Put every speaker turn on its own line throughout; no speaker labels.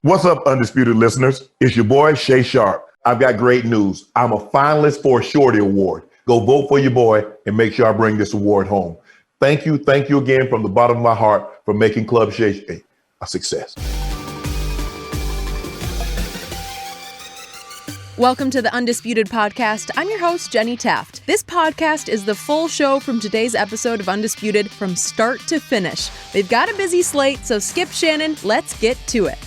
What's up, Undisputed listeners? It's your boy, Shay Sharp. I've got great news. I'm a finalist for a Shorty Award. Go vote for your boy and make sure I bring this award home. Thank you again from the bottom of my heart for making Club Shay a success.
Welcome to the Undisputed Podcast. I'm your host, Jenny Taft. This podcast is the full show from today's episode of Undisputed from start to finish. We've got a busy slate, so skip Shannon, let's get to it.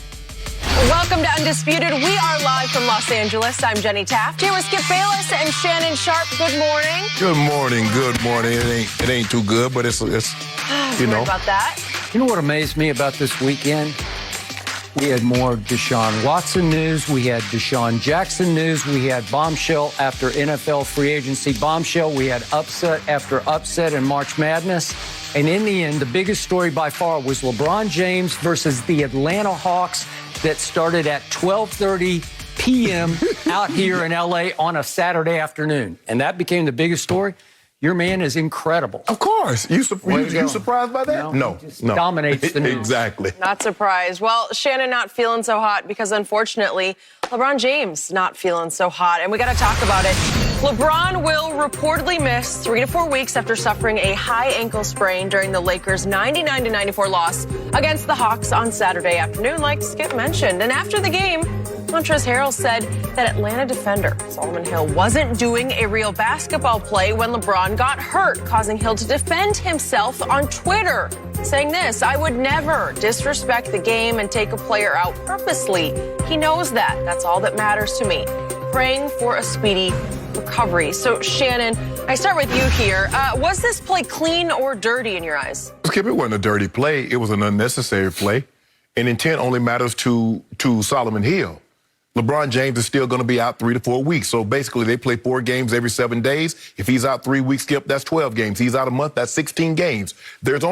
Welcome to Undisputed. We are live from Los Angeles. I'm Jenny Taft, here with Skip Bayless and Shannon Sharp. Good morning.
Good morning. Good morning. It ain't too good, but it's you know.
Sorry about that.
You know what amazed me about this weekend? We had more Deshaun Watson news. We had DeSean Jackson news. We had bombshell after NFL free agency bombshell. We had upset after upset in March Madness. And in the end, the biggest story by far was LeBron James versus the Atlanta Hawks that started at 12:30 p.m. out here in L.A. on a Saturday afternoon. And that became the biggest story. Your man is incredible.
Of course. You surprised by that?
No. Dominates the news.
Exactly.
Not surprised. Well, Shannon not feeling so hot because, unfortunately, LeBron James not feeling so hot. And we got to talk about it. LeBron will reportedly miss 3 to 4 weeks after suffering a high ankle sprain during the Lakers' 99-94 loss against the Hawks on Saturday afternoon, like Skip mentioned. And after the game, Montrezl Harrell said that Atlanta defender Solomon Hill wasn't doing a real basketball play when LeBron got hurt, causing Hill to defend himself on Twitter, saying this: "I would never disrespect the game and take a player out purposely. He knows that. That's all that matters to me. Praying for a speedy recovery." So, Shannon, I start with you here. Was this play clean or dirty in your eyes?
Skip, it wasn't a dirty play. It was an unnecessary play. And intent only matters to Solomon Hill. LeBron James is still going to be out 3 to 4 weeks. So basically, they play 4 games every 7 days. If he's out 3 weeks, Skip, that's 12 games. He's out a month, that's 16 games. There's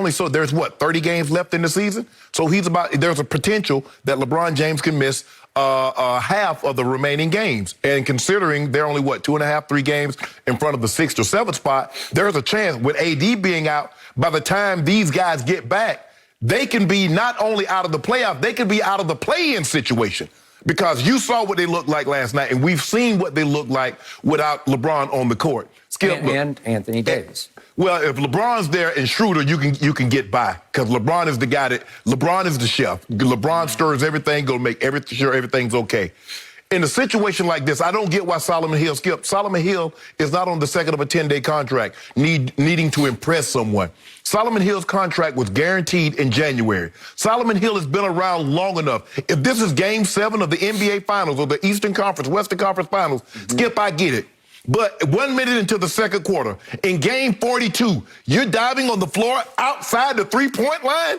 what, 30 games left in the season? So there's a potential that LeBron James can miss half of the remaining games. And considering they're only, 2.5, 3 games in front of the 6th or 7th spot, there's a chance with AD being out, by the time these guys get back, they can be not only out of the playoff, they can be out of the play-in situation. Because you saw what they looked like last night, and we've seen what they look like without LeBron on the court. Skip,
and Anthony Davis.
Well, if LeBron's there and Schroeder, you can get by, because LeBron is the guy LeBron is the chef. LeBron stirs everything, gonna make sure everything's okay. In a situation like this, I don't get why Solomon Hill skipped. Solomon Hill is not on the second of a 10-day contract, needing to impress someone. Solomon Hill's contract was guaranteed in January. Solomon Hill has been around long enough. If this is Game 7 of the NBA Finals or the Eastern Conference, Western Conference Finals, Skip, I get it. But 1 minute into the second quarter, in Game 42, you're diving on the floor outside the three-point line?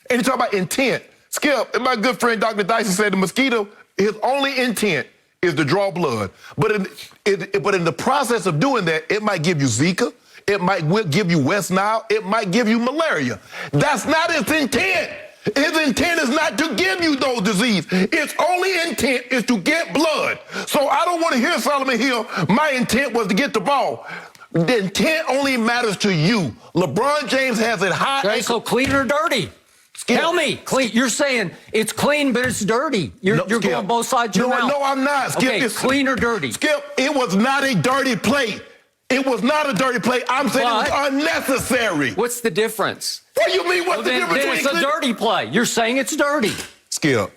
And you talk about intent. Skip, and my good friend Dr. Dyson said the mosquito, his only intent is to draw blood. But in the process of doing that, it might give you Zika. It might give you West Nile. It might give you malaria. That's not his intent. His intent is not to give you those diseases. Its only intent is to get blood. So I don't want to hear Solomon Hill, my intent was to get the ball. The intent only matters to you. LeBron James has it high.
Okay, so clean or dirty? Skip. Tell me, clean. You're saying it's clean, but it's dirty. You're going both sides of your mouth.
No, I'm not. Skip,
okay, clean or dirty?
Skip, it was not a dirty play. It was not a dirty play. I'm saying it was unnecessary.
What's the difference?
What do you mean, what's the difference between...
It's a dirty play. You're saying it's dirty.
Skip.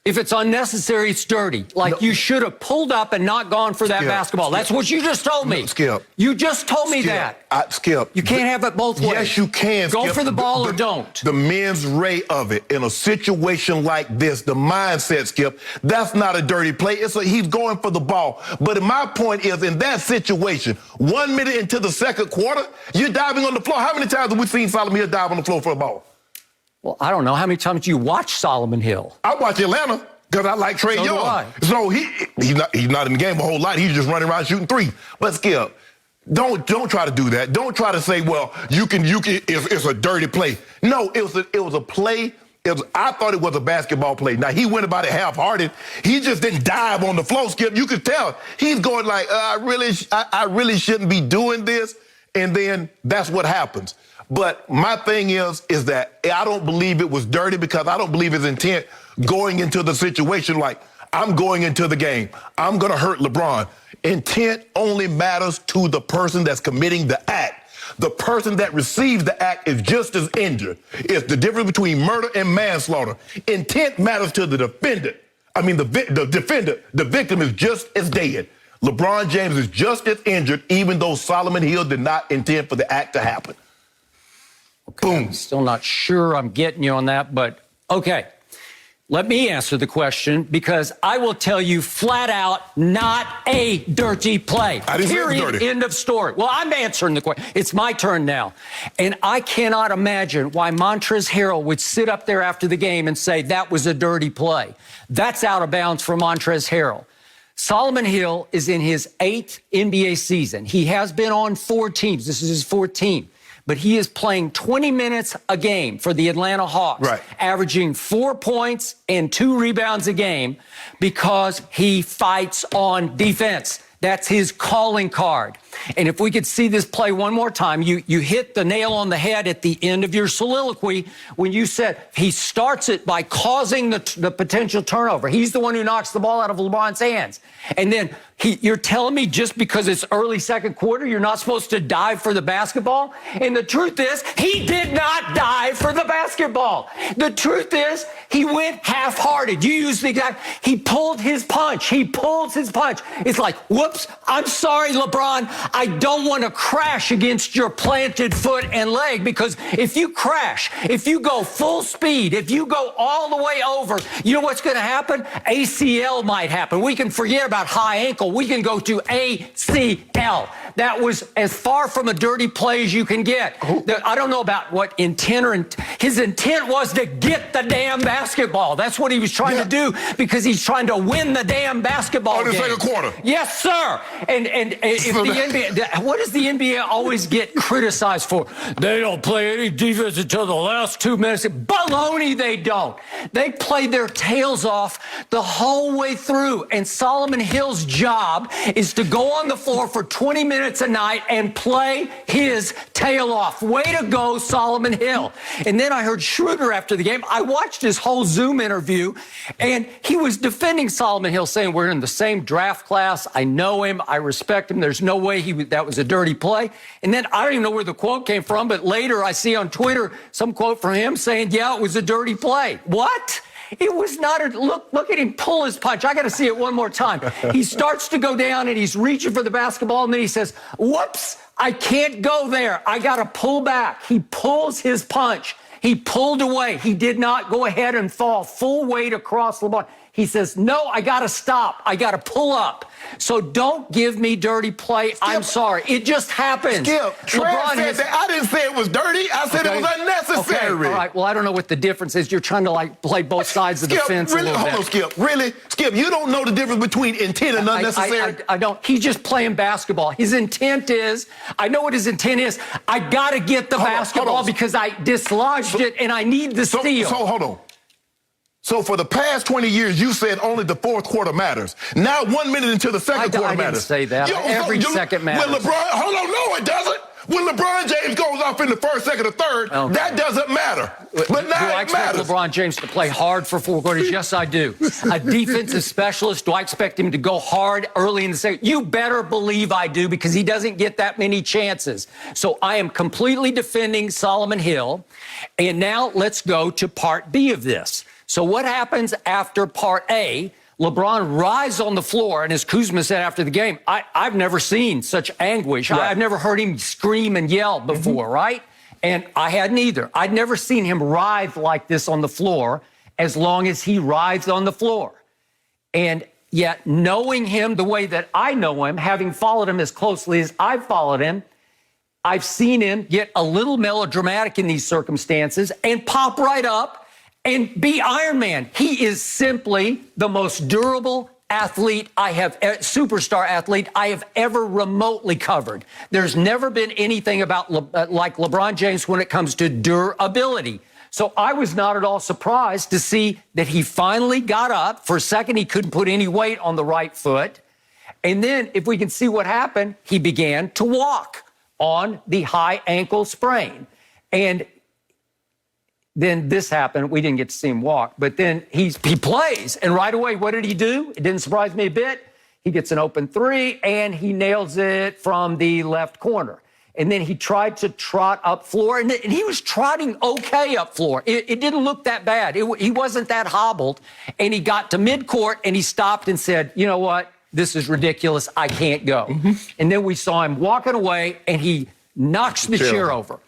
If it's unnecessary, it's dirty. Like, you should have pulled up and not gone for that basketball. That's what you just told me.
Skip.
You just told me that.
Skip.
You can't have it both ways.
Yes, you can,
Go
Skip.
for the ball or don't.
The mens rea of it, in a situation like this, the mindset, Skip, that's not a dirty play. He's going for the ball. But my point is, in that situation, 1 minute into the second quarter, you're diving on the floor. How many times have we seen Solomon Hill dive on the floor for a ball?
Well, I don't know. How many times do you watch Solomon Hill?
I watch Atlanta because I like Trae Young. So he's not in the game a whole lot. He's just running around shooting threes. But Skip, don't try to do that. Don't try to say, well, you can. It's a dirty play. No, it was a play. I thought it was a basketball play. Now, he went about it half-hearted. He just didn't dive on the floor, Skip. You could tell. He's going like, I really shouldn't be doing this. And then that's what happens. But my thing is that I don't believe it was dirty because I don't believe his intent going into the situation like, I'm going into the game. I'm going to hurt LeBron. Intent only matters to the person that's committing the act. The person that receives the act is just as injured. It's the difference between murder and manslaughter. Intent matters to the defendant. The defender. The victim is just as dead. LeBron James is just as injured, even though Solomon Hill did not intend for the act to happen.
Okay, boom. I'm still not sure I'm getting you on that, but okay. Let me answer the question, because I will tell you flat out, not a dirty play.
I didn't say it was
Period.
dirty.
End of story. Well, I'm answering the question. It's my turn now. And I cannot imagine why Montrezl Harrell would sit up there after the game and say that was a dirty play. That's out of bounds for Montrezl Harrell. Solomon Hill is in his 8th NBA season. He has been on 4 teams. This is his 4th team. But he is playing 20 minutes a game for the Atlanta Hawks,
right,
averaging 4 points and 2 rebounds a game because he fights on defense. That's his calling card. And if we could see this play one more time, you hit the nail on the head at the end of your soliloquy when you said he starts it by causing the potential turnover. He's the one who knocks the ball out of LeBron's hands. And then you're telling me just because it's early second quarter, you're not supposed to dive for the basketball? And the truth is, he did not dive for the basketball. The truth is, he went half-hearted. You used the exact, he pulled his punch. He pulls his punch. It's like, whoops, I'm sorry, LeBron. I don't want to crash against your planted foot and leg, because if you crash, if you go full speed, if you go all the way over, you know what's going to happen? ACL might happen. We can forget about high ankle. We can go to ACL. That was as far from a dirty play as you can get. I don't know about what intent or his intent was to get the damn basketball. That's what he was trying to do, because he's trying to win the damn basketball game.
In the second quarter.
Yes, sir. And if the NBA, what does the NBA always get criticized for? They don't play any defense until the last 2 minutes. Baloney, they don't. They play their tails off the whole way through. And Solomon Hill's job is to go on the floor for 20 minutes a night and play his tail off. Way to go, Solomon Hill. And then I heard Schroeder after the game. I watched his whole Zoom interview, and he was defending Solomon Hill, saying we're in the same draft class. I know him. I respect him. There's no way that was a dirty play. And then I don't even know where the quote came from, but later I see on Twitter some quote from him saying, yeah, it was a dirty play. What? It was not a look at him pull his punch. I got to see it one more time. He starts to go down and he's reaching for the basketball, and then he says, whoops, I can't go there. I got to pull back. He pulls his punch. He pulled away. He did not go ahead and fall full weight across LeBron. He says, no, I got to stop. I got to pull up. So don't give me dirty play. Skip. I'm sorry. It just happens.
Skip, LeBron said that. I didn't say it was dirty. I said it was unnecessary.
Okay. All right. Well, I don't know what the difference is. You're trying to play both sides of the fence
really?
a little bit.
Hold on, Skip. Really? Skip, you don't know the difference between intent and unnecessary?
I don't. He's just playing basketball. His intent is, I know what his intent is. I got to get the basketball because I dislodged it and I need the steal.
So hold on. So for the past 20 years, you said only the fourth quarter matters. Now 1 minute into the second quarter matters.
I didn't say that. Every second matters.
When LeBron, hold on, no, it doesn't. When LeBron James goes off in the first, second, or third, that doesn't matter. But now
do I expect LeBron James to play hard for 4 quarters? Yes, I do. A defensive specialist, do I expect him to go hard early in the second? You better believe I do, because he doesn't get that many chances. So I am completely defending Solomon Hill. And now let's go to part B of this. So what happens after part A? LeBron writhes on the floor, and as Kuzma said after the game, I've never seen such anguish. Right. I've never heard him scream and yell before, right? And I hadn't either. I'd never seen him writhe like this on the floor as long as he writhes on the floor. And yet, knowing him the way that I know him, having followed him as closely as I've followed him, I've seen him get a little melodramatic in these circumstances and pop right up and be Iron Man. He is simply the most durable athlete superstar athlete I have ever remotely covered. There's never been anything about like LeBron James when it comes to durability. So I was not at all surprised to see that he finally got up. For a second, he couldn't put any weight on the right foot. And then, if we can see what happened, he began to walk on the high ankle sprain. And then this happened. We didn't get to see him walk, but then he plays, and right away, what did he do? It didn't surprise me a bit. He gets an open three, and he nails it from the left corner. And then he tried to trot up floor, and he was trotting okay up floor. It didn't look that bad. He wasn't that hobbled, and he got to midcourt, and he stopped and said, you know what? This is ridiculous. I can't go. And then we saw him walking away, and he knocks the chair over.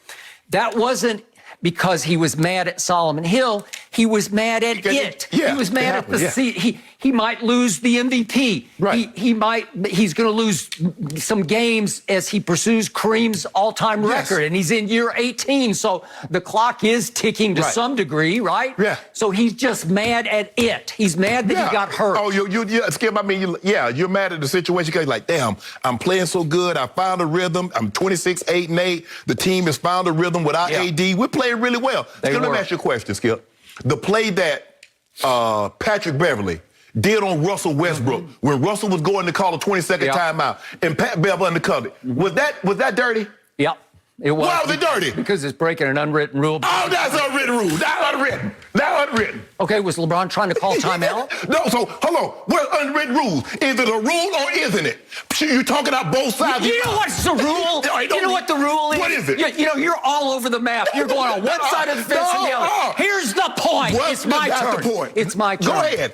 That wasn't because he was mad at Solomon Hill. He was mad at it.
Yeah,
he was mad at the he might lose the MVP.
Right.
He's going to lose some games as he pursues Kareem's all-time record, and he's in year 18, so the clock is ticking to some degree, right?
Yeah.
So he's just mad at it. He's mad that he got hurt.
Oh, Skip, I mean, you're mad at the situation because you're like, damn, I'm playing so good. I found a rhythm. I'm 26-8-8. The team has found a rhythm without AD. We're playing really well. Skip, let me ask you a question, Skip. The play that Patrick Beverly did on Russell Westbrook when Russell was going to call a 20-second timeout and Pat Bev undercut it. Was that dirty?
Yep. It was.
Why was it dirty?
Because it's breaking an unwritten rule.
Oh, that's unwritten rule. That's unwritten. That's unwritten.
Okay, was LeBron trying to call timeout?
No, so hold on. What unwritten rules? Is it a rule or isn't it? You're talking about both sides.
You know what's the rule? You know what the rule is?
What is it?
You know, you're all over the map. You're going on one side of the fence and the other. Here's the point. It's my turn.
That's the point.
It's my turn.
Go ahead.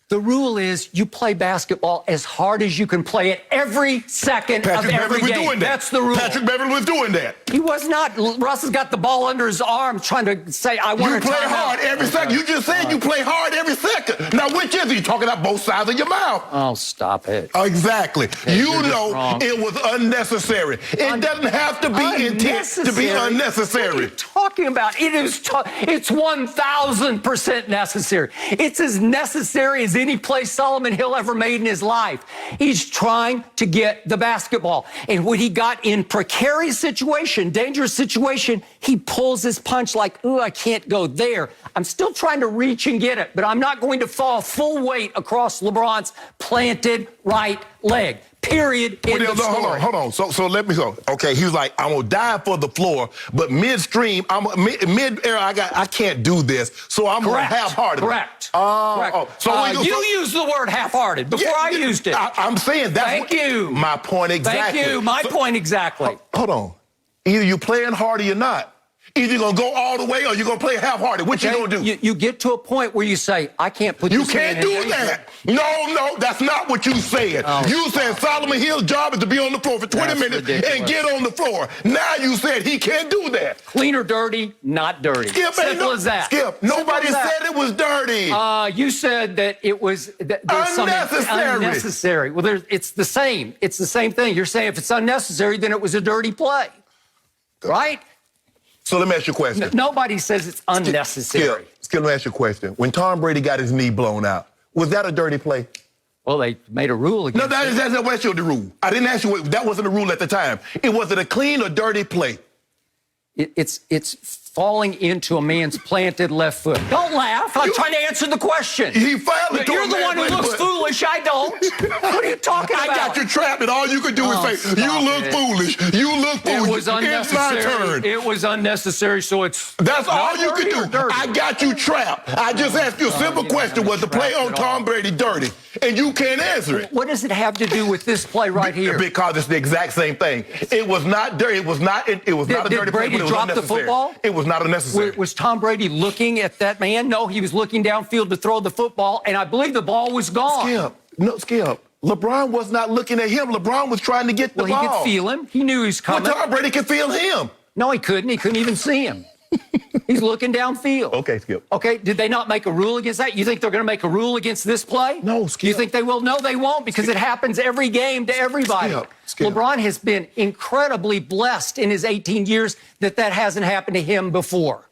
The rule is you play basketball as hard as you can play it every second of every game. That's the rule.
Patrick Beverly was doing that.
He was not. Russ has got the ball under his arm trying to say, I want to
play hard every second. You just said you play hard every second. Now, which is it? You're talking out both sides of your mouth.
Oh, stop it.
Exactly.
Okay,
you know it was unnecessary. It doesn't have to be intent to be unnecessary.
What are you talking about? It's 1,000% necessary. It's as necessary as any play Solomon Hill ever made in his life. He's trying to get the basketball. And when he got in precarious situation, dangerous situation, he pulls his punch like, ooh, I can't go there. I'm still trying to reach and get it, but I'm not going to fall full weight across LeBron's planted right leg. Period.
Hold on. So let me go. Okay, he was like, I'm gonna dive for the floor, but midstream, mid-air, I can't do this, so I'm gonna half-hearted.
Correct.
So
you used the word half-hearted before I used it.
I'm saying that's my point exactly.
Thank you. My point exactly.
Hold on. Either you're playing hard or you're not. Either you're going to go all the way or you're going to play half-hearted. What you going to do?
You get to a point where you say, I can't put this man in.
You can't do that. No, that's not what you said. You said Solomon Hill's job is to be on the floor for 20 minutes and get on the floor. Now you said he can't do that.
Clean or dirty, not dirty.
Skip,
Simple as that.
Skip, nobody said it was dirty.
You said that it was unnecessary. Well, it's the same. It's the same thing. You're saying if it's unnecessary, then it was a dirty play. Right?
So let me ask you a question.
Nobody says it's unnecessary.
Skip, let me ask you a question. When Tom Brady got his knee blown out, was that a dirty play?
Well, they made a rule against it.
No, that's not the rule. I didn't ask you, that wasn't a rule at the time. Was it a clean or dirty play?
It's falling into a man's planted left foot. Don't laugh. I'm trying to answer the question.
He finally
You're the one who looks foolish. I don't. What are you talking about?
I got you trapped, and all you could do is say, you look foolish. You look foolish.
It was unnecessary.
It's my turn.
It was unnecessary, so it's...
That's all you could do. I got you trapped. I just asked you a simple question. Was the play on Tom Brady dirty? And you can't answer it.
What does it have to do with this play right here?
Because it's the exact same thing. It was not dirty. It was not a dirty play, but it was
drop the football?
It was not unnecessary.
Was Tom Brady looking at that man? No, he was looking downfield to throw the football, and I believe the ball was gone.
Skip. LeBron was not looking at him. LeBron was trying to get the ball.
Well, he could feel him. He knew he was coming.
Well, Tom Brady could feel him.
No, he couldn't. He couldn't even see him. He's looking downfield.
Okay, Skip.
Okay, did they not make a rule against that? You think they're going to make a rule against this play?
No, Skip.
You think they will? No, they won't, because it happens every game to everybody.
Skip.
LeBron has been incredibly blessed in his 18 years that hasn't happened to him before.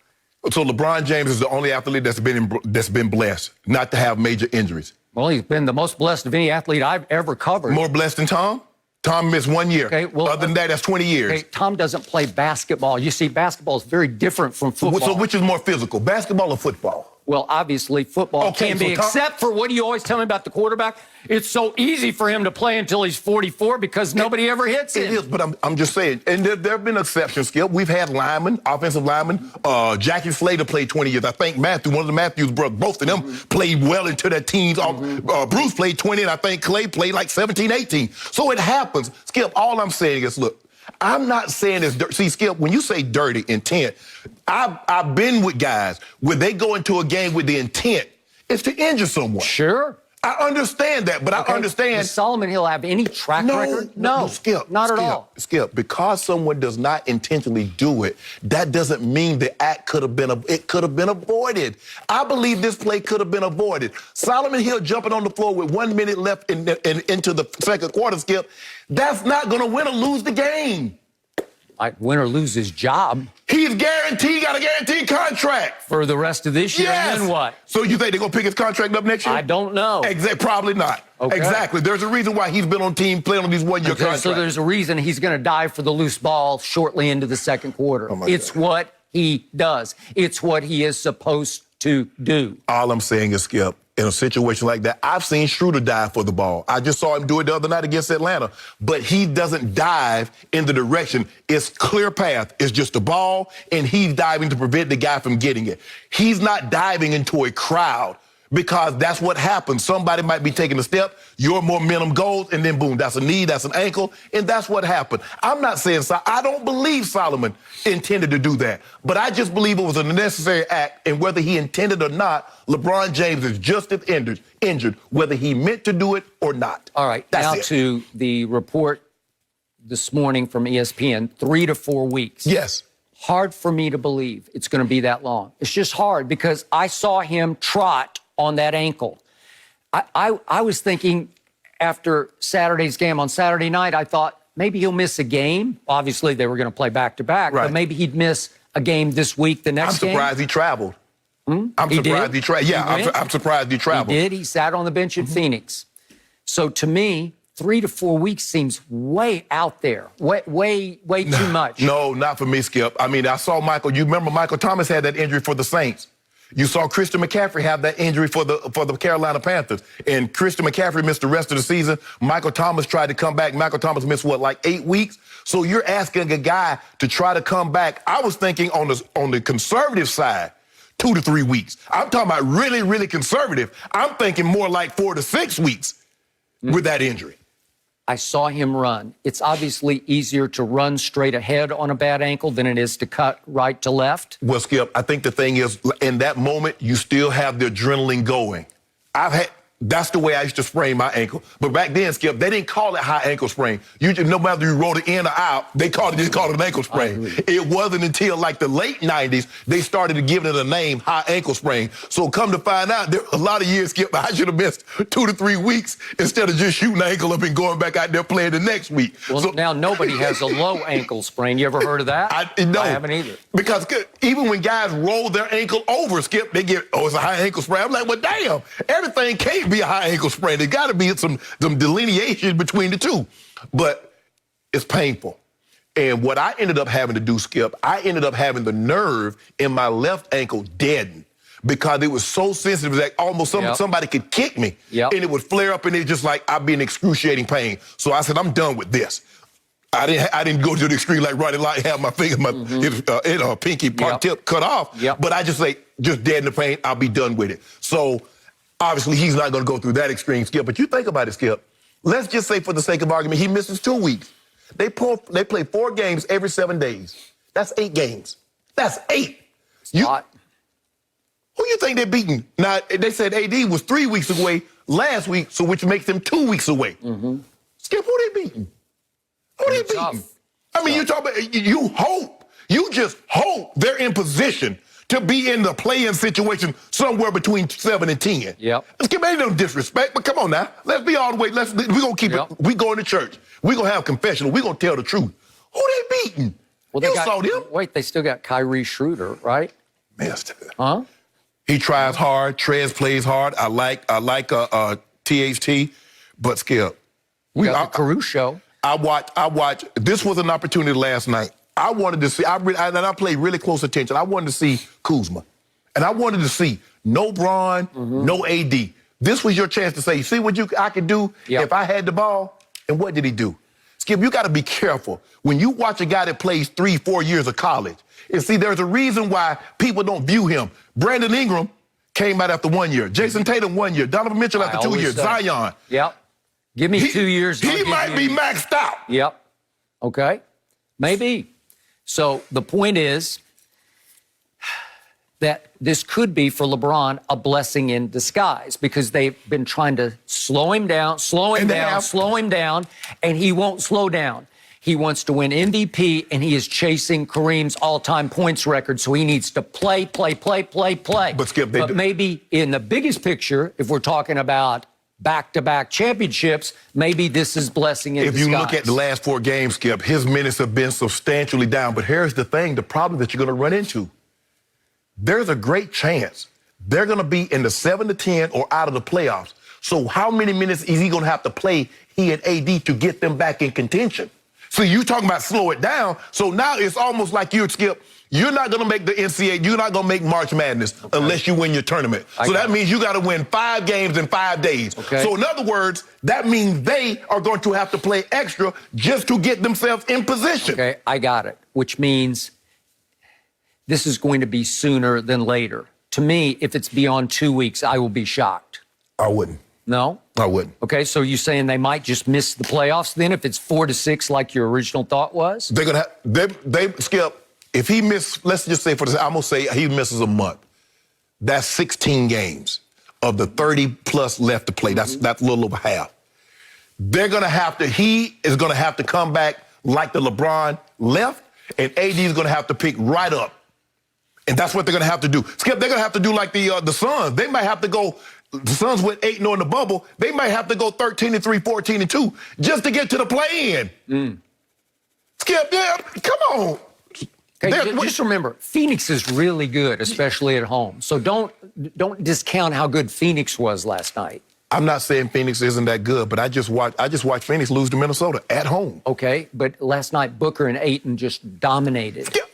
So LeBron James is the only athlete that's been blessed not to have major injuries.
Well, he's been the most blessed of any athlete I've ever covered.
More blessed than Tom? Tom missed 1 year.
Okay, well,
other than that, that's 20 years.
Okay, Tom doesn't play basketball. You see, basketball is very different from football.
So which is more physical, basketball or football?
Well, obviously, football can be, except for what do you always tell me about the quarterback? It's so easy for him to play until he's 44 because nobody ever hits him.
It is, but I'm just saying, and there have been exceptions, Skip. We've had linemen, offensive linemen. Jackie Slater played 20 years. I think Matthew, one of the Matthews brothers, both of them played well into their teens. Bruce played 20, and I think Clay played like 17, 18. So it happens. Skip, all I'm saying is, look, I'm not saying it's dirty. See, Skip, when you say dirty, intent, I've been with guys where they go into a game with the intent is to injure someone.
Sure.
I understand that, but I understand.
Does Solomon Hill have any track record?
No, Skip.
Not at all.
Skip, because someone does not intentionally do it, that doesn't mean the act could have been avoided. I believe this play could have been avoided. Solomon Hill jumping on the floor with 1 minute left into the second quarter, Skip, that's not going to win or lose the game.
Win or lose his job.
He's guaranteed, got a guaranteed contract.
For the rest of this year,
yes.
And then what?
So you think they're going to pick his contract up next year?
I don't know.
Probably not.
Okay.
Exactly. There's a reason why he's been on team playing on these one-year contracts.
So there's a reason he's going to dive for the loose ball shortly into the second quarter. It's what he does. It's what he is supposed to do.
All I'm saying is, Skip, in a situation like that, I've seen Schroeder dive for the ball. I just saw him do it the other night against Atlanta. But he doesn't dive in the direction. It's clear path. It's just the ball, and he's diving to prevent the guy from getting it. He's not diving into a crowd because that's what happens. Somebody might be taking a step, your momentum goes, and then boom, that's a knee, that's an ankle, and that's what happened. I'm not saying, I don't believe Solomon intended to do that, but I just believe it was a necessary act, and whether he intended or not, LeBron James is just as injured, whether he meant to do it or not.
All right, now to the report this morning from ESPN, 3 to 4 weeks.
Yes.
Hard for me to believe it's going to be that long. It's just hard because I saw him trot on that ankle. I was thinking after Saturday's game on Saturday night, I thought maybe he'll miss a game. Obviously, they were going to play back-to-back, but maybe he'd miss a game this week, the next game.
I'm surprised he traveled. I'm surprised he traveled. Yeah, I'm surprised he traveled.
He did. He sat on the bench in Phoenix. So to me, 3 to 4 weeks seems way out there, way too much.
No, not for me, Skip. I mean, I saw Michael. You remember Michael Thomas had that injury for the Saints. You saw Christian McCaffrey have that injury for the Carolina Panthers. And Christian McCaffrey missed the rest of the season. Michael Thomas tried to come back. Michael Thomas missed, like 8 weeks? So you're asking a guy to try to come back. I was thinking on the conservative side, 2 to 3 weeks. I'm talking about really, really conservative. I'm thinking more like 4 to 6 weeks with that injury.
I saw him run. It's obviously easier to run straight ahead on a bad ankle than it is to cut right to left.
Well, Skip, I think the thing is, in that moment, you still have the adrenaline going. That's the way I used to sprain my ankle. But back then, Skip, they didn't call it high ankle sprain. No matter you rolled it in or out, they just called it an ankle sprain. It wasn't until like the late 90s they started giving it a name, high ankle sprain. So come to find out, there were a lot of years, Skip, I should have missed 2 to 3 weeks instead of just shooting the ankle up and going back out there playing the next week.
Well, now nobody has a low ankle sprain. You ever heard of that?
No.
I haven't either.
Because even when guys roll their ankle over, Skip, they get, it's a high ankle sprain. I'm like, well, damn, everything can't be a high ankle sprain. There got to be some delineation between the two. But it's painful. And what I ended up having to do, Skip, I ended up having the nerve in my left ankle deadened because it was so sensitive that almost somebody could kick me and it would flare up and it just like I'd be in excruciating pain. So I said, I'm done with this. I didn't go to the extreme like Roddy Light, have my finger, my pinky part tip cut off. But I just deaden the pain. I'll be done with it. So obviously he's not going to go through that extreme, Skip. But you think about it, Skip. Let's just say for the sake of argument, he misses 2 weeks. They play 4 games every 7 days. That's 8 games. That's 8. Who you think they're beating? Now, they said AD was 3 weeks away last week, so which makes them 2 weeks away. Skip, who they beating? Who they beating? I mean, you talk about, you just hope they're in position to be in the play-in situation somewhere between 7 and 10. Skip, ain't no disrespect, but come on now. Let's be all the way. We're going to keep it. We going to church. We're going to have confessional. We're going to tell the truth. Who they beating?
Well, you saw them. Wait, they still got Kyrie Schroeder, right?
Huh? He tries hard. Trez plays hard. I like THT, but Skip.
We got the Caruso.
I watched. This was an opportunity last night. I wanted to see, and I played really close attention. I wanted to see Kuzma. And I wanted to see, no Bron, no AD. This was your chance to say, see what I could do if I had the ball? And what did he do? Skip, you got to be careful. When you watch a guy that plays 3-4 years of college, and see, there's a reason why people don't view him. Brandon Ingram came out after 1 year. Jason Tatum 1 year. Donovan Mitchell after 2 years. Zion.
Yep. Give me 2 years.
He might be maxed out.
Yep. Okay. Maybe. So the point is that this could be for LeBron a blessing in disguise because they've been trying to slow him down, and he won't slow down. He wants to win MVP, and he is chasing Kareem's all-time points record, so he needs to play.
But Skip,
but maybe in the biggest picture, if we're talking about back-to-back championships, maybe this is blessing in disguise.
If you look at the last 4 games, Skip, his minutes have been substantially down. But here's the thing, the problem that you're going to run into. There's a great chance they're going to be in the 7 to 10 or out of the playoffs. So how many minutes is he going to have to play, he and AD, to get them back in contention? So you talking about slow it down. So now it's almost like Skip, you're not going to make the NCAA, you're not going to make March Madness unless you win your tournament. So that means you got to win 5 games in 5 days.
Okay.
So in other words, that means they are going to have to play extra just to get themselves in position.
Okay, I got it, which means this is going to be sooner than later. To me, if it's beyond 2 weeks, I will be shocked.
I wouldn't.
No?
I wouldn't.
Okay, so you're saying they might just miss the playoffs then if it's 4 to 6 like your original thought was?
They're going to they Skip, if he miss, let's just say I'm going to say he misses a month. That's 16 games of the 30 plus left to play. That's a little over half. They're going to have to, he is going to have to come back like the LeBron left, and AD is going to have to pick right up. And that's what they're going to have to do. Skip, they're going to have to do like the Suns. They might have to go, the Suns went 8-0 in the bubble. They might have to go 13-3, 14-2 just to get to the play-in. Skip, come on.
Okay, just remember, Phoenix is really good, especially at home. So don't discount how good Phoenix was last night.
I'm not saying Phoenix isn't that good, but I just watched Phoenix lose to Minnesota at home.
Okay, but last night Booker and Ayton just dominated.
Skip.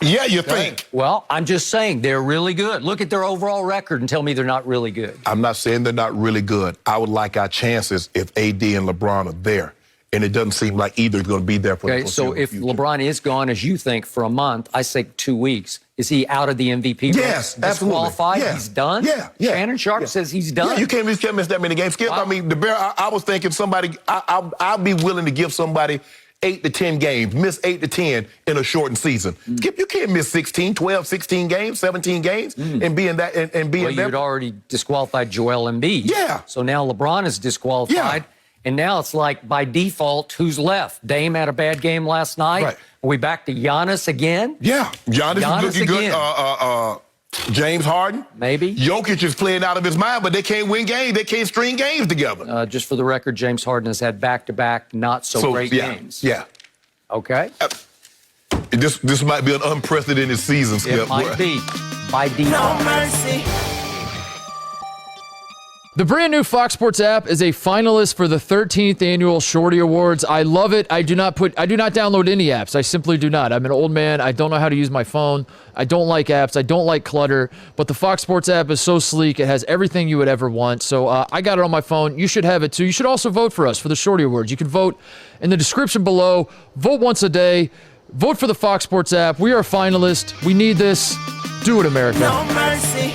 Yeah, you think.
Well, I'm just saying they're really good. Look at their overall record and tell me they're not really good.
I'm not saying they're not really good. I would like our chances if AD and LeBron are there. And it doesn't seem like either is going to be there for the foreseeable
so if
future.
LeBron is gone, as you think, for a month, I say 2 weeks. Is he out of the MVP race?
Yes, absolutely.
Disqualified?
Yeah.
He's done?
Yeah.
Shannon Sharp says he's done.
Yeah, you can't miss that many games. Skip,
Wow.
I mean, I was thinking somebody, I'll be willing to give somebody 8 to 10 games, miss 8 to 10 in a shortened season. Skip, you can't miss 16, 12, 16 games, 17 games and be in that and be
Well,
in that.
you'd already disqualified Joel Embiid.
Yeah.
So now LeBron is disqualified.
Yeah.
And now it's like, by default, who's left? Dame had a bad game last night.
Right.
Are we back to Giannis again?
Yeah, Giannis is looking
again.
good. James Harden.
Maybe.
Jokic is playing out of his mind, but they can't win games. They can't string games together.
Just for the record, James Harden has had back-to-back not-so-great games.
Yeah.
Okay?
This might be an unprecedented season, Skip.
It might be. By default.
No mercy.
The brand new Fox Sports app is a finalist for the 13th annual Shorty Awards. I love it. I do not download any apps. I simply do not. I'm an old man. I don't know how to use my phone. I don't like apps. I don't like clutter. But the Fox Sports app is so sleek. It has everything you would ever want. So I got it on my phone. You should have it too. You should also vote for us for the Shorty Awards. You can vote in the description below. Vote once a day. Vote for the Fox Sports app. We are a finalist. We need this. Do it, America.
No mercy.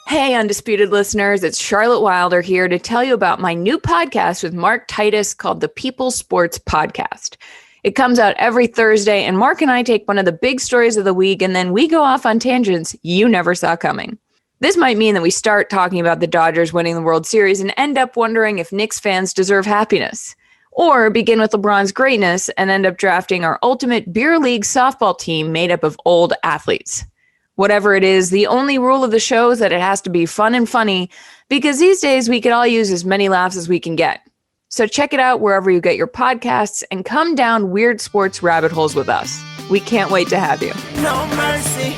Hey, Undisputed listeners, it's Charlotte Wilder here to tell you about my new podcast with Mark Titus called the People Sports Podcast. It comes out every Thursday, and Mark and I take one of the big stories of the week, and then we go off on tangents you never saw coming. This might mean that we start talking about the Dodgers winning the World Series and end up wondering if Knicks fans deserve happiness. Or begin with LeBron's greatness and end up drafting our ultimate beer league softball team made up of old athletes. Whatever it is, the only rule of the show is that it has to be fun and funny, because these days we could all use as many laughs as we can get. So check it out wherever you get your podcasts and come down weird sports rabbit holes with us. We can't wait to have you.
No mercy.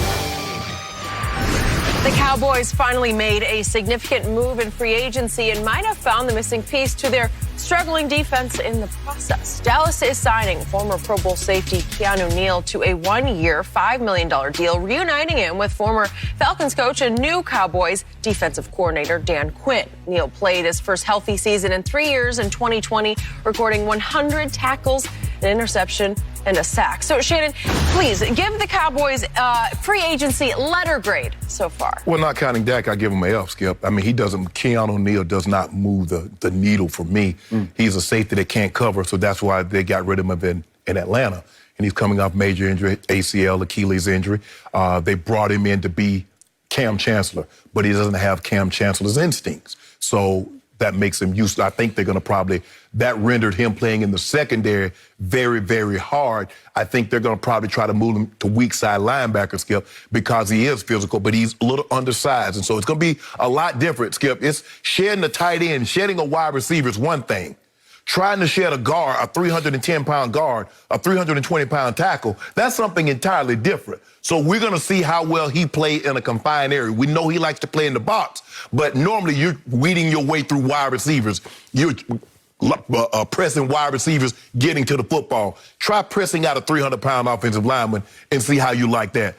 The Cowboys finally made a significant move in free agency and might have found the missing piece to their struggling defense in the process. Dallas is signing former Pro Bowl safety Keanu Neal to a 1-year, $5 million deal, reuniting him with former Falcons coach and new Cowboys defensive coordinator Dan Quinn. Neal played his first healthy season in 3 years in 2020, recording 100 tackles, an interception, and a sack. So, Shannon, please give the Cowboys free agency letter grade so far.
Well, not counting Dak, I give him an F, Skip. I mean, Keanu Neal does not move the needle for me. He's a safety that can't cover, so that's why they got rid of him in Atlanta. And he's coming off major injury, ACL, Achilles injury. They brought him in to be Cam Chancellor, but he doesn't have Cam Chancellor's instincts. So that makes him used. I think they're going to that rendered him playing in the secondary very, very hard. I think they're going to probably try to move him to weak side linebacker, Skip, because he is physical, but he's a little undersized. And so it's going to be a lot different, Skip. It's shedding a tight end, shedding a wide receiver is one thing. Trying to shed a guard, a 310-pound guard, a 320-pound tackle, that's something entirely different. So we're going to see how well he played in a confined area. We know he likes to play in the box, but normally you're weeding your way through wide receivers. You're pressing wide receivers, getting to the football. Try pressing out a 300-pound offensive lineman and see how you like that.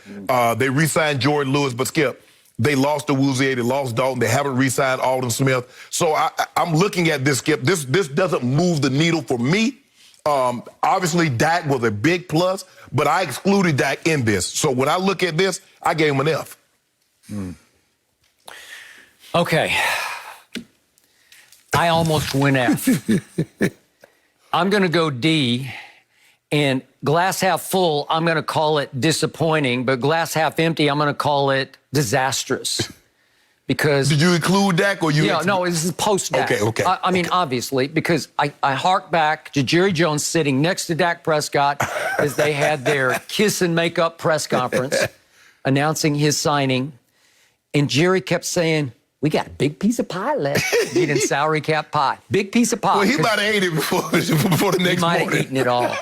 They re-signed Jordan Lewis, but Skip, they lost Awuzie, they lost Dalton, they haven't re-signed Alden Smith. So I'm looking at this, Skip. This doesn't move the needle for me. Obviously, Dak was a big plus, but I excluded Dak in this. So when I look at this, I gave him an F.
Okay. I almost went F. I'm going to go D. And glass half full, I'm going to call it disappointing, but glass half empty, I'm going to call it disastrous. Because
did you include Dak or you?
Yeah, no, this is post-Dak.
Okay.
I mean, obviously, because I hark back to Jerry Jones sitting next to Dak Prescott as they had their kiss and make up press conference announcing his signing. And Jerry kept saying, we got a big piece of pie left. Eating salary cap pie. Big piece of pie.
Well, he might have ate it before the next morning.
He might have eaten it all.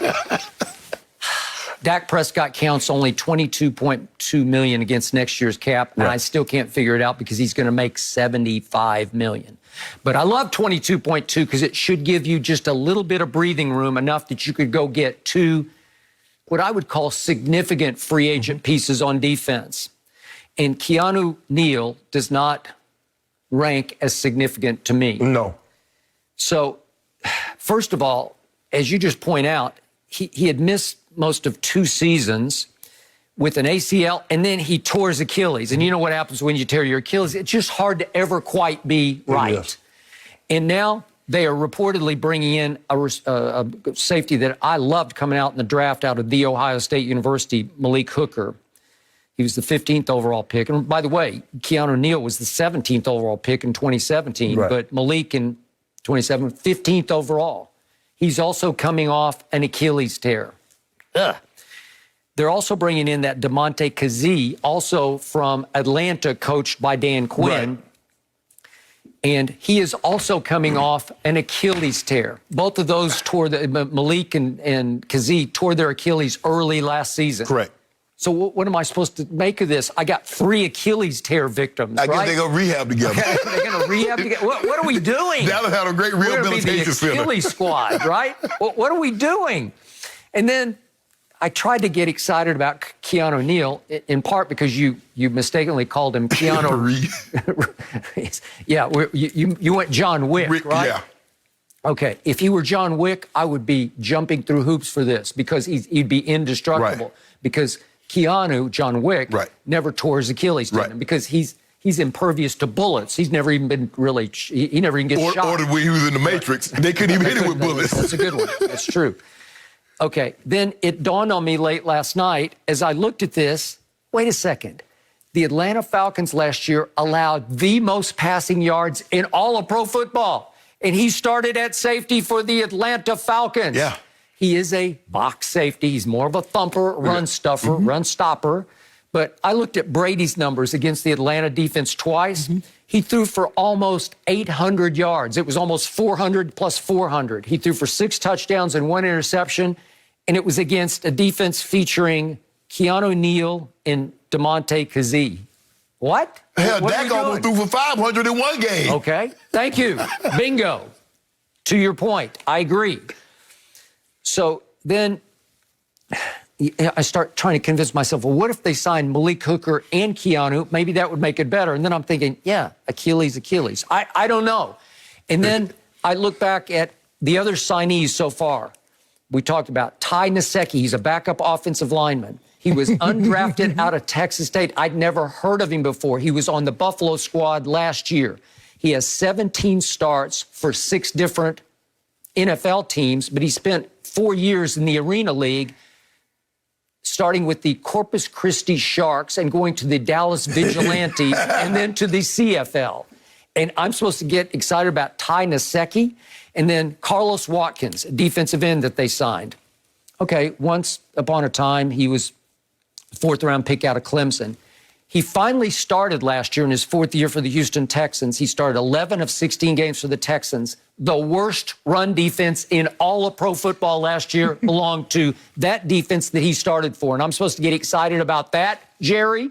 Dak Prescott counts only $22.2 million against next year's cap, and I still can't figure it out because he's going to make $75 million. But I love 22.2 because it should give you just a little bit of breathing room, enough that you could go get two, what I would call significant free agent pieces on defense. And Keanu Neal does not rank as significant to me.
No.
So, first of all, as you just point out, he had missed most of 2 seasons with an ACL, and then he tore his Achilles. And you know what happens when you tear your Achilles? It's just hard to ever quite be right. Yes. And now they are reportedly bringing in a safety that I loved coming out in the draft out of The Ohio State University, Malik Hooker. He was the 15th overall pick. And by the way, Keanu Neal was the 17th overall pick in 2017, but Malik in 2017, 15th overall. He's also coming off an Achilles tear. They're also bringing in that Damontae Kazee, also from Atlanta, coached by Dan Quinn. And he is also coming off an Achilles tear. Both of those Malik and Kazee tore their Achilles early last season.
Correct.
So what am I supposed to make of this? I got 3 Achilles tear victims,
I guess they're going to rehab together.
Okay, they're going to rehab together. What are we doing?
Dallas had a great rehabilitation center.
We're the Achilles squad, right? What are we doing? And then I tried to get excited about Keanu Neal, in part because you mistakenly called him Keanu. Yeah, you went John Wick, right?
Yeah.
Okay, if he were John Wick, I would be jumping through hoops for this because he'd be indestructible. Because Keanu, John Wick, never tore his Achilles tendon because he's impervious to bullets. He's never even been really, he never even gets shot.
Or when he was in the Matrix, they couldn't even hit him with bullets.
That's a good one. That's true. Okay, then it dawned on me late last night as I looked at this, wait a second. The Atlanta Falcons last year allowed the most passing yards in all of pro football. And he started at safety for the Atlanta Falcons.
Yeah.
He is a box safety. He's more of a thumper, run stuffer, run stopper. But I looked at Brady's numbers against the Atlanta defense twice. He threw for almost 800 yards. It was almost 400 plus 400. He threw for 6 touchdowns and 1 interception. And it was against a defense featuring Keanu Neal and Damontae Kazee. What?
Hell,
what
Dak almost threw for 500 in one game.
Okay. Thank you. Bingo. To your point, I agree. So then I start trying to convince myself, well, what if they signed Malik Hooker and Keanu? Maybe that would make it better. And then I'm thinking, yeah, Achilles. I don't know. And then I look back at the other signees so far. We talked about Ty Nsekhe. He's a backup offensive lineman. He was undrafted out of Texas State. I'd never heard of him before. He was on the Buffalo squad last year. He has 17 starts for 6 different NFL teams, but he spent 4 years in the Arena League, starting with the Corpus Christi Sharks and going to the Dallas Vigilantes and then to the CFL. And I'm supposed to get excited about Ty Nsekhe and then Carlos Watkins, defensive end that they signed. Okay, once upon a time, he was a 4th-round pick out of Clemson. He finally started last year in his 4th year for the Houston Texans. He started 11 of 16 games for the Texans. The worst run defense in all of pro football last year belonged to that defense that he started for. And I'm supposed to get excited about that, Jerry?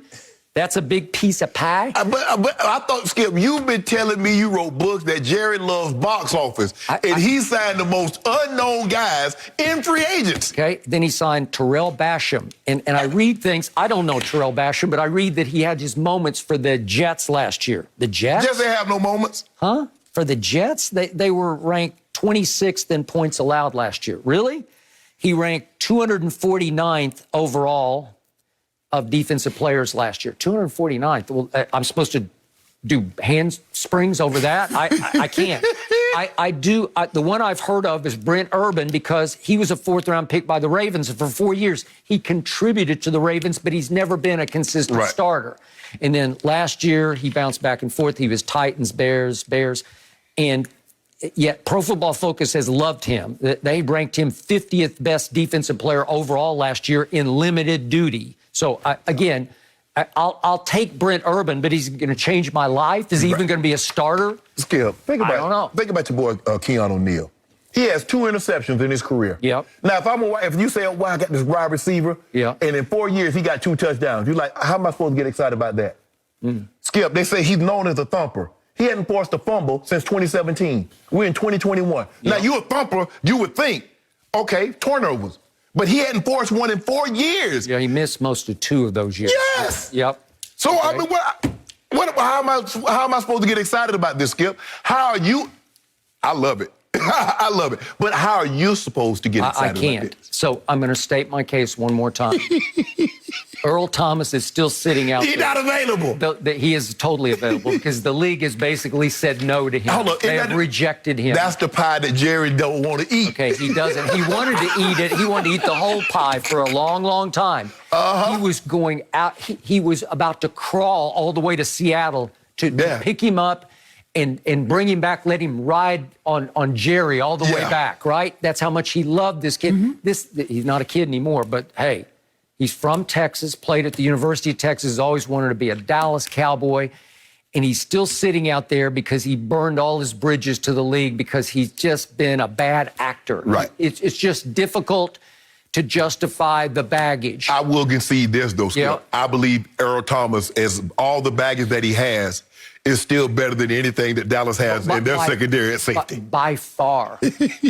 That's a big piece of pie.
But I thought, Skip, you've been telling me you wrote books that Jerry loves box office, and he signed the most unknown guys in free agents.
Okay, then he signed Terrell Basham. And I read things, I don't know Terrell Basham, but I read that he had his moments for the Jets last year. The Jets?
Jets didn't have no moments.
Huh? For the Jets? They were ranked 26th in points allowed last year. Really? He ranked 249th overall of defensive players last year. 249th. Well, I'm supposed to do hand springs over that? I can't. I do. The one I've heard of is Brent Urban, because he was a 4th-round pick by the Ravens. And for 4 years, he contributed to the Ravens, but he's never been a consistent starter. And then last year, he bounced back and forth. He was Titans, Bears. And yet Pro Football Focus has loved him. They ranked him 50th best defensive player overall last year in limited duty. So, again, I'll take Brent Urban, but he's going to change my life. Is he even going to be a starter?
Skip,
I don't know.
Think about your boy Keanu Neal. He has 2 interceptions in his career.
Yep.
Now, if you say, oh, I got this wide receiver, and in 4 years he got 2 touchdowns, you're like, how am I supposed to get excited about that? Skip, they say he's known as a thumper. He hadn't forced a fumble since 2017. We're in 2021. Now, you a thumper, you would think, okay, turnovers. But he hadn't forced one in 4 years.
Yeah, he missed most of 2 of those years.
Yes.
Yep.
So, okay. I mean, how am I supposed to get excited about this, Skip? How are you? I love it. I love it. But how are you supposed to get excited
I can't.
about this?
So I'm going to state my case one more time. Earl Thomas is still sitting out there.
He's not available.
He is totally available because the league has basically said no to him.
Hold on,
they have rejected him.
That's the pie that Jerry don't want to eat.
Okay, he doesn't. He wanted to eat it. He wanted to eat the whole pie for a long, long time. He was going out. He was about to crawl all the way to Seattle to pick him up and bring him back, let him ride on Jerry all the way back, right? That's how much he loved this kid. He's not a kid anymore, but hey, he's from Texas, played at the University of Texas, always wanted to be a Dallas Cowboy, and he's still sitting out there because he burned all his bridges to the league because he's just been a bad actor.
Right.
It's just difficult to justify the baggage.
I will concede this, though, Skip.
Yep.
I believe Earl Thomas, as all the baggage that he has, is still better than anything that Dallas has in their secondary at safety.
By far.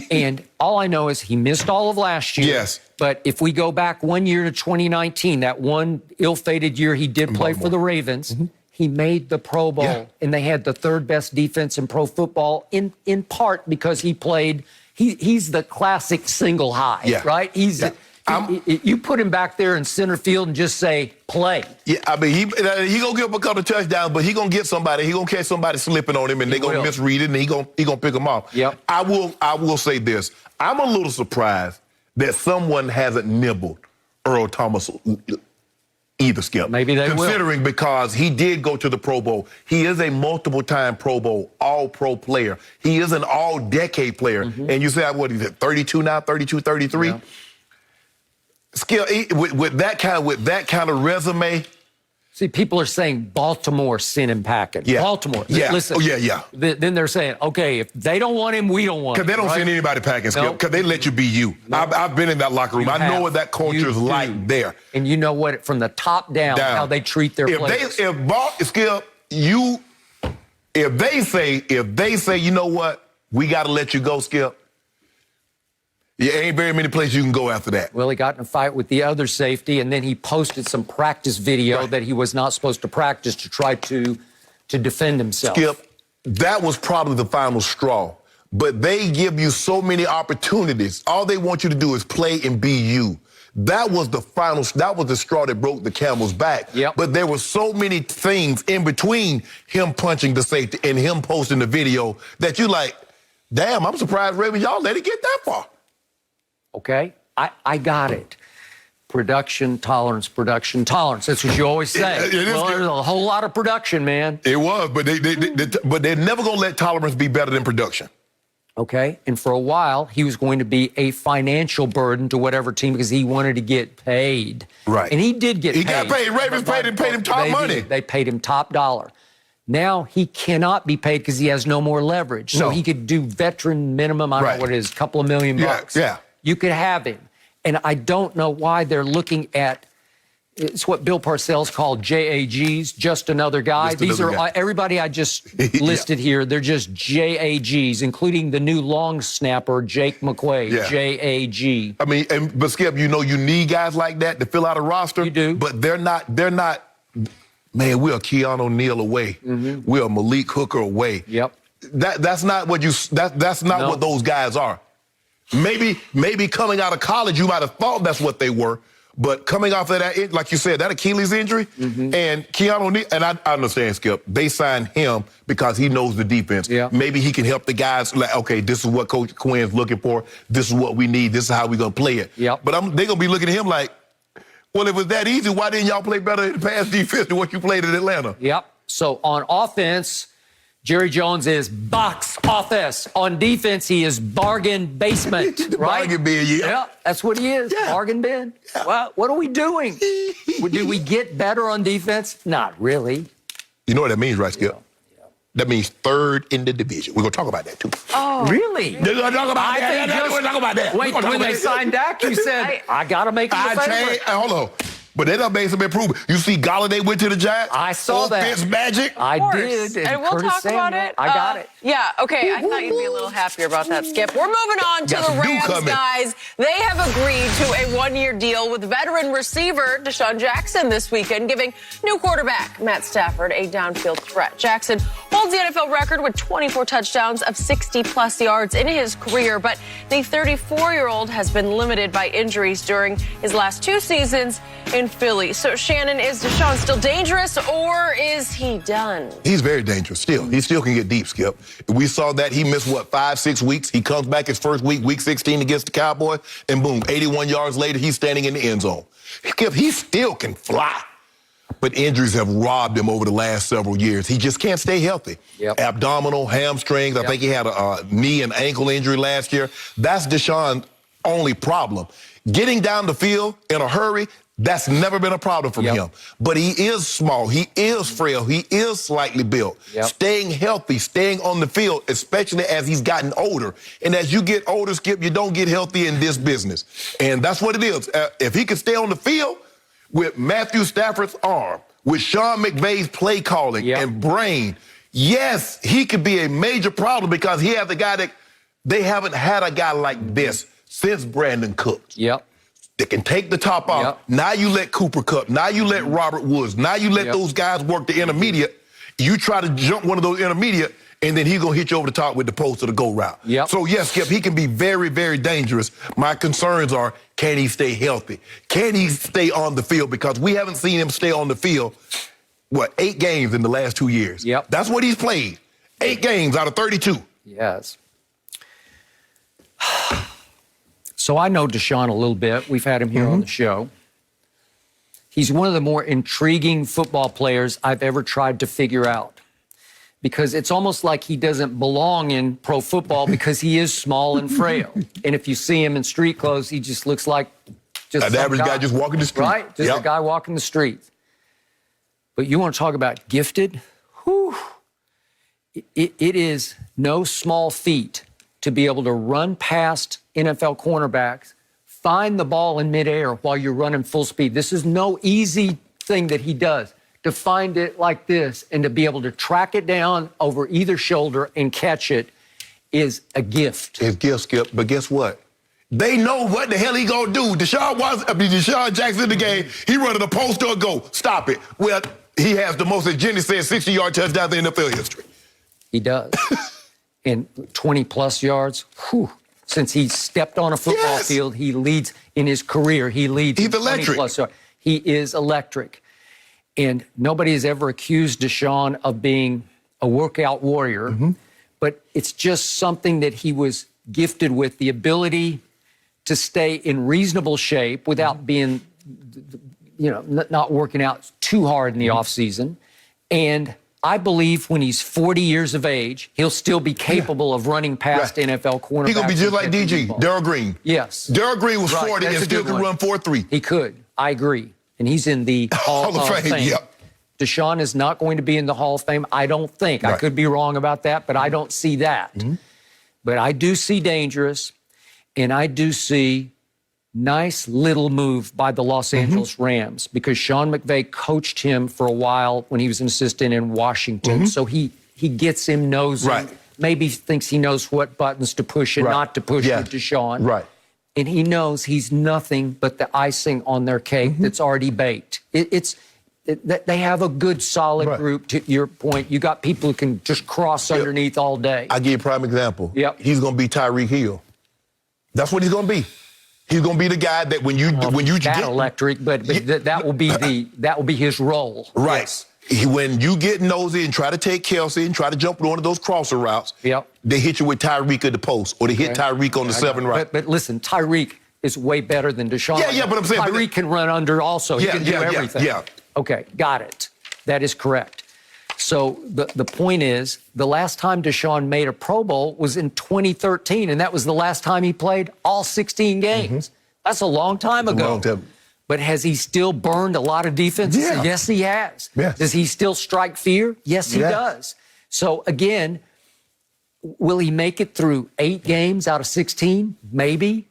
And all I know is he missed all of last year.
Yes.
But if we go back 1 year to 2019, that one ill-fated year he did play for the Ravens, he made the Pro Bowl. And they had the 3rd best defense in pro football in part because he played, he's the classic single high, right? You put him back there in center field and just say, play. Yeah, I mean, he gonna give up a couple of touchdowns, but he gonna get somebody. He gonna catch somebody slipping on him, and they gonna misread it, and he gonna pick him off. Yep.
I will say this. I'm a little surprised that someone hasn't nibbled Earl Thomas either, Skip.
Maybe they will.
Considering because he did go to the Pro Bowl. He is a multiple-time Pro Bowl, all-pro player. He is an all-decade player. And you say, what is it, 32 now, 32, 33? Yeah. Skip, with that kind of resume.
See, people are saying Baltimore sent him packing.
Yeah.
Baltimore.
Yeah.
Listen.
Oh, yeah.
Then they're saying, okay, if they don't want him, we don't want him.
Because they don't send anybody packing, Skip. Because they let you be you. I've been in that locker room. I know what that culture is like there.
And you know what, from the top down, how they treat their players.
Skip, if they say, you know what, we got to let you go, Skip. Yeah, ain't very many places you can go after that.
Well, he got in a fight with the other safety, and then he posted some practice video that he was not supposed to practice to try to defend himself.
Skip, that was probably the final straw. But they give you so many opportunities. All they want you to do is play and be you. That was the straw that broke the camel's back.
Yep.
But there were so many things in between him punching the safety and him posting the video that you like, damn, I'm surprised, Ravens, y'all let it get that far.
Okay, I got it. Production tolerance. That's what you always say. Well, there's a whole lot of production, man.
It was, but they're never going to let tolerance be better than production.
Okay, and for a while, he was going to be a financial burden to whatever team because he wanted to get paid.
Right.
And he did get paid.
He got paid. Ravens paid him top money.
They paid him top dollar. Now he cannot be paid because he has no more leverage. So he could do veteran minimum, I don't know what it is, a couple of $1 million bucks.
Yeah.
You could have him. And I don't know why they're looking at, it's what Bill Parcells called JAGs, just another guy. These are everybody I just listed here. They're just JAGs, including the new long snapper, Jake McQuaid, JAG.
I mean, but Skip, you know you need guys like that to fill out a roster.
You do.
But they're not, man, we're Keanu Neal away. Mm-hmm. We're Malik Hooker away.
Yep.
That's not what what those guys are. Maybe coming out of college, you might have thought that's what they were. But coming off of that, like you said, that Achilles injury, and Keanu Neal, and I understand, Skip, they signed him because he knows the defense.
Yeah.
Maybe he can help the guys, like, okay, this is what Coach Quinn's looking for. This is what we need. This is how we're going to play it.
Yep.
But they're going to be looking at him like, well, if it was that easy, why didn't y'all play better in the pass defense than what you played in Atlanta?
Yep. So on offense, Jerry Jones is box office. On defense, he is bargain basement, right?
Bargain bin,
Yeah, that's what he is, bargain bin.
Yeah.
Well, what are we doing? Do we get better on defense? Not really.
You know what that means, right, Skip? Yeah. That means third in the division. We're going to talk about that, too.
Oh, really?
We're going to talk about that. We're going to talk about that.
Wait, when they signed Dak, you said, I got to make him a favorite.
Hold on. But they done made some improvement. You see Golladay went to the Giants?
I saw that.
Fitz magic?
I did.
And we'll talk about it.
I got it.
Yeah, okay. I thought you'd be a little happier about that, Skip. We're moving on to the Rams, guys. They have agreed to a one-year deal with veteran receiver DeSean Jackson this weekend, giving new quarterback Matt Stafford a downfield threat. Jackson holds the NFL record with 24 touchdowns of 60-plus yards in his career, but the 34-year-old has been limited by injuries during his last 2 seasons in Philly. So, Shannon, is DeSean still dangerous, or is he done?
He's very dangerous still. He still can get deep, Skip. We saw that he missed, 5-6 weeks? He comes back his first week 16 against the Cowboys, and boom, 81 yards later, he's standing in the end zone. Skip, he still can fly. But injuries have robbed him over the last several years. He just can't stay healthy.
Yep.
Abdominal, hamstrings. I think he had a knee and ankle injury last year. That's DeSean's only problem. Getting down the field in a hurry, that's never been a problem for him. But he is small. He is frail. He is slightly built. Staying healthy, staying on the field, especially as he's gotten older. And as you get older, Skip, you don't get healthy in this business. And that's what it is. If he could stay on the field with Matthew Stafford's arm, with Sean McVay's play calling and brain, yes, he could be a major problem because he has a guy that they haven't had a guy like this since Brandon Cooks. That can take the top off. Now you let Cooper Kupp. Now you let Robert Woods. Now you let those guys work the intermediate. You try to jump one of those intermediate, and then he's going to hit you over the top with the post or the go route. So, yes, Skip, he can be very, very dangerous. My concerns are, can he stay healthy? Can he stay on the field? Because we haven't seen him stay on the field, 8 games in the last 2 years. That's what he's played. 8 games out of 32.
Yes. So I know DeSean a little bit. We've had him here on the show. He's one of the more intriguing football players I've ever tried to figure out, because it's almost like he doesn't belong in pro football because he is small and frail. And if you see him in street clothes, he just looks like just
an average guy just walking the street.
Right? Just a guy walking the street. But you want to talk about gifted? Whew. It is no small feat to be able to run past NFL cornerbacks, find the ball in midair while you're running full speed. This is no easy thing that he does, to find it like this and to be able to track it down over either shoulder and catch it is a gift.
His gift, Skip. But guess what? They know what the hell he gonna do. DeSean Jackson in the game, he running a post or a go. Stop it. Well, he has the most, as Jenny said, 60-yard touchdown in NFL history.
He does. And 20-plus yards, whew. Since he stepped on a football field, he leads in his career. He leads.
He's electric.
20-plus yards. He is electric. And nobody has ever accused Deshaun of being a workout warrior, but it's just something that he was gifted with, the ability to stay in reasonable shape without being, not working out too hard in the offseason. And I believe when he's 40 years of age, he'll still be capable of running past NFL cornerbacks.
He's going to be just like DG, Darrell Green.
Yes.
Darrell Green was 40 and still could run 4.3.
He could. I agree. And he's in the Hall of Fame.
Yep.
Deshaun is not going to be in the Hall of Fame, I don't think. I could be wrong about that, but I don't see that. But I do see dangerous, and I do see nice little move by the Los Angeles Rams, because Sean McVay coached him for a while when he was an assistant in Washington. So he gets him nosing, maybe thinks he knows what buttons to push and not to push with Deshaun. And he knows he's nothing but the icing on their cake that's already baked. They have a good, solid group. To your point, you got people who can just cross underneath all day.
I'll give you a prime example. He's going to be Tyreek Hill. That's what he's going to be. He's going to be the guy that when you get
electric, but that will be his role.
Right.
Yes.
When you get nosy and try to take Kelsey and try to jump on one of those crosser routes, they hit you with Tyreek at the post, or they hit Tyreek on the 7 right.
But listen, Tyreek is way better than Deshaun.
But I'm saying
Tyreek can run under also. He can do everything. Okay, got it. That is correct. So the point is, the last time Deshaun made a Pro Bowl was in 2013, and that was the last time he played all 16 games. That's a long time ago.
A long time.
But has he still burned a lot of defenses? Yes, he has. Does he still strike fear? Yes, he does. So, again, will he make it through 8 games out of 16? Maybe.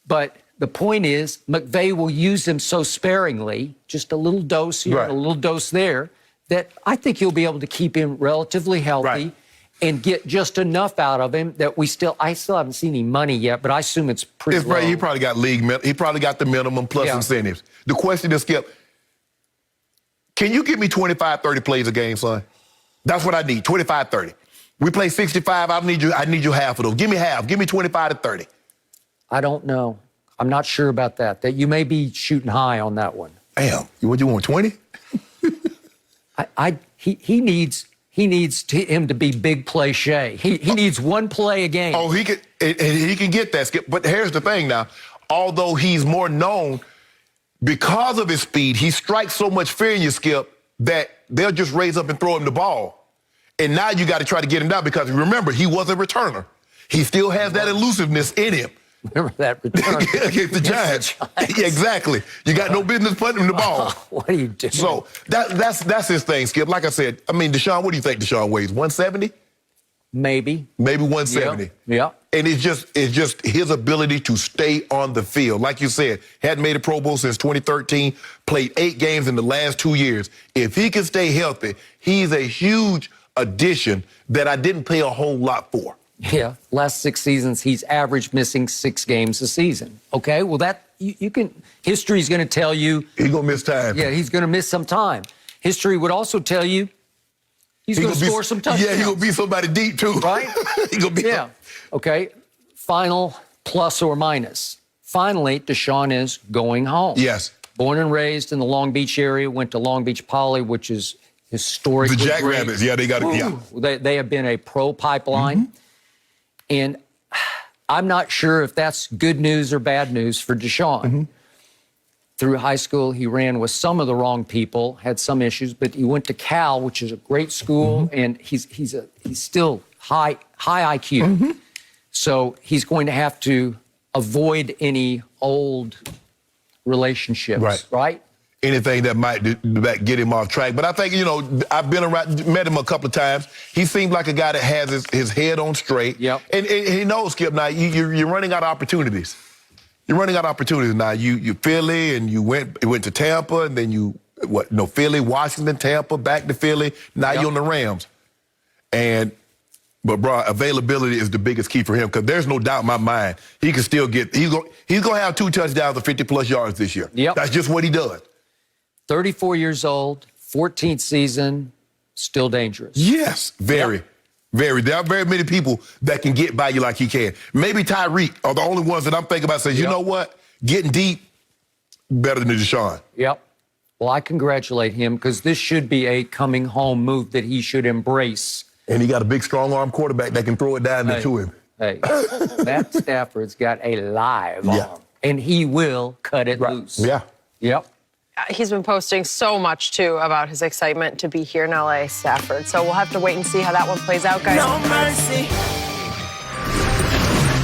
But the point is, McVay will use him so sparingly, just a little dose here and a little dose there, that I think he'll be able to keep him relatively healthy and get just enough out of him that I still haven't seen any money yet, but I assume it's pretty low.
He probably got he probably got the minimum plus incentives. The question is, Skip, can you give me 25, 30 plays a game, son? That's what I need, 25, 30. We play 65, I need you half of those. Give me half. Give me 25 to 30.
I don't know. I'm not sure about that. That you may be shooting high on that one.
Damn. What you want, 20?
He needs him to be big play Shea. He needs one play a game.
Oh, he can get that, Skip. But here's the thing now. Although he's more known because of his speed, he strikes so much fear in you, Skip, that they'll just raise up and throw him the ball. And now you got to try to get him down, because remember, he was a returner. He still has that elusiveness in him.
Remember that return
against the Giants. Exactly. You got no business putting him the ball.
What are you doing?
So that's his thing, Skip. Like I said, I mean, Deshaun, what do you think Deshaun weighs? 170?
Maybe
170.
Yeah.
And it's just his ability to stay on the field. Like you said, hadn't made a Pro Bowl since 2013, played 8 games in the last 2 years. If he can stay healthy, he's a huge addition that I didn't pay a whole lot for.
Yeah, last 6 seasons, he's averaged missing 6 games a season. Okay, well, that you can, history's going to tell you.
He's going to miss time.
Yeah, he's going to miss some time. History would also tell you he's going to score some touchdowns.
Yeah, he's going to be somebody deep, too.
Right?
He's going to be.
Yeah. Okay, final plus or minus. Finally, Deshaun is going home.
Yes.
Born and raised in the Long Beach area, went to Long Beach Poly, which is historically
The
great.
Jackrabbits, they got it,
They have been a pro pipeline. And I'm not sure if that's good news or bad news for Deshaun. Through high school, he ran with some of the wrong people, had some issues, but he went to Cal, which is a great school, and he's still high IQ. So he's going to have to avoid any old relationships, right?
Anything that might get him off track. But I think, I've been around, met him a couple of times. He seems like a guy that has his head on straight.
Yep.
And he knows, Skip, now you're running out of opportunities. You're running out of opportunities now. You Philly, and you went to Tampa, and then Philly, Washington, Tampa, back to Philly. Now you're on the Rams. And But, bro, availability is the biggest key for him because there's no doubt in my mind he can still get – he's going to have 2 touchdowns and 50-plus yards this year.
Yep.
That's just what he does.
34 years old, 14th season, still dangerous.
Yes, very. Very. There are very many people that can get by you like he can. Maybe Tyreek are the only ones that I'm thinking about saying, you know what? Getting deep, better than Deshaun.
Yep. Well, I congratulate him because this should be a coming home move that he should embrace.
And he got a big, strong-arm quarterback that can throw it down to him.
Hey, Matt Stafford's got a live arm, and he will cut it loose.
Yeah.
Yep.
He's been posting so much, too, about his excitement to be here in L.A., Stafford. So we'll have to wait and see how that one plays out, guys.
No mercy.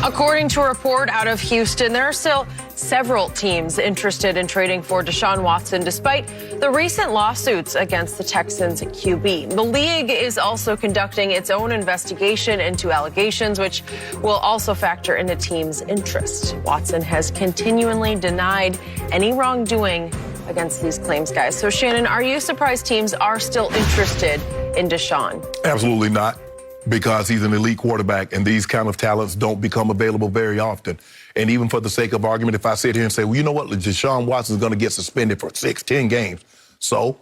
According to a report out of Houston, there are still several teams interested in trading for Deshaun Watson, despite the recent lawsuits against the Texans QB. The league is also conducting its own investigation into allegations, which will also factor into teams' interest. Watson has continually denied any wrongdoing against these claims, guys. So, Shannon, are you surprised teams are still interested in Deshaun?
Absolutely not, because he's an elite quarterback, and these kind of talents don't become available very often. And even for the sake of argument, if I sit here and say, well, you know what, Deshaun Watson is going to get suspended for 6-10 games. So,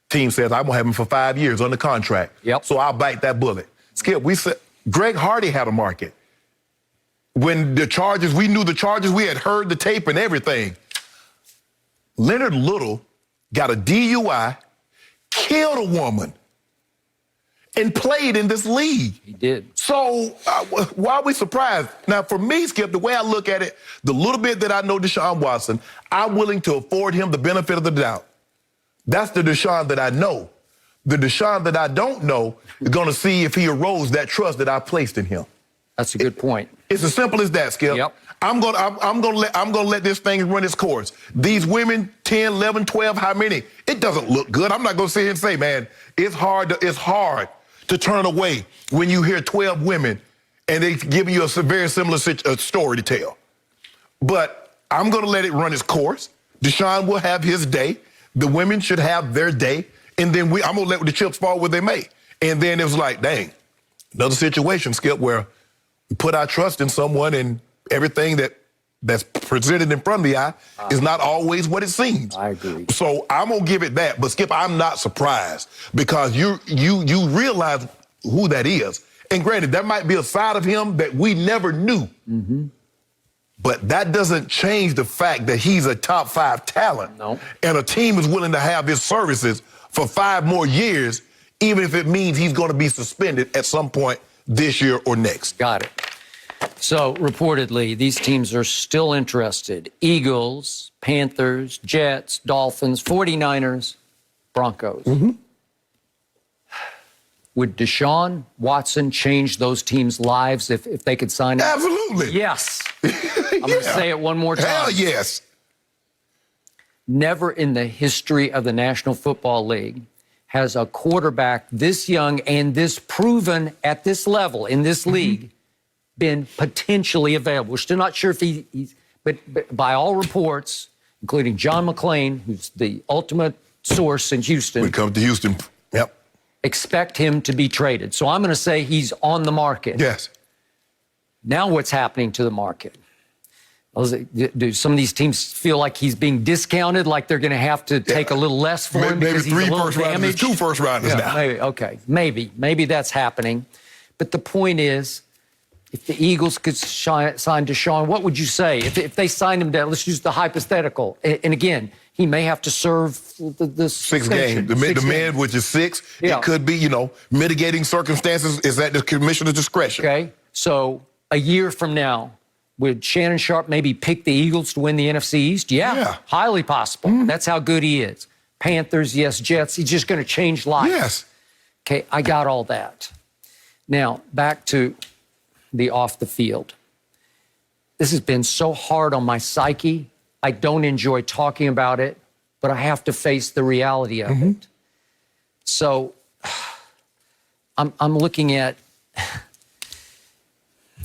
team says, I'm going to have him for 5 years under contract.
Yep.
So I'll bite that bullet. Skip, we said Greg Hardy had a market. When the Chargers, we knew the Chargers, we had heard the tape and everything. Leonard Little got a DUI, killed a woman, and played in this league.
He did.
So why are we surprised? Now, for me, Skip, the way I look at it, the little bit that I know Deshaun Watson, I'm willing to afford him the benefit of the doubt. That's the Deshaun that I know. The Deshaun that I don't know is going to see if he erodes that trust that I placed in him.
That's a good point.
It's as simple as that, Skip.
Yep.
I'm gonna let this thing run its course. These women, 10, 11, 12, how many? It doesn't look good. I'm not gonna sit here and say, man, it's hard to turn away when you hear 12 women and they giving you a very similar story to tell. But I'm gonna let it run its course. Deshaun will have his day. The women should have their day, and then I'm gonna let the chips fall where they may. And then it was like, dang, another situation, Skip, where we put our trust in someone and everything that's presented in front of the eye is not always what it seems.
I agree.
So I'm gonna give it that. But Skip, I'm not surprised because you realize who that is. And granted, there might be a side of him that we never knew. Mm-hmm. But that doesn't change the fact that he's a top 5 talent.
No.
And a team is willing to have his services for 5 more years, even if it means he's gonna be suspended at some point this year or next.
Got it. So, reportedly, these teams are still interested. Eagles, Panthers, Jets, Dolphins, 49ers, Broncos. Mm-hmm. Would Deshaun Watson change those teams' lives if they could sign him?
Absolutely.
Yes. I'm going to say it one more time.
Hell yes.
Never in the history of the National Football League has a quarterback this young and this proven at this level in this league been potentially available. We're still not sure if he's, but by all reports, including John McClain, who's the ultimate source in Houston.
When it comes to Houston, yep.
Expect him to be traded. So I'm going to say he's on the market.
Yes.
Now what's happening to the market? Do some of these teams feel like he's being discounted, like they're going to have to take a little less for him because he's a little damaged?
2 first rounders now.
Maybe, okay, maybe that's happening. But the point is, if the Eagles could sign Deshaun, what would you say? If they signed him down, let's use the hypothetical. And again, he may have to serve the
6 games. The man, which is 6, it could be, mitigating circumstances is at the commissioner's discretion.
Okay, so a year from now, would Shannon Sharp maybe pick the Eagles to win the NFC East? Yeah. Highly possible. That's how good he is. Panthers, yes. Jets, he's just going to change lives.
Yes.
Okay, I got all that. Now, back to the off the field. This has been so hard on my psyche. I don't enjoy talking about it, but I have to face the reality of it. So I'm looking at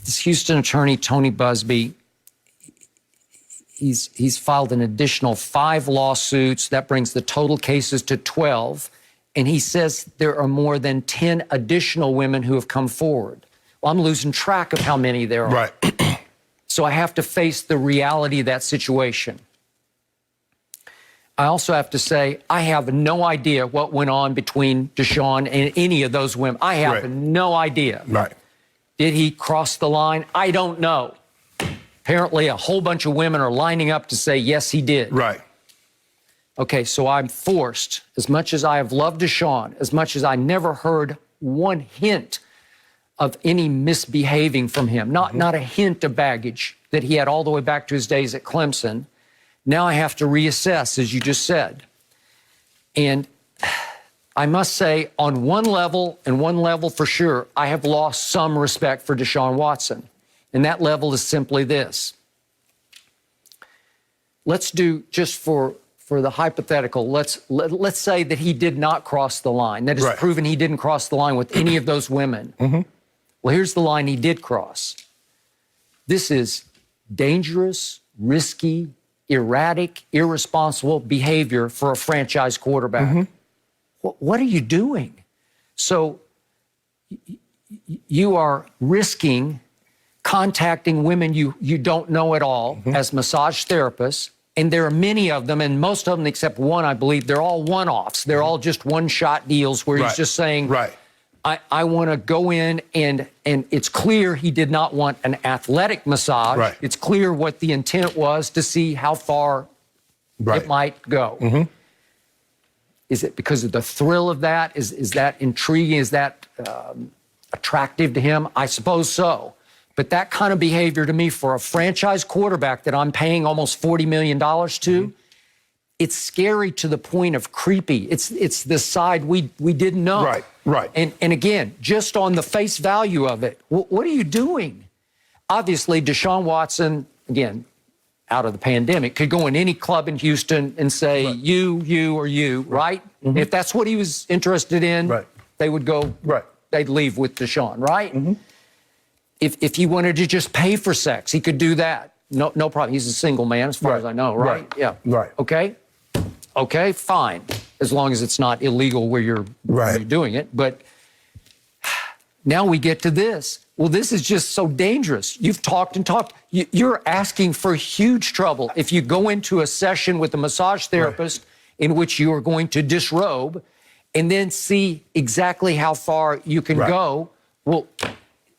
this Houston attorney, Tony Busby. He's filed an additional 5 lawsuits. That brings the total cases to 12. And he says there are more than 10 additional women who have come forward. Well, I'm losing track of how many there are.
Right.
So I have to face the reality of that situation. I also have to say, I have no idea what went on between Deshaun and any of those women. I have no idea.
Right.
Did he cross the line? I don't know. Apparently, a whole bunch of women are lining up to say, yes, he did.
Right.
Okay, so I'm forced, as much as I have loved Deshaun, as much as I never heard one hint of any misbehaving from him, not a hint of baggage that he had all the way back to his days at Clemson. Now I have to reassess, as you just said. And I must say, on one level, and one level for sure, I have lost some respect for Deshaun Watson. And that level is simply this. Let's do, just for the hypothetical, let's say that he did not cross the line. That is proven he didn't cross the line with any of those women. Well, here's the line he did cross. This is dangerous, risky, erratic, irresponsible behavior for a franchise quarterback. What are you doing? So you are risking contacting women you don't know at all as massage therapists, and there are many of them, and most of them except one, I believe, they're all one-offs. They're all just one-shot deals where he's just saying, I want to go in, and it's clear he did not want an athletic massage. It's clear what the intent was to see how far it might go. Is it because of the thrill of that? Is that intriguing? Is that attractive to him? I suppose so. But that kind of behavior to me for a franchise quarterback that I'm paying almost $40 million to, it's scary to the point of creepy. It's the side we didn't know. And again, just on the face value of it, what are you doing? Obviously, Deshaun Watson, again, out of the pandemic, could go in any club in Houston and say, you, or you, right? If that's what he was interested in, they would go, they'd leave with Deshaun, right? If he wanted to just pay for sex, he could do that. No problem. He's a single man, as far as I know, right? Yeah. Okay. Okay, fine. As long as it's not illegal where you're doing it. But now we get to this. Well, this is just so dangerous. You've talked and talked. You're asking for huge trouble if you go into a session with a massage therapist in which you are going to disrobe and then see exactly how far you can go. Well,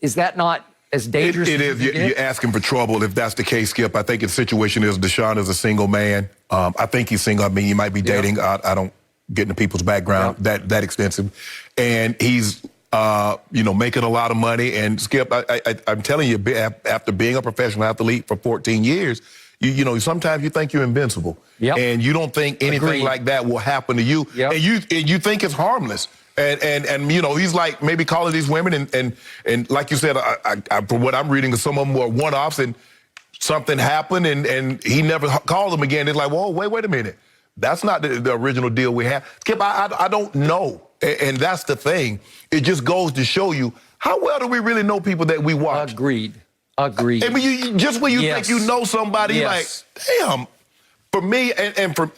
is that not as dangerous?
It is. You're asking for trouble if that's the case, Skip. I think the situation is Deshaun is a single man. I think he's single. I mean, he might be dating. I don't get into people's background that extensive. And he's, making a lot of money. And Skip, I'm telling you, after being a professional athlete for 14 years, sometimes you think you're invincible. And you don't think anything like that will happen to you. And you think it's harmless. And he's like maybe calling these women and like you said, from what I'm reading, some of them were one-offs and something happened and he never called them again. It's like, whoa, wait a minute. That's not the original deal we had. Skip, I don't know. And that's the thing. It just goes to show you how well do we really know people that we watch.
Agreed. I
mean, just when you think you know somebody, like, damn. For me and for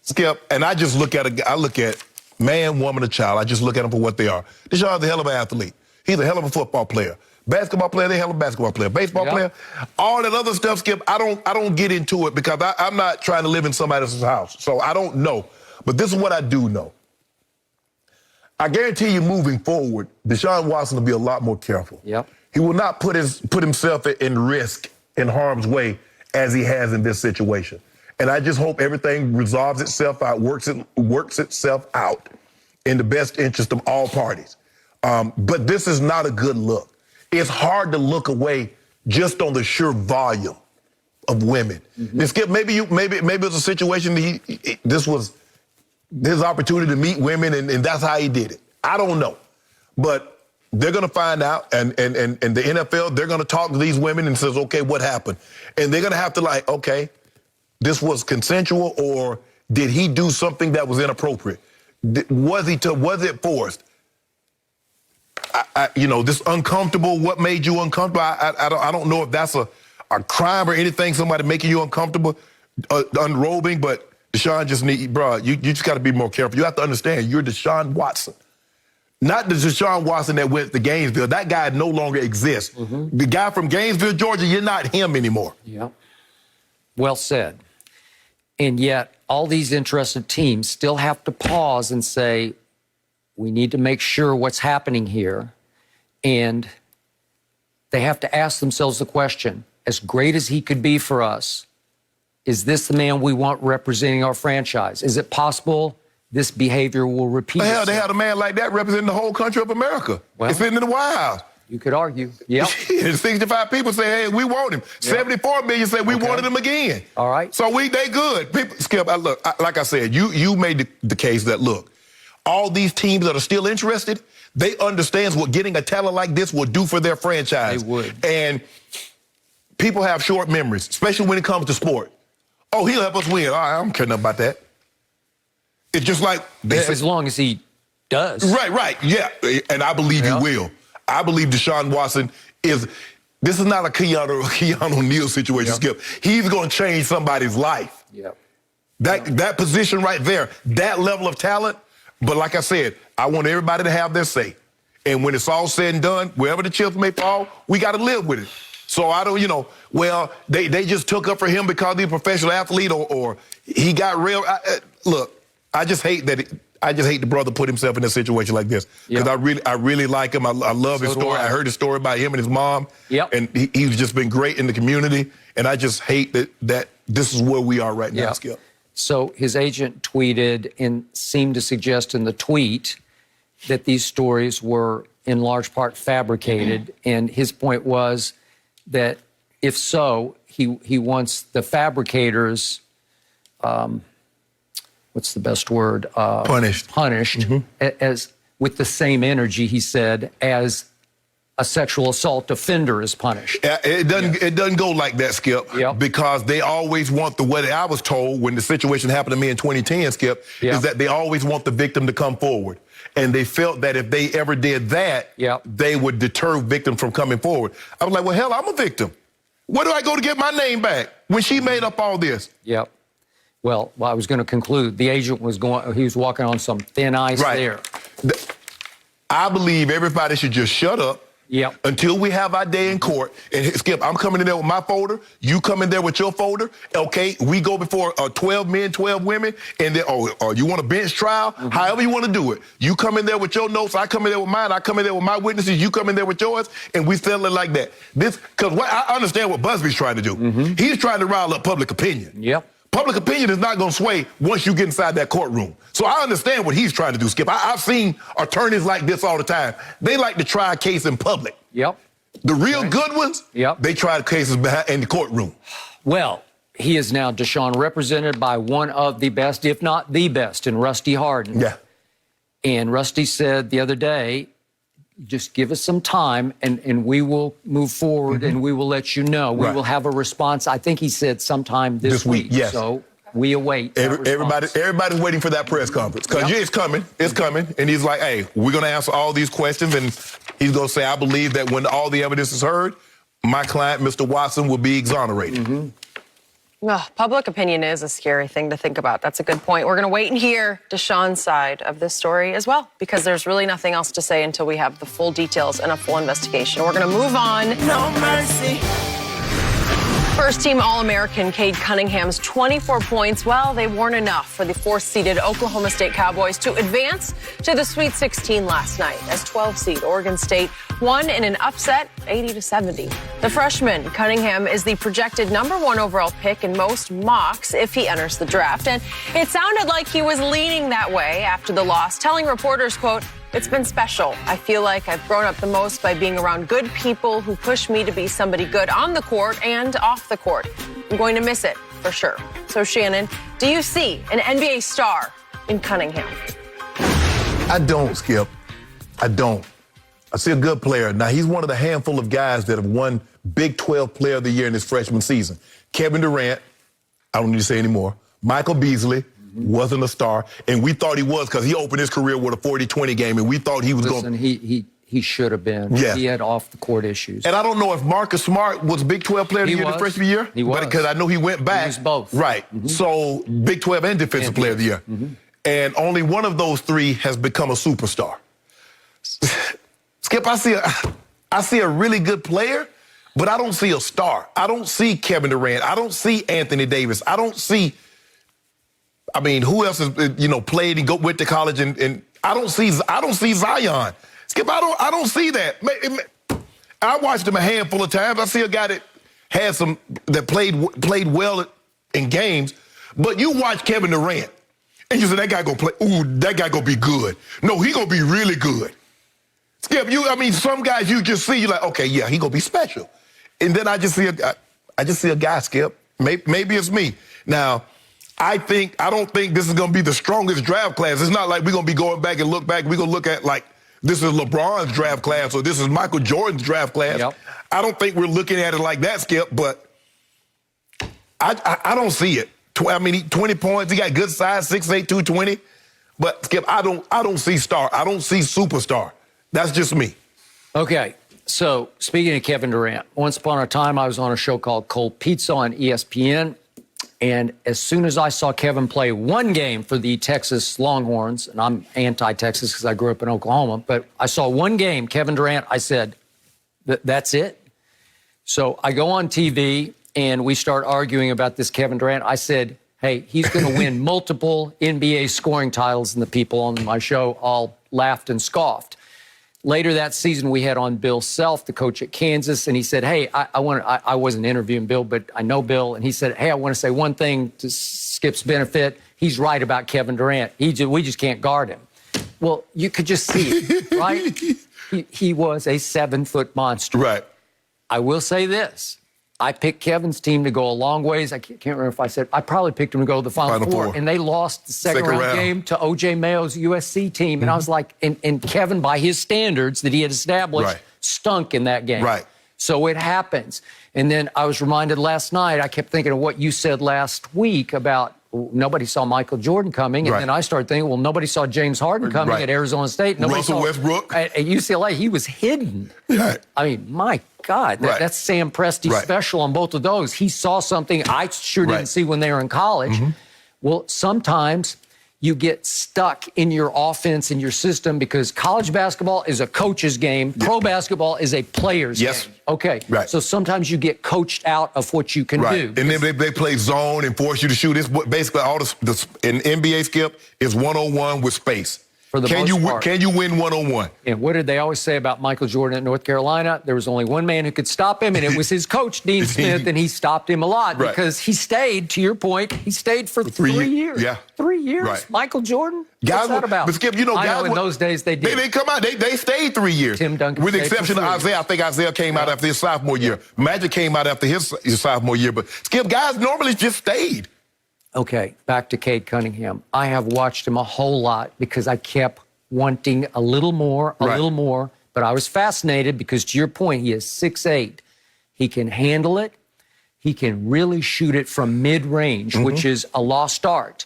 Skip, and I just look at I look at man, woman, or child. I just look at them for what they are. Deshaun's a hell of an athlete. He's a hell of a football player. Basketball player, they're a hell of a basketball player. Baseball player, all that other stuff, Skip, I don't get into it because I'm not trying to live in somebody else's house. So I don't know. But this is what I do know. I guarantee you moving forward, Deshaun Watson will be a lot more careful. He will not put himself in risk, in harm's way, as he has in this situation. And I just hope everything resolves itself out, works itself out in the best interest of all parties. But this is not a good look. It's hard to look away just on the sheer volume of women. And Skip, maybe it was a situation this was his opportunity to meet women and that's how he did it. I don't know. But they're going to find out and the NFL, they're going to talk to these women and says, okay, what happened? And they're going to have to okay, this was consensual or did he do something that was inappropriate? Was it forced? This uncomfortable, what made you uncomfortable? I don't know if that's a crime or anything, somebody making you uncomfortable, unrobing, but Deshaun just you just got to be more careful. You have to understand, you're Deshaun Watson. Not the Deshaun Watson that went to Gainesville. That guy no longer exists. The guy from Gainesville, Georgia, you're not him anymore.
Yeah. Well said. And yet, all these interested teams still have to pause and say, we need to make sure what's happening here. And they have to ask themselves the question, as great as he could be for us, is this the man we want representing our franchise? Is it possible this behavior will repeat itself?
Hell, they had a man like that representing the whole country of America.
Well,
it's sitting in the White House.
You could argue. Yep.
65 people say, hey, we want him. Yep. 74 million say we wanted him again.
All right.
So they good. People, Skip, like I said, you made the case that, look, all these teams that are still interested, they understand what getting a talent like this will do for their franchise.
They would.
And people have short memories, especially when it comes to sport. Oh, he'll help us win. All right, I don't care nothing about that. It's just like...
As long as he does.
Right, yeah. And I believe he will. I believe Deshaun Watson is... This is not a Keanu Neal situation, Skip. He's going to change somebody's life.
Yep.
That position right there, that level of talent. But like I said, I want everybody to have their say. And when it's all said and done, wherever the chips may fall, we got to live with it. So I don't, well, they just took up for him because he's a professional athlete or he got real. Look, I just hate the brother put himself in a situation like this because I really like him. I love his story. I heard his story about him and his mom. Yep. And he's just been great in the community. And I just hate that this is where we are right now, Skip.
So his agent tweeted and seemed to suggest in the tweet that these stories were in large part fabricated. And his point was that if so, he wants the fabricators, what's the best word?
Punished.
As with the same energy, he said, as a sexual assault offender is punished.
It doesn't go like that, Skip, because they always want the way I was told when the situation happened to me in 2010, Skip, is that they always want the victim to come forward. And they felt that if they ever did that, they would deter victims from coming forward. I was like, well, hell, I'm a victim. Where do I go to get my name back when she made up all this?
Yep. Well, I was going to conclude. The agent was he was walking on some thin ice there.
I believe everybody should just shut up until we have our day in court. And Skip, I'm coming in there with my folder. You come in there with your folder. Okay, we go before 12 men, 12 women. And then, you want a bench trial? However you want to do it. You come in there with your notes. I come in there with mine. I come in there with my witnesses. You come in there with yours. And we settle it like that. Because I understand what Busby's trying to do. He's trying to rile up public opinion. Public opinion is not going to sway once you get inside that courtroom. So I understand what he's trying to do, Skip. I've seen attorneys like this all the time. They like to try a case in public. The real good ones, they try cases in the courtroom.
Well, he is now, Deshaun, represented by one of the best, if not the best, in Rusty Hardin. And Rusty said the other day, just give us some time and we will move forward and we will let you know. We will have a response. I think he said sometime this week. So we await.
Everybody's waiting for that press conference because it's coming. It's coming. And he's like, hey, we're going to answer all these questions. And he's going to say, I believe that when all the evidence is heard, my client, Mr. Watson, will be exonerated.
Public opinion is a scary thing to think about. That's a good point. We're going to wait and hear Deshaun's side of this story as well, because there's really nothing else to say until we have the full details and a full investigation. We're going to move on.
No mercy.
First-team All-American Cade Cunningham's 24 points, well, they weren't enough for the 4th-seeded Oklahoma State Cowboys to advance to the Sweet 16 last night as 12-seed Oregon State won in an upset 80-70. The freshman, Cunningham, is the projected #1 overall pick in most mocks if he enters the draft. And it sounded like he was leaning that way after the loss, telling reporters, quote, "It's been special. I feel like I've grown up the most by being around good people who push me to be somebody good on the court and off the court. I'm going to miss it, for sure." So, Shannon, do you see an NBA star in Cunningham?
I don't, Skip. I don't. I see a good player. Now, he's one of the handful of guys that have won Big 12 Player of the Year in his freshman season. Kevin Durant, I don't need to say anymore. Michael Beasley. Wasn't a star, and we thought he was because he opened his career with a 40-20 game, and we thought he was going.
He should have been. He had off-the-court issues.
And I don't know if Marcus Smart was Big 12 Player of the Year in the freshman year.
He was.
Because I know he went back.
He was both.
Right. So Big 12 and Defensive Player of the Year. And only one of those three has become a superstar. Skip, I see a really good player, but I don't see a star. I don't see Kevin Durant. I don't see Anthony Davis. I don't see, who else has, played and went to college and I don't see Zion. Skip, I don't see that. I watched him a handful of times. I see a guy that played well in games, but you watch Kevin Durant and you say that guy gonna play. Ooh, that guy gonna be good. No, he gonna be really good. Skip, some guys you just see, you're like, okay, yeah, he gonna be special. And then I just see a guy, Skip. Maybe it's me. Now, I don't think this is gonna be the strongest draft class. It's not like we're gonna be going back and look back. We're gonna look at like this is LeBron's draft class or this is Michael Jordan's draft class.
Yep.
I don't think we're looking at it like that, Skip, but I don't see it. 20 points, he got good size, 6'8", 220. But Skip, I don't see star. I don't see superstar. That's just me.
Okay, so speaking of Kevin Durant, once upon a time I was on a show called Cold Pizza on ESPN, and as soon as I saw Kevin play one game for the Texas Longhorns, and I'm anti-Texas because I grew up in Oklahoma, but I saw one game, Kevin Durant, I said, that's it? So I go on TV, and we start arguing about this Kevin Durant. I said, hey, he's going to win multiple NBA scoring titles, and the people on my show all laughed and scoffed. Later that season, we had on Bill Self, the coach at Kansas, and he said, hey, I wasn't interviewing Bill, but I know Bill, and he said, hey, I want to say one thing to Skip's benefit. He's right about Kevin Durant. We just can't guard him. Well, you could just see it, right? He was a 7-foot monster.
Right.
I will say this. I picked Kevin's team to go a long ways. I can't remember if I said, I probably picked him to go to the Final Four. And they lost the second round game to O.J. Mayo's USC team. And I was like, and Kevin, by his standards that he had established, stunk in that game.
Right.
So it happens. And then I was reminded last night, I kept thinking of what you said last week about nobody saw Michael Jordan coming. And then I started thinking, well, nobody saw James Harden coming at Arizona State. Nobody
Russell Westbrook.
At UCLA, he was hidden.
Yeah.
My God, that's Sam Presti special on both of those. He saw something I sure didn't see when they were in college. Well, sometimes you get stuck in your offense and your system because college basketball is a coach's game. Pro basketball is a player's game. Okay.
Right.
So sometimes you get coached out of what you can do.
And then they play zone and force you to shoot. It's basically all the in NBA, Skip, is one-on-one with space.
For the most part.
Can you win one-on-one?
And what did they always say about Michael Jordan at North Carolina? There was only one man who could stop him, and it was his coach, Dean Smith, and he stopped him a lot because he stayed, to your point, he stayed for 3 years.
Yeah.
3 years.
Right.
Michael Jordan?
Guys,
what's that about?
But Skip,
I know in those days they did.
They come out. They stayed 3 years.
Tim Duncan
with the
stayed
exception
for
of Isaiah. I think Isaiah came out after his sophomore year. Magic came out after his sophomore year. But Skip, guys normally just stayed.
Okay, back to Cade Cunningham. I have watched him a whole lot because I kept wanting a little more, but I was fascinated because, to your point, he is 6'8". He can handle it. He can really shoot it from mid-range, which is a lost art.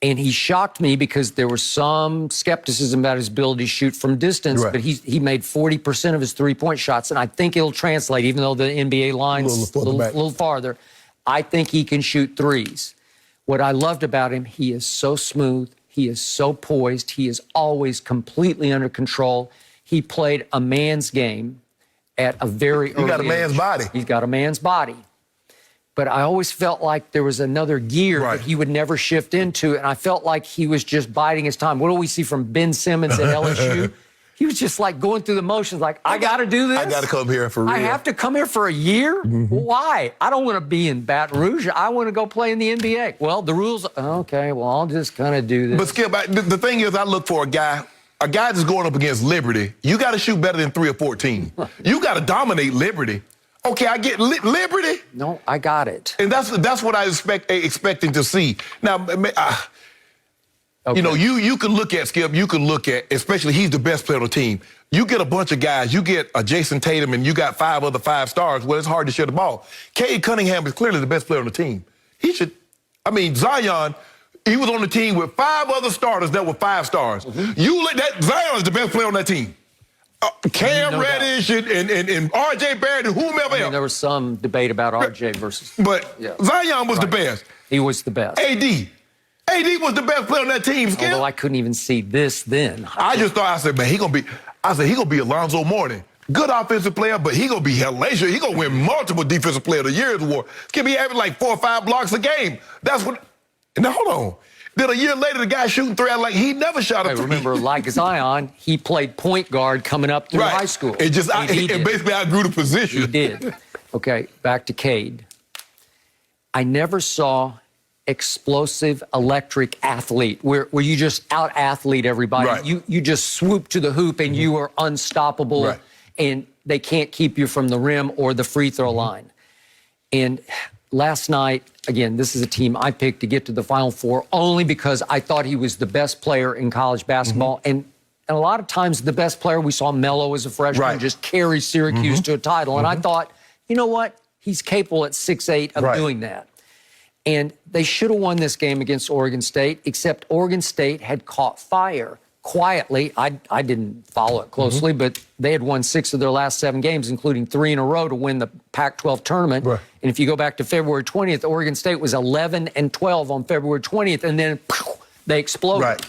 And he shocked me because there was some skepticism about his ability to shoot from distance, but he made 40% of his three-point shots, and I think it'll translate, even though the NBA line's a little farther. I think he can shoot threes. What I loved about him, he is so smooth. He is so poised. He is always completely under control. He played a man's game at a very early age.
He got a man's body.
He's got a man's body. But I always felt like there was another gear that he would never shift into, and I felt like he was just biding his time. What do we see from Ben Simmons at LSU? He was just like going through the motions, like, I got to do this.
I got to come here for real.
I have to come here for a year? Why? I don't want to be in Baton Rouge. I want to go play in the NBA. Well, the rules, okay, well, I'll just kind of do this.
But Skip, the thing is, I look for a guy that's going up against Liberty. You got to shoot better than 3 or 14. You got to dominate Liberty. Okay, I get Liberty.
No, I got it.
And that's what I expecting to see. Now, you know, you can look at, Skip, you can look at, especially he's the best player on the team. You get a bunch of guys, you get a Jason Tatum and you got 5 other 5 stars, well, it's hard to share the ball. Cade Cunningham is clearly the best player on the team. Zion, he was on the team with 5 other starters that were 5 stars. Zion is the best player on that team. Cam Reddish and R.J. Barrett and whomever else.
There was some debate about R.J. versus...
But Zion was the best.
He was the best.
AD was the best player on that team, Skip.
Although I couldn't even see this then.
I just thought, I said, man, he going to be... I said, he going to be Alonzo Mourning. Good offensive player, but he going to be hellacious. He going to win multiple Defensive Player of the Year award. He's going to be having like 4 or 5 blocks a game. That's what. Now, hold on. Then a year later, the guy shooting 3 out like he never shot a 3.
Remember, like Zion, he played point guard coming up through high school.
It just it basically outgrew the position.
He did. Okay, back to Cade. I never saw explosive, electric athlete where you just out-athlete everybody.
Right.
You just swoop to the hoop and you are unstoppable,
Right.
and they can't keep you from the rim or the free throw line. And last night, again, this is a team I picked to get to the Final Four only because I thought he was the best player in college basketball. And a lot of times the best player, we saw Melo as a freshman just carry Syracuse to a title. And I thought, you know what? He's capable at 6'8" of doing that. And they should have won this game against Oregon State, except Oregon State had caught fire quietly. I didn't follow it closely, but they had won 6 of their last 7 games, including 3 in a row to win the Pac-12 tournament.
Right.
And if you go back to February 20th, Oregon State was 11-12 on February 20th, and then they exploded.
Right.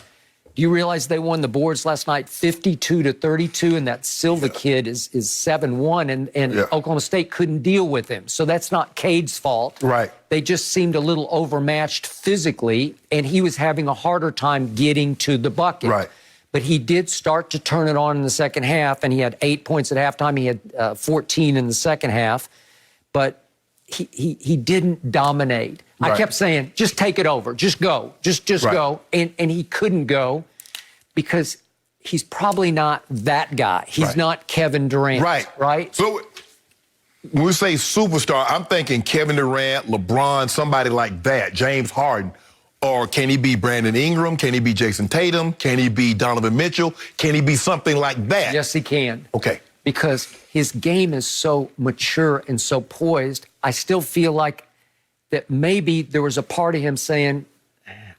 Do you realize they won the boards last night 52-32, and that Silva kid is 7'1", and Oklahoma State couldn't deal with him. So that's not Cade's fault.
Right.
They just seemed a little overmatched physically, and he was having a harder time getting to the bucket.
Right.
But he did start to turn it on in the second half, and he had 8 points at halftime. He had 14 in the second half, but he didn't dominate.
Right.
I kept saying, just take it over, just go, just go, and he couldn't go because he's probably not that guy. He's not Kevin Durant. Right?
So when we say superstar, I'm thinking Kevin Durant, LeBron, somebody like that, James Harden. Or can he be Brandon Ingram? Can he be Jason Tatum? Can he be Donovan Mitchell? Can he be something like that?
Yes, he can.
Okay.
Because his game is so mature and so poised, I still feel like that maybe there was a part of him saying,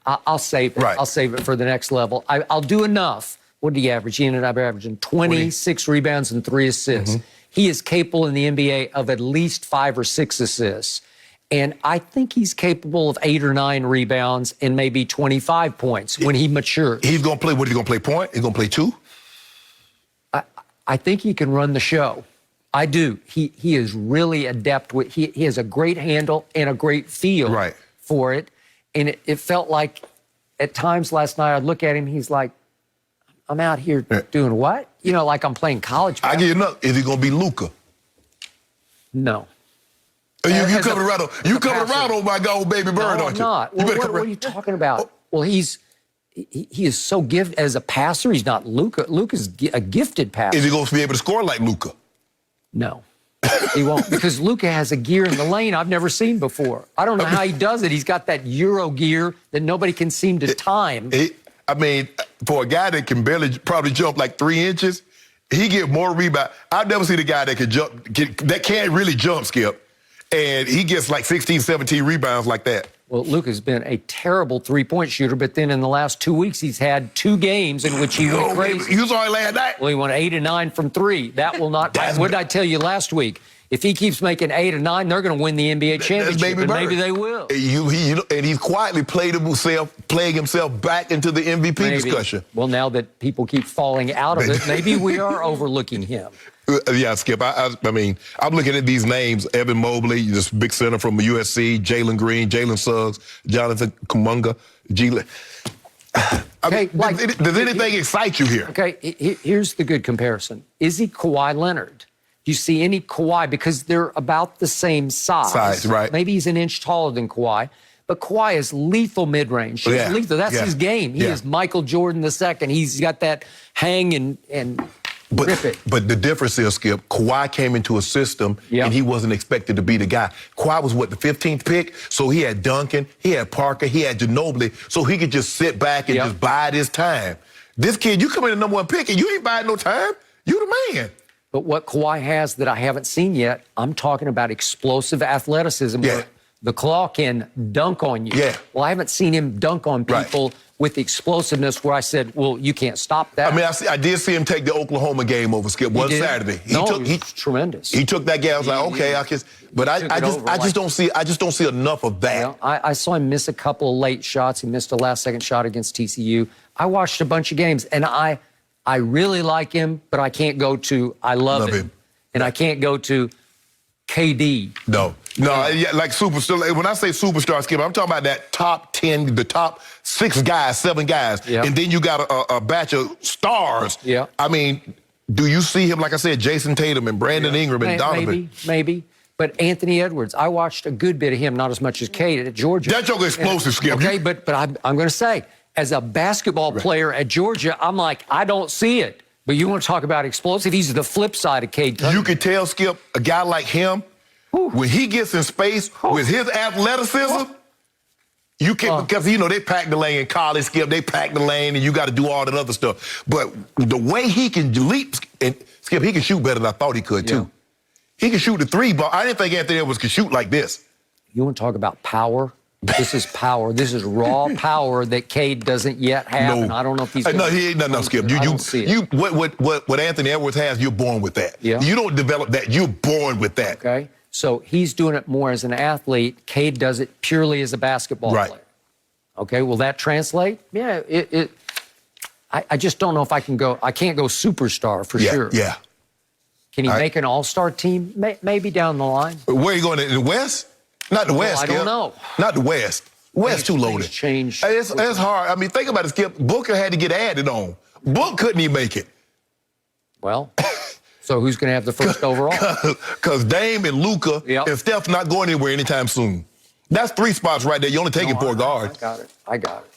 I'll save it.
Right.
I'll save it for the next level. I'll do enough. What did he average? He ended up averaging 26 rebounds and 3 assists. He is capable in the NBA of at least 5 or 6 assists. And I think he's capable of 8 or 9 rebounds and maybe 25 points when he matures.
He's going to play, what, he's going to play point? He's going to play 2?
I think he can run the show. I do. He is really adept with, he has a great handle and a great feel for it. And it felt like at times last night I'd look at him, he's like, I'm out here doing what? You know, like I'm playing college basketball.
I give you another. Is he going to be Luka?
No.
You coming around on my old baby bird,
no,
aren't you?
I'm not. Well, what are you talking about? Well, he is so gifted as a passer. He's not Luka. Luka's a gifted passer.
Is he going to be able to score like Luka?
No, he won't, because Luka has a gear in the lane I've never seen before. I don't know how he does it. He's got that Euro gear that nobody can seem to time.
I mean, for a guy that can barely probably jump like 3 inches, he get more rebound. I've never seen a guy that can jump, that can't really jump, Skip. And he gets like 16, 17 rebounds like that.
Well, Luka's been a terrible three-point shooter, but then in the last 2 weeks, he's had 2 games in which he went crazy.
You saw him last night?
Well, he went 8 and 9 from 3. That will not. What did I tell you last week? If he keeps making 8 and 9, they're going to win the NBA championship, and maybe they will.
And he's quietly playing himself back into the MVP discussion.
Well, now that people keep falling out of it, maybe we are overlooking him.
Yeah, Skip. I mean, I'm looking at these names: Evan Mobley, this big center from USC; Jalen Green, Jalen Suggs, Jonathan Kuminga, does anything excite you here?
Okay, here's the good comparison. Is he Kawhi Leonard? Do you see any Kawhi? Because they're about the same size.
Right.
Maybe he's an inch taller than Kawhi. But Kawhi is lethal mid-range. He's lethal. That's his game. He is Michael Jordan II. He's got that hang and rip it.
But the difference is, Skip, Kawhi came into a system and he wasn't expected to be the guy. Kawhi was, the 15th pick? So he had Duncan, he had Parker, he had Ginobili, so he could just sit back and just bide his time. This kid, you come in the #1 pick and you ain't biding no time. You the man.
But what Kawhi has that I haven't seen yet, I'm talking about explosive athleticism. Where the claw can dunk on you. Well, I haven't seen him dunk on people with explosiveness where I said, well, you can't stop that.
I mean, I did see him take the Oklahoma game over, Skip, one Saturday.
He's tremendous.
He took that game. I was like, okay, I can. But I just don't see enough of that.
Well, I saw him miss a couple of late shots. He missed a last-second shot against TCU. I watched a bunch of games, and I I really like him, but I can't go to I love him. And I can't go to KD.
No, yeah, like superstar. When I say superstar, Skip, I'm talking about that top 10, the top 6 guys, 7 guys.
Yeah.
And then you got a batch of stars.
Yeah.
I mean, do you see him, like I said, Jason Tatum and Brandon Ingram and Donovan?
Maybe. But Anthony Edwards, I watched a good bit of him, not as much as Cade at Georgia.
That joke explosive, Skip.
Okay, but I'm going to say, as a basketball player at Georgia, I'm like, I don't see it. But you want to talk about explosive? He's the flip side of Cade Cunningham.
You can tell, Skip, a guy like him, when he gets in space with his athleticism, you can because they pack the lane in college, Skip. They pack the lane, and you got to do all that other stuff. But the way he can leap, and Skip, he can shoot better than I thought he could too. He can shoot the 3 ball. I didn't think Anthony Edwards could shoot like this.
You want to talk about power? This is power. This is raw power that Cade doesn't yet have, and I don't know if he's.
No, he ain't nothing, Skip.
I don't see it.
What Anthony Edwards has, you're born with that.
Yeah.
You don't develop that. You're born with that.
Okay. So he's doing it more as an athlete. Cade does it purely as a basketball player. Okay. Will that translate? Yeah. I just don't know if I can go. I can't go superstar for sure.
Yeah.
Can he make an all-star team? Maybe down the line.
Where are you going? In the West? Not the West,
I
Skip.
don't know.
Not the West. West too loaded.
Change.
It's hard. I mean, think about it, Skip. Booker had to get added on. Book couldn't even make it.
Well, so who's going to have the first overall?
Because Dame and Luka and Steph not going anywhere anytime soon. That's 3 spots right there. You're only taking 4 guards.
I got it.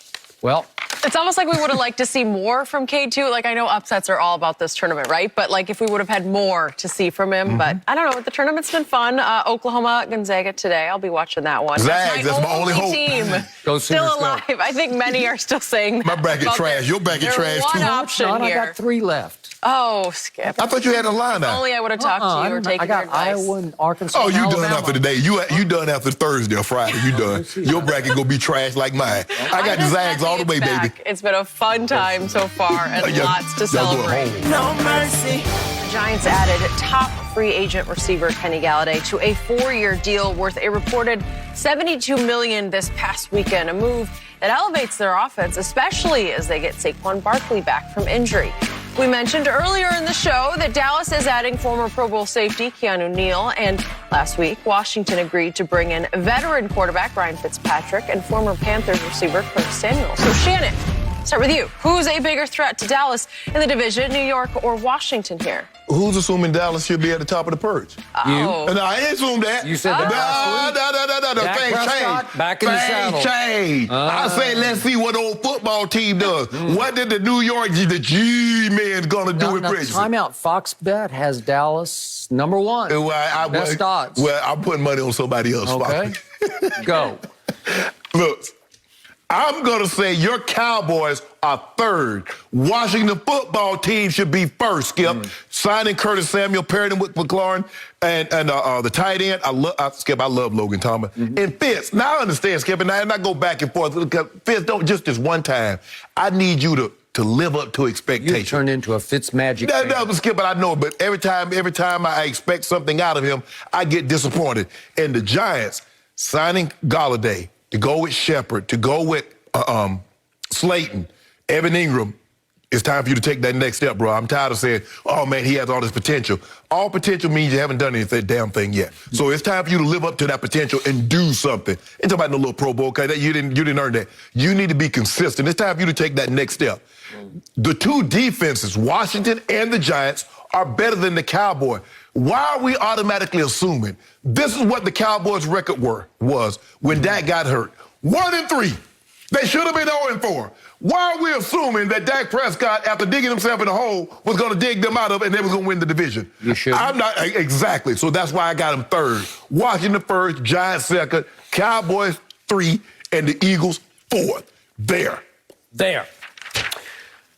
Well,
it's almost like we would have liked to see more from Cade, too. Like, I know upsets are all about this tournament, right? But, like, if we would have had more to see from him. But, I don't know. The tournament's been fun. Oklahoma, Gonzaga today. I'll be watching that one.
Zags, that's my only hope.
Team
Go
still
Sooners,
alive.
go.
I think many are still saying that.
My bracket trash. Your bracket trash, too.
One option
I
here.
got 3 left.
Oh, Skip.
I thought you had a line out.
Only I would have talked to you or taken
I got
your advice.
Iowa and Arkansas.
Oh, you
and
done
Alabama.
after today. You done after Thursday or Friday. You done. Your bracket gonna be trash like mine. I got the Zags all the way, baby.
It's been a fun time so far and lots to celebrate.
No mercy.
The Giants added top free agent receiver Kenny Golladay to a 4-year deal worth a reported $72 million this past weekend, a move that elevates their offense, especially as they get Saquon Barkley back from injury. We mentioned earlier in the show that Dallas is adding former Pro Bowl safety Keanu Neal, and last week, Washington agreed to bring in veteran quarterback Ryan Fitzpatrick and former Panthers receiver Curtis Samuel. So, Shannon, start with you. Who's a bigger threat to Dallas in the division, New York or Washington here?
Who's assuming Dallas should be at the top of the purge?
Oh.
No, I ain't assumed that.
You said that last week.
No.
Dak
Things
Prescott,
change.
back in the saddle.
Change. I say, let's see what the old football team does. What did the New York, the G-men gonna do in prison?
Timeout. Fox Bet has Dallas number 1.
Well,
Best odds.
Well, I'm putting money on somebody else.
Okay. Go.
Look, I'm going to say your Cowboys are 3rd. Washington football team should be 1st, Skip. Signing Curtis Samuel, pairing him with McLaurin, and the tight end. Skip, I love Logan Thomas. And Fitz, now I understand, Skip, and I go back and forth. Fitz, don't just this one time. I need you to live up to expectations.
You turned into a Fitzmagic.
No, Skip, but I know. But every time I expect something out of him, I get disappointed. And the Giants signing Golladay, to go with Shepard, to go with Slayton, Evan Ingram, it's time for you to take that next step, bro. I'm tired of saying, oh, man, he has all this potential. All potential means you haven't done anything damn thing yet. So it's time for you to live up to that potential and do something. Ain't talking about no little Pro Bowl, okay? You didn't earn that. You need to be consistent. It's time for you to take that next step. The 2 defenses, Washington and the Giants, are better than the Cowboys. Why are we automatically assuming? This is what the Cowboys' record was when Dak got hurt. 1-3. They should have been 0-4. Why are we assuming that Dak Prescott, after digging himself in a hole, was going to dig them out of it and they was going to win the division?
You should.
I'm not, exactly. So that's why I got him 3rd. Washington 1st, Giants 2nd, Cowboys 3, and the Eagles 4th. There.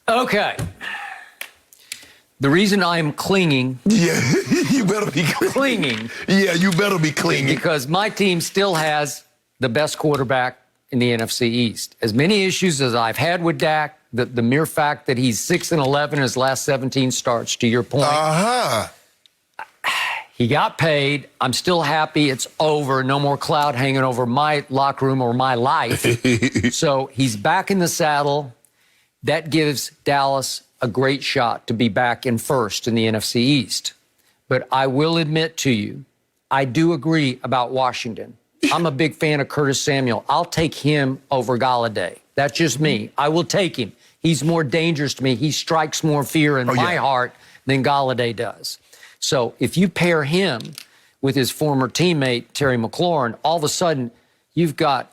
Okay. The reason I'm clinging.
Yeah, you better be clinging. Yeah, you better be clinging.
Because my team still has the best quarterback in the NFC East. As many issues as I've had with Dak, the mere fact that he's 6-11 in his last 17 starts, to your point. He got paid. I'm still happy it's over. No more cloud hanging over my locker room or my life. So he's back in the saddle. That gives Dallas a great shot to be back in first in the NFC East. But I will admit to you, I do agree about Washington. I'm a big fan of Curtis Samuel. I'll take him over Golladay. That's just me. I will take him. He's more dangerous to me. He strikes more fear in my heart than Golladay does. So if you pair him with his former teammate, Terry McLaurin, all of a sudden you've got...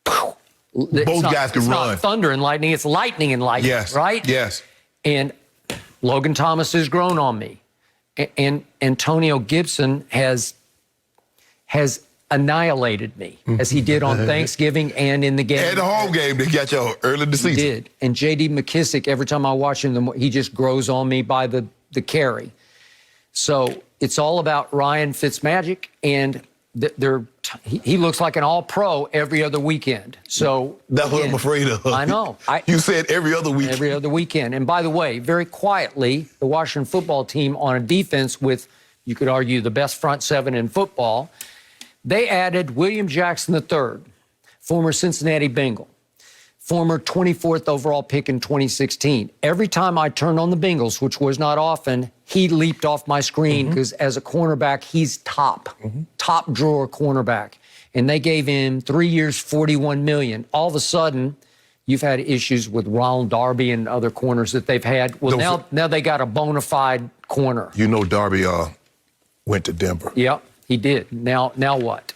Both guys can run.
It's not thunder and lightning, it's lightning and lightning, right?
Yes.
And Logan Thomas has grown on me. And Antonio Gibson has annihilated me, as he did on Thanksgiving and in the game.
And the home game, they got you early in the season.
He did. And J.D. McKissick, every time I watch him, he just grows on me by the carry. So it's all about Ryan Fitzmagic, and he looks like an all-pro every other weekend. So
that's what I'm afraid of.
I know.
You said every other weekend.
Every other weekend. And by the way, very quietly, the Washington football team on a defense with, you could argue, the best front seven in football, they added William Jackson III, former Cincinnati Bengal, former 24th overall pick in 2016. Every time I turned on the Bengals, which was not often, he leaped off my screen because as a cornerback, he's top drawer cornerback. And they gave him 3 years, $41 million. All of a sudden, you've had issues with Ronald Darby and other corners that they've had. Well, now they got a bona fide corner.
You know Darby went to Denver.
Yep, he did. Now what?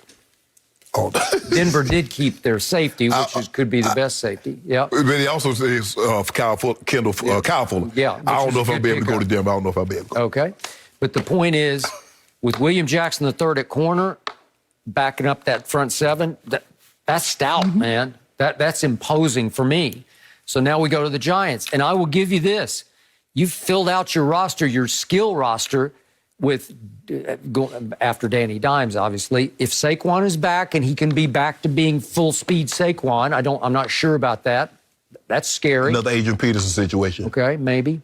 Oh.
Denver did keep their safety, which could be the best safety. Yeah.
But he also says Kyle Fuller.
Yeah.
I don't know if I'll be able to go to Denver. I don't know if I'll be able to go.
Okay. But the point is, with William Jackson III at corner, backing up that front seven, that's stout, man. That's imposing for me. So now we go to the Giants. And I will give you this. You've filled out your roster, your skill roster, with after Danny Dimes, obviously. If Saquon is back and he can be back to being full speed Saquon, I'm not sure about that. That's scary.
Another Adrian Peterson situation.
Okay, maybe.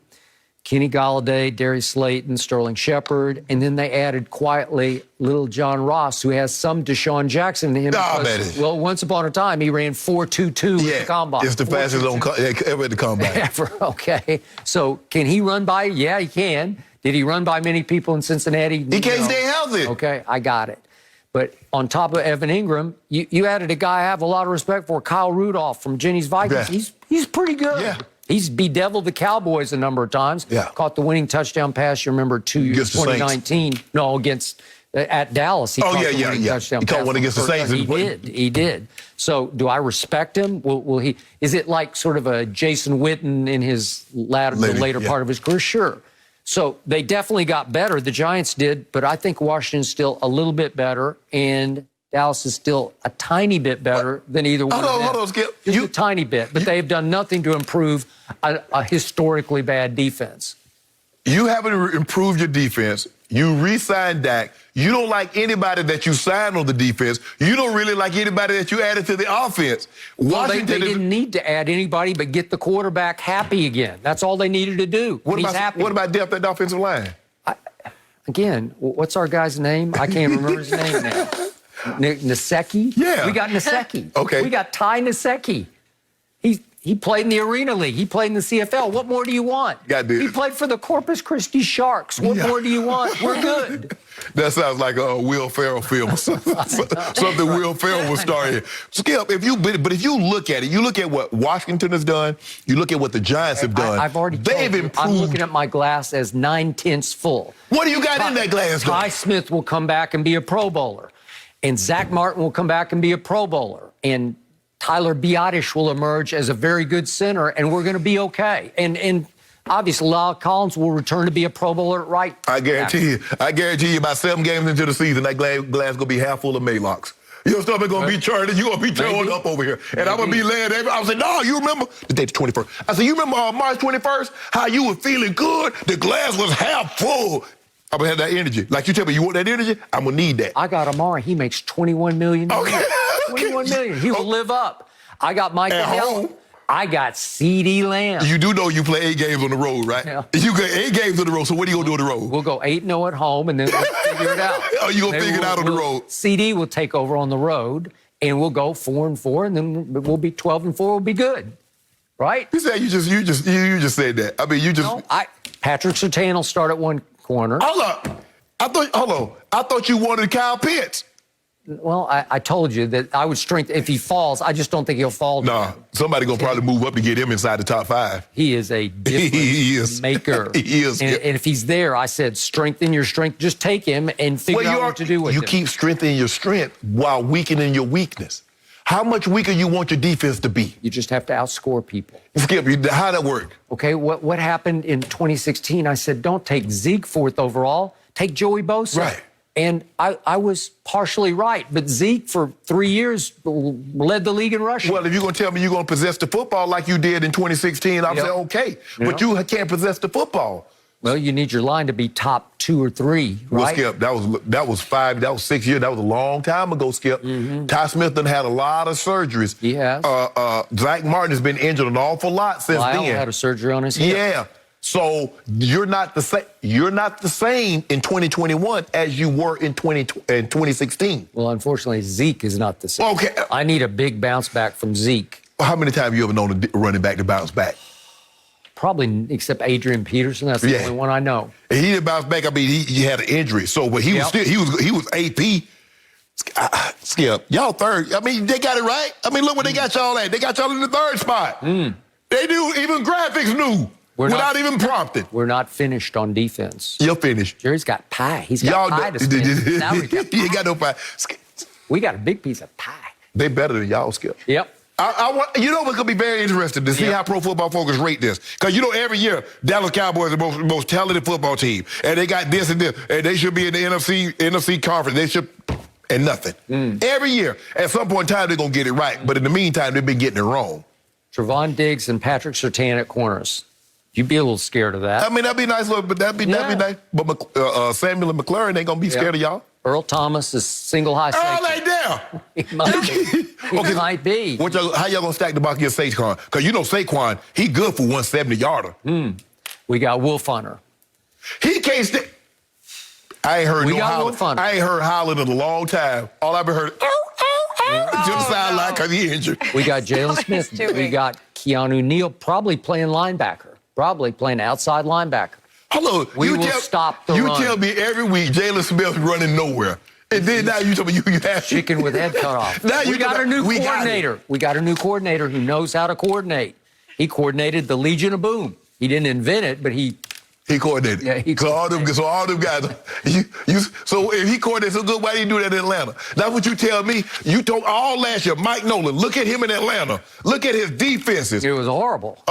Kenny Golladay, Darius Slayton, Sterling Shepard, and then they added quietly little John Ross, who has some DeSean Jackson in him. Well, once upon a time, he ran 4.22 at the combine.
It's the fastest ever at the combine.
Okay, so can he run by? Yeah, he can. Did he run by many people in Cincinnati?
He can't stay healthy.
Okay, I got it. But on top of Evan Ingram, you added a guy I have a lot of respect for, Kyle Rudolph from Jenny's Vikings. Yeah. He's pretty good. Yeah. He's bedeviled the Cowboys a number of times. Yeah. Caught the winning touchdown pass, you remember, 2019. No, at Dallas. He caught the winning touchdown pass.
He caught one against the Saints.
He did. So do I respect him? Will he? Is it like sort of a Jason Witten in his later part of his career? Sure. So they definitely got better. The Giants did, but I think Washington's still a little bit better, and Dallas is still a tiny bit better than either one of them.
Hold on, Skip.
Just a tiny bit, but they have done nothing to improve a historically bad defense.
You haven't improved your defense. You re-signed Dak. You don't like anybody that you signed on the defense. You don't really like anybody that you added to the offense.
Well, they didn't need to add anybody but get the quarterback happy again. That's all they needed to do. What
about depth at the offensive line?
Again, what's our guy's name? I can't remember his name now. Nasecki?
Yeah.
We got Nasecki.
Okay.
We got Ty Nasecki. He played in the Arena League. He played in the CFL. What more do you want? He played for the Corpus Christi Sharks. What more do you want? We're good.
That sounds like a Will Ferrell film. Something Will Ferrell was starring. Skip, if you look at it, you look at what Washington has done, you look at what the Giants have done.
I've already told you, I'm looking at my glass as 9/10 full.
What do you got in that glass?
Ty Smith will come back and be a Pro Bowler. And Zach Martin will come back and be a Pro Bowler. And Tyler Biadasz will emerge as a very good center, and we're going to be okay. And obviously, Lyle Collins will return to be a Pro Bowler at right.
I guarantee you, about 7 games into the season, that glass going to be half full of Maylocks. Your stomach going to be churning. You're going to be throwing up over here. And I'm going to be laying there. I was like, no, you remember? The date the 21st. I said, you remember March 21st? How you were feeling good? The glass was half full. I'm going to have that energy. Like you tell me, you want that energy? I'm going to need that.
I got Amari. He makes $21 million.
Okay.
$21 million. He will live up. I got Michael Gallup. I got CeeDee Lamb.
You do know you play 8 games on the road, right?
Yeah.
You got 8 games on the road, so what are you going to do on the road?
We'll go 8-0 at home, and then we'll figure it out.
Oh, you going to figure it out on the road?
CD will take over on the road, and we'll go 4-4, and then we'll be 12-4. We'll be good. right?
You said you just said that. I mean, you just.
No, Patrick Surtain will start at one corner.
Hold on. I thought you wanted Kyle Pitts.
Well, I told you that I would strengthen if he falls. I just don't think he'll fall.
Nah, somebody gonna probably move up to get him inside the top 5.
He is a difference maker.
He is.
And if he's there, I said strengthen your strength. Just take him and figure out what to do with him.
You keep strengthening your strength while weakening your weakness. How much weaker you want your defense to be?
You just have to outscore people.
Skip, how'd that work?
Okay, what happened in 2016? I said, don't take Zeke 4th overall. Take Joey Bosa.
Right.
And I was partially right, but Zeke for 3 years led the league in rushing.
Well, if you're going to tell me you're going to possess the football like you did in 2016, I'll say okay. But you can't possess the football.
Well, you need your line to be top 2 or 3, right?
Well, Skip, that was 6 years. That was a long time ago, Skip. Ty Smith done had a lot of surgeries.
He has.
Zach Martin has been injured an awful lot since
Lyle
then.
had a surgery on his hip.
Yeah. So you're not the same. You're not the same in 2021 as you were in 2016.
Well, unfortunately, Zeke is not the same.
Okay.
I need a big bounce back from Zeke.
How many times have you ever known a running back to bounce back?
Probably except Adrian Peterson. That's the only one I know.
And he didn't bounce back. I mean, he had an injury. So, but he was still he was AP. Skip, y'all third. I mean, they got it right. I mean, look where they got y'all at. They got y'all in the 3rd spot. They do. Even graphics knew. Without even prompting.
We're not finished on defense.
You're finised.
Jerry's got pie. He's got pie to spin. Now we got pie.
You got no pie.
We got a big piece of pie.
They better than y'all, Skip.
Yep.
I want, what's going to be very interesting to see how Pro Football Focus rate this. Because, every year, Dallas Cowboys are the most talented football team. And they got this and this. And they should be in the NFC conference. They should, and nothing. Every year, at some point in time, they're going to get it right. But in the meantime, they've been getting it wrong.
Trevon Diggs and Patrick Surtain at corners. You'd be a little scared of that.
I mean, that'd be nice, but that'd be nice. But Samuel and McLaurin ain't going to be scared of y'all.
Earl Thomas is single high safety.
Earl ain't there.
He might be. He might be.
How y'all going to stack the box against Saquon? Because Saquon, he good for 170-yarder.
We got Wolf Hunter.
He can't stay. I ain't heard Holland. I ain't heard Holland in a long time. All I've been heard, to the sideline because he injured.
We got Jalen Smith. We got Keanu Neal probably playing linebacker. Probably playing outside linebacker.
Hello.
We will stop the run.
You tell me every week Jalen Smith running nowhere. And then now you tell me you have
chicken with head cut off. Now we got a new coordinator. We got a new coordinator who knows how to coordinate. He coordinated the Legion of Boom. He didn't invent it, but he
coordinated. Yeah, so all them guys. So if he coordinated so good, why did he do that in Atlanta? That's what you tell me. You told all last year, Mike Nolan. Look at him in Atlanta. Look at his defenses.
It was horrible.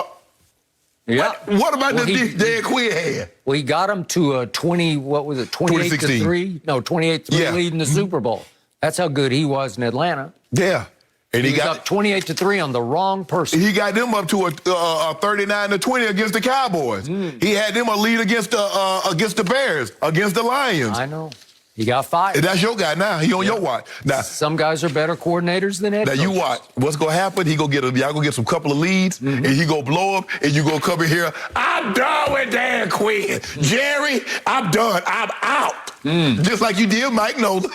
What about the defense Dan Quinn had?
Well, he got him to a 28-3. No, 28-3 lead in the Super Bowl. That's how good he was in Atlanta.
Yeah. And
he got up 28-3 on the wrong person.
He got them up to a 39-20 against the Cowboys. He had them a lead against the Bears, against the Lions.
I know. He got fired.
And that's your guy now. He on your watch. Now,
some guys are better coordinators than head coaches.
Now you watch. What's gonna happen? Y'all gonna get some couple of leads, and he gonna blow up, and you gonna come in here. I'm done with Dan Quinn. Jerry, I'm done. I'm out. Just like you did Mike Nolan.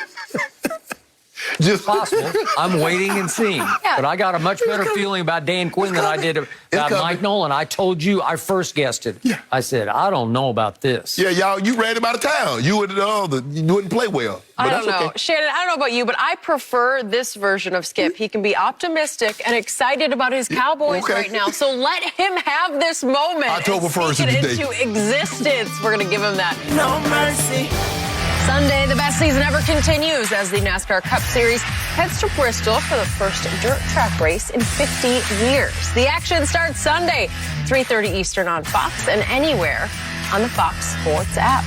Just possible. I'm waiting and seeing. But I got a much better feeling about Dan Quinn than I did about Mike Nolan. I told you, I first guessed it. Yeah. I said, I don't know about this.
Yeah, y'all, you ran him out of town. You wouldn't play well.
I don't know. Okay. Shannon, I don't know about you, but I prefer this version of Skip. He can be optimistic and excited about his Cowboys right now. So let him have this moment.
October 1st
and speak it into existence. We're going to give him that.
No mercy.
Sunday, the best season ever continues as the NASCAR Cup Series heads to Bristol for the first dirt track race in 50 years. The action starts Sunday, 3:30 Eastern on Fox and anywhere on the Fox Sports app.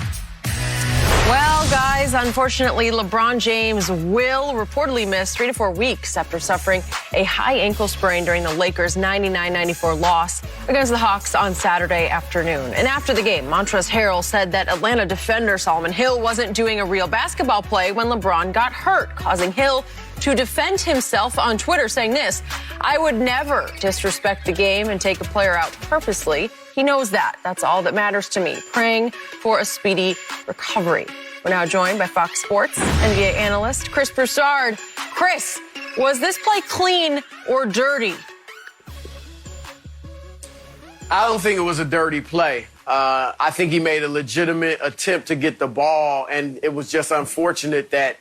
Well, guys, unfortunately, LeBron James will reportedly miss 3 to 4 weeks after suffering a high ankle sprain during the Lakers' 99-94 loss against the Hawks on Saturday afternoon. And after the game, Montrezl Harrell said that Atlanta defender Solomon Hill wasn't doing a real basketball play when LeBron got hurt, causing Hill to defend himself on Twitter, saying this: "I would never disrespect the game and take a player out purposely. He knows that. That's all that matters to me. Praying for a speedy recovery." We're now joined by Fox Sports NBA analyst Chris Broussard. Chris, was this play clean or dirty?
I don't think it was a dirty play. I think he made a legitimate attempt to get the ball, and it was just unfortunate that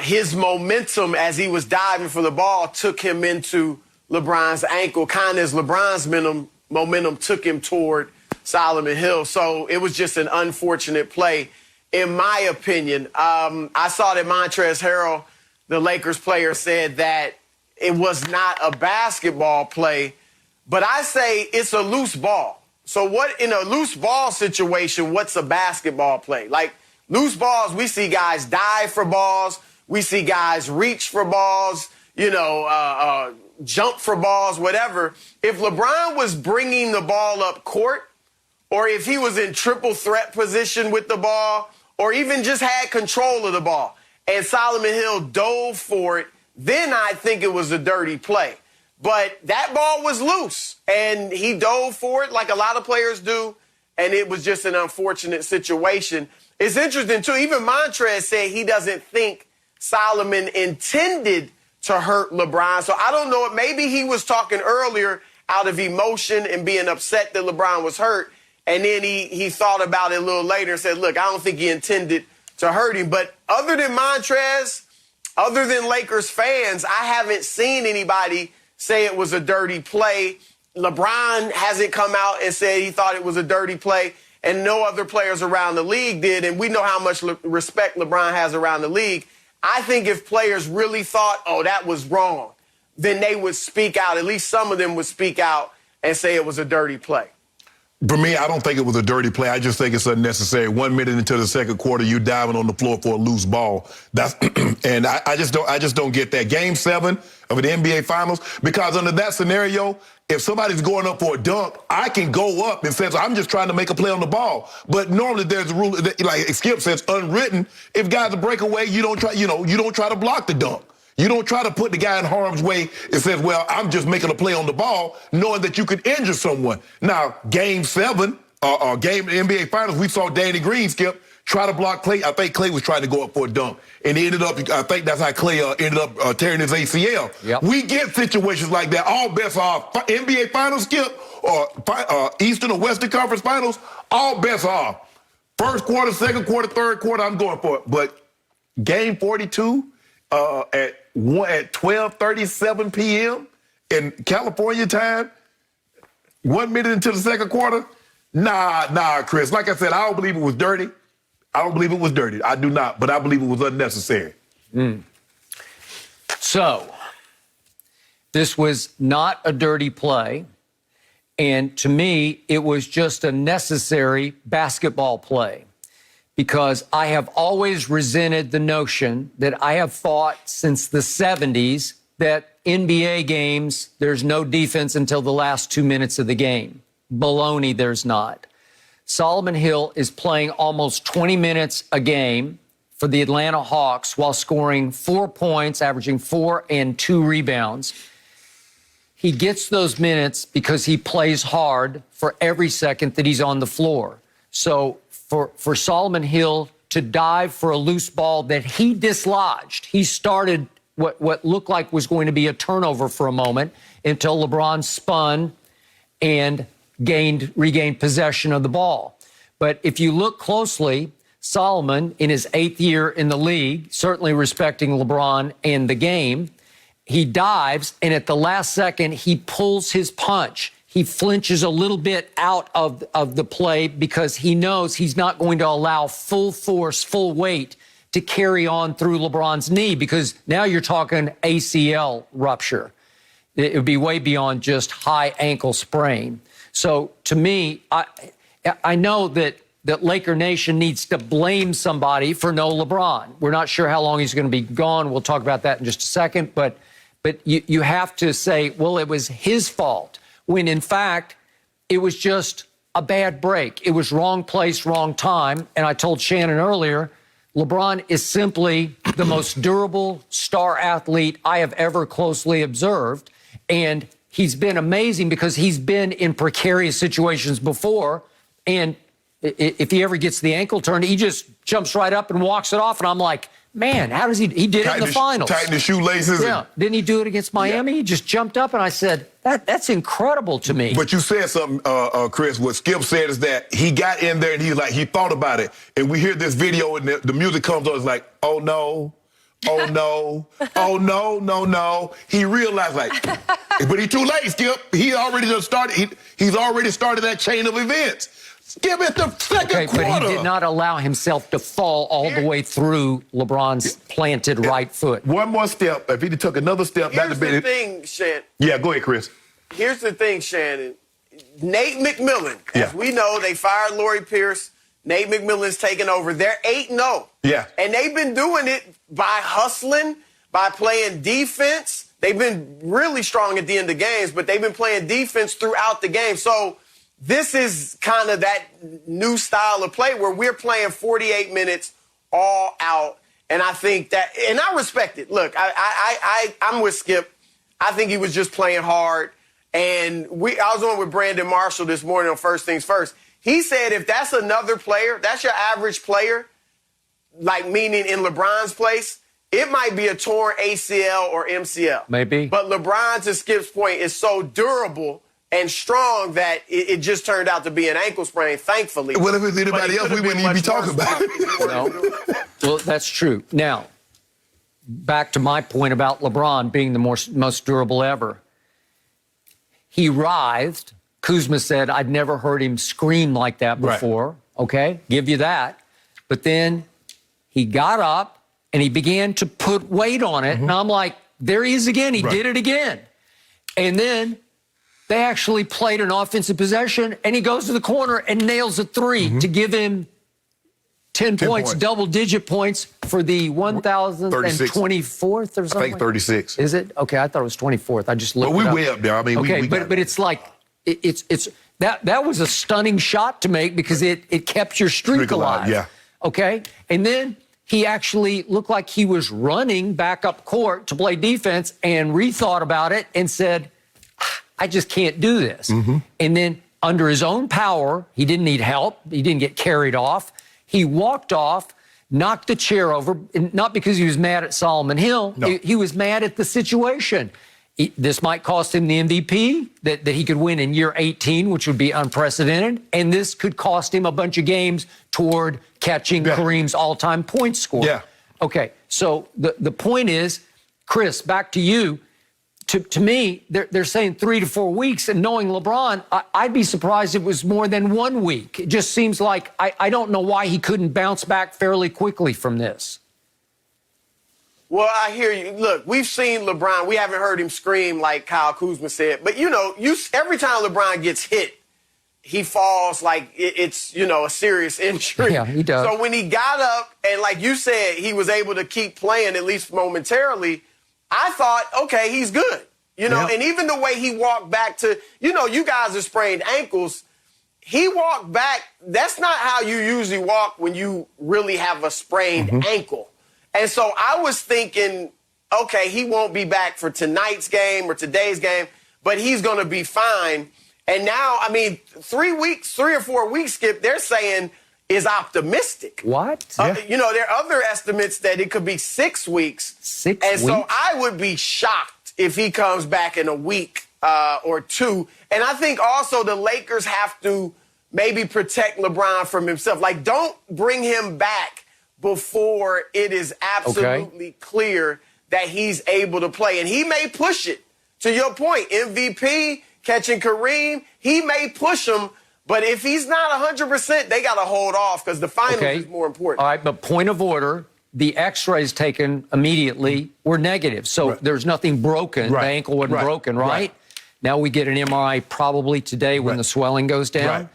his momentum as he was diving for the ball took him into LeBron's ankle, kind of as LeBron's momentum took him toward Solomon Hill. So it was just an unfortunate play, in my opinion. I saw that Montrezl Harrell, the Lakers player, said that it was not a basketball play, but I say it's a loose ball. So what, in a loose ball situation, what's a basketball play? Like, loose balls, we see guys dive for balls. We see guys reach for balls, jump for balls, whatever. If LeBron was bringing the ball up court, or if he was in triple threat position with the ball, or even just had control of the ball, and Solomon Hill dove for it, then I think it was a dirty play. But that ball was loose, and he dove for it like a lot of players do, and it was just an unfortunate situation. It's interesting, too. Even Montrez said he doesn't think Solomon intended to hurt LeBron. So I don't know. Maybe he was talking earlier out of emotion and being upset that LeBron was hurt, and then he thought about it a little later and said, look, I don't think he intended to hurt him. But other than Montrez, other than Lakers fans, I haven't seen anybody say it was a dirty play. LeBron hasn't come out and said he thought it was a dirty play, and no other players around the league did, and we know how much respect LeBron has around the league. I think if players really thought, oh, that was wrong, then they would speak out. At least some of them would speak out and say it was a dirty play.
For me, I don't think it was a dirty play. I just think it's unnecessary. 1 minute into the second quarter, you diving on the floor for a loose ball. That's and I just don't get that. Game 7 of an NBA Finals, because under that scenario, if somebody's going up for a dunk, I can go up and say, I'm just trying to make a play on the ball. But normally there's a rule, like Skip says, unwritten. If guys break away, you don't try to block the dunk. You don't try to put the guy in harm's way and says, well, I'm just making a play on the ball, knowing that you could injure someone. Now, Game 7, game NBA Finals, we saw Danny Green, Skip, try to block Clay. I think Clay was trying to go up for a dunk. And he ended up, I think that's how Clay ended up tearing his ACL. Yep. We get situations like that. All bets are off. NBA Finals, Skip, or Eastern or Western Conference Finals, all bets are off. First quarter, second quarter, third quarter, I'm going for it. But Game 42 at 12:37 p.m. in California time, 1 minute into the second quarter, nah, Chris. Like I said, I don't believe it was dirty. I don't believe it was dirty. I do not, but I believe it was unnecessary.
So, this was not a dirty play. And to me, it was just a necessary basketball play. Because I have always resented the notion that I have fought since the 70s that NBA games, there's no defense until the last 2 minutes of the game. Baloney, there's not. Solomon Hill is playing almost 20 minutes a game for the Atlanta Hawks while scoring 4 points, averaging 4 and 2 rebounds. He gets those minutes because he plays hard for every second that he's on the floor. So for Solomon Hill to dive for a loose ball that he dislodged, he started what looked like was going to be a turnover for a moment until LeBron spun and regained possession of the ball. But if you look closely, Solomon, in his 8th year in the league, certainly respecting LeBron and the game, he dives, and at the last second, he pulls his punch. He flinches a little bit out of the play because he knows he's not going to allow full force, full weight to carry on through LeBron's knee, because now you're talking ACL rupture. It would be way beyond just high ankle sprain. So to me, I know that Laker Nation needs to blame somebody for no LeBron. We're not sure how long he's going to be gone. We'll talk about that in just a second. But you have to say, well, it was his fault, when in fact it was just a bad break. It was wrong place, wrong time. And I told Shannon earlier, LeBron is simply the most durable star athlete I have ever closely observed. And he's been amazing because he's been in precarious situations before. And if he ever gets the ankle turned, he just jumps right up and walks it off. And I'm like, man, how does he did it in the finals.
Tighten the shoelaces.
Yeah. Didn't he do it against Miami? He just jumped up, and I said, that's incredible to me.
But you said something, Chris. What Skip said is that he got in there and he thought about it. And we hear this video and the music comes on. It's like, oh no, oh no, oh no, no, no. He realized but he's too late, Skip. He already just started. He's already started that chain of events. Skip at the second quarter.
But he did not allow himself to fall all the way through LeBron's planted right foot.
One more step. If he took another step,
here's the thing, Shannon.
Yeah, go ahead, Chris.
Here's the thing, Shannon. Nate McMillan, as we know, they fired Lori Pierce. Nate McMillan's taken over. They're 8-0.
Yeah.
And they've been doing it by hustling, by playing defense. They've been really strong at the end of games, but they've been playing defense throughout the game. So this is kind of that new style of play where we're playing 48 minutes all out. And I think that, and I respect it. Look, I'm with Skip. I think he was just playing hard. And I was on with Brandon Marshall this morning on First Things First. He said if that's another player, that's your average player, like meaning in LeBron's place, it might be a torn ACL or MCL.
Maybe.
But LeBron, to Skip's point, is so durable and strong that it just turned out to be an ankle sprain, thankfully.
Well, if it was anybody else, we wouldn't even be talking about it.
No. Well, that's true. Now, back to my point about LeBron being the most durable ever. He writhed. Kuzma said, I'd never heard him scream like that before. Right. Okay, give you that. But then he got up and he began to put weight on it. And I'm like, there he is again. He did it again. And then they actually played an offensive possession, and he goes to the corner and nails a three to give him 10 points, double-digit points for the 1,024th or something.
I think 36.
Is it? Okay, I thought it was 24th. I just looked it up.
But we way up there. I mean,
okay,
we
but it's like it's that was a stunning shot to make because it kept your streak alive.
Yeah.
Okay, and then he actually looked like he was running back up court to play defense and rethought about it and said, I just can't do this. And then under his own power, he didn't need help. He didn't get carried off. He walked off, knocked the chair over, and not because he was mad at Solomon Hill. No. He was mad at the situation. This might cost him the MVP that he could win in year 18, which would be unprecedented. And this could cost him a bunch of games toward catching Kareem's all-time point score.
Yeah.
Okay, so the point is, Chris, back to you. To me, they're saying 3 to 4 weeks, and knowing LeBron, I'd be surprised it was more than 1 week. It just seems like I don't know why he couldn't bounce back fairly quickly from this.
Well, I hear you. Look, we've seen LeBron. We haven't heard him scream like Kyle Kuzma said. But, every time LeBron gets hit, he falls like it's, a serious injury.
Yeah, he does.
So when he got up and, like you said, he was able to keep playing, at least momentarily, I thought, okay, he's good. And even the way he walked back to, you guys are sprained ankles. He walked back. That's not how you usually walk when you really have a sprained ankle. And so I was thinking, okay, he won't be back for tonight's game or today's game, but he's going to be fine. And now, 3 or 4 weeks, Skip, they're saying is optimistic.
What?
There are other estimates that it could be 6 weeks.
6
and
weeks?
So I would be shocked if he comes back in a week or two. And I think also the Lakers have to maybe protect LeBron from himself. Like, don't bring him back before it is absolutely clear that he's able to play. And he may push it. To your point, MVP, catching Kareem, he may push him. But if he's not 100%, they got to hold off because the finals is more important.
All right, but point of order, the x-rays taken immediately were negative. So there's nothing broken. The ankle wasn't broken, right? Now we get an MRI probably today when the swelling goes down.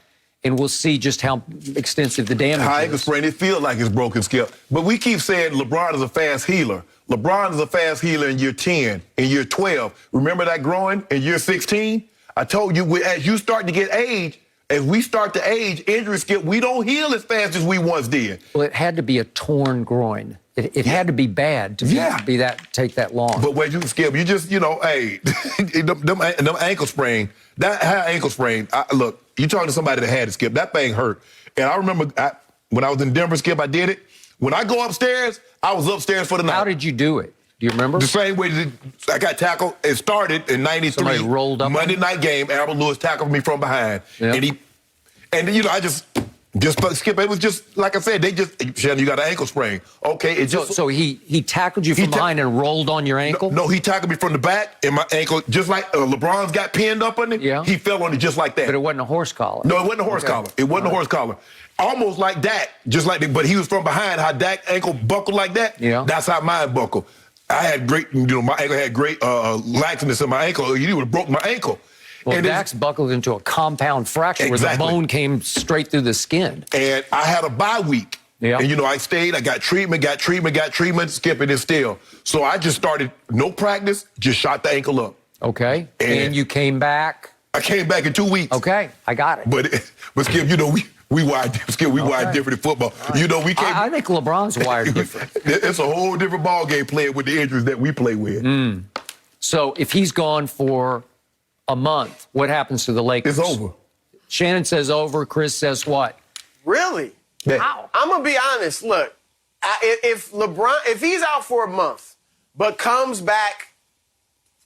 And we'll see just how extensive the damage is.
High ankle sprain, it feels like it's broken, Skip. But we keep saying LeBron is a fast healer. LeBron is a fast healer in year 10, in year 12. Remember that growing in year 16? I told you, as you start to get age, as we start to age, injuries, Skip, we don't heal as fast as we once did.
Well, it had to be a torn groin. It had to be be take that long.
But when you, Skip, you just, hey, them ankle sprain, that high ankle sprain, look, you talking to somebody that had it, Skip, that thing hurt. And I remember when I was in Denver, Skip, I did it. When I go upstairs, I was upstairs for the night.
How did you do it? Do you remember?
The same way that I got tackled. It started in 93.
Somebody rolled up
Monday night game. Albert Lewis tackled me from behind.
Yeah.
And you know, I just skip. It was just, like I said, Shannon, you got an ankle sprain. Okay,
So he tackled you from behind and rolled on your ankle?
No, he tackled me from the back and my ankle, just like LeBron's got pinned up on it.
Yeah.
He fell on it just like that.
But it wasn't a horse collar.
No, it wasn't a horse collar. It wasn't a horse collar. Almost like Dak, just like that. But he was from behind. How Dak ankle buckled like that.
Yeah.
That's how mine buckled. I had great, my ankle had great laxness in my ankle. You would have broke my ankle.
Well, Dak's buckled into a compound fracture where the bone came straight through the skin.
And I had a bye week.
Yeah.
And, I stayed. I got treatment, skipping it still. So I just started, no practice, just shot the ankle up.
Okay. And you came back?
I came back in 2 weeks.
Okay, I got it.
But Skip, we wired different in football. Right. We can't.
I think LeBron's wired different.
It's a whole different ball game playing with the injuries that we play with.
So if he's gone for a month, what happens to the Lakers?
It's over.
Shannon says over. Chris says what?
Really?
Yeah.
Wow. I'm gonna be honest. Look, if he's out for a month, but comes back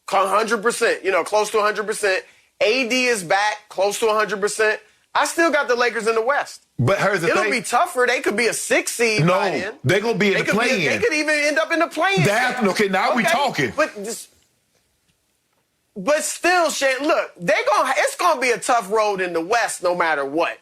100%, close to 100%, AD is back close to 100%. I still got the Lakers in the West.
But here's the thing.
It'll be tougher. They could be a 6 seed by then.
They're going to be in the play-in.
They could even end up in the play-in.
Okay, now we talking.
But still, Shannon, look, it's going to be a tough road in the West no matter what.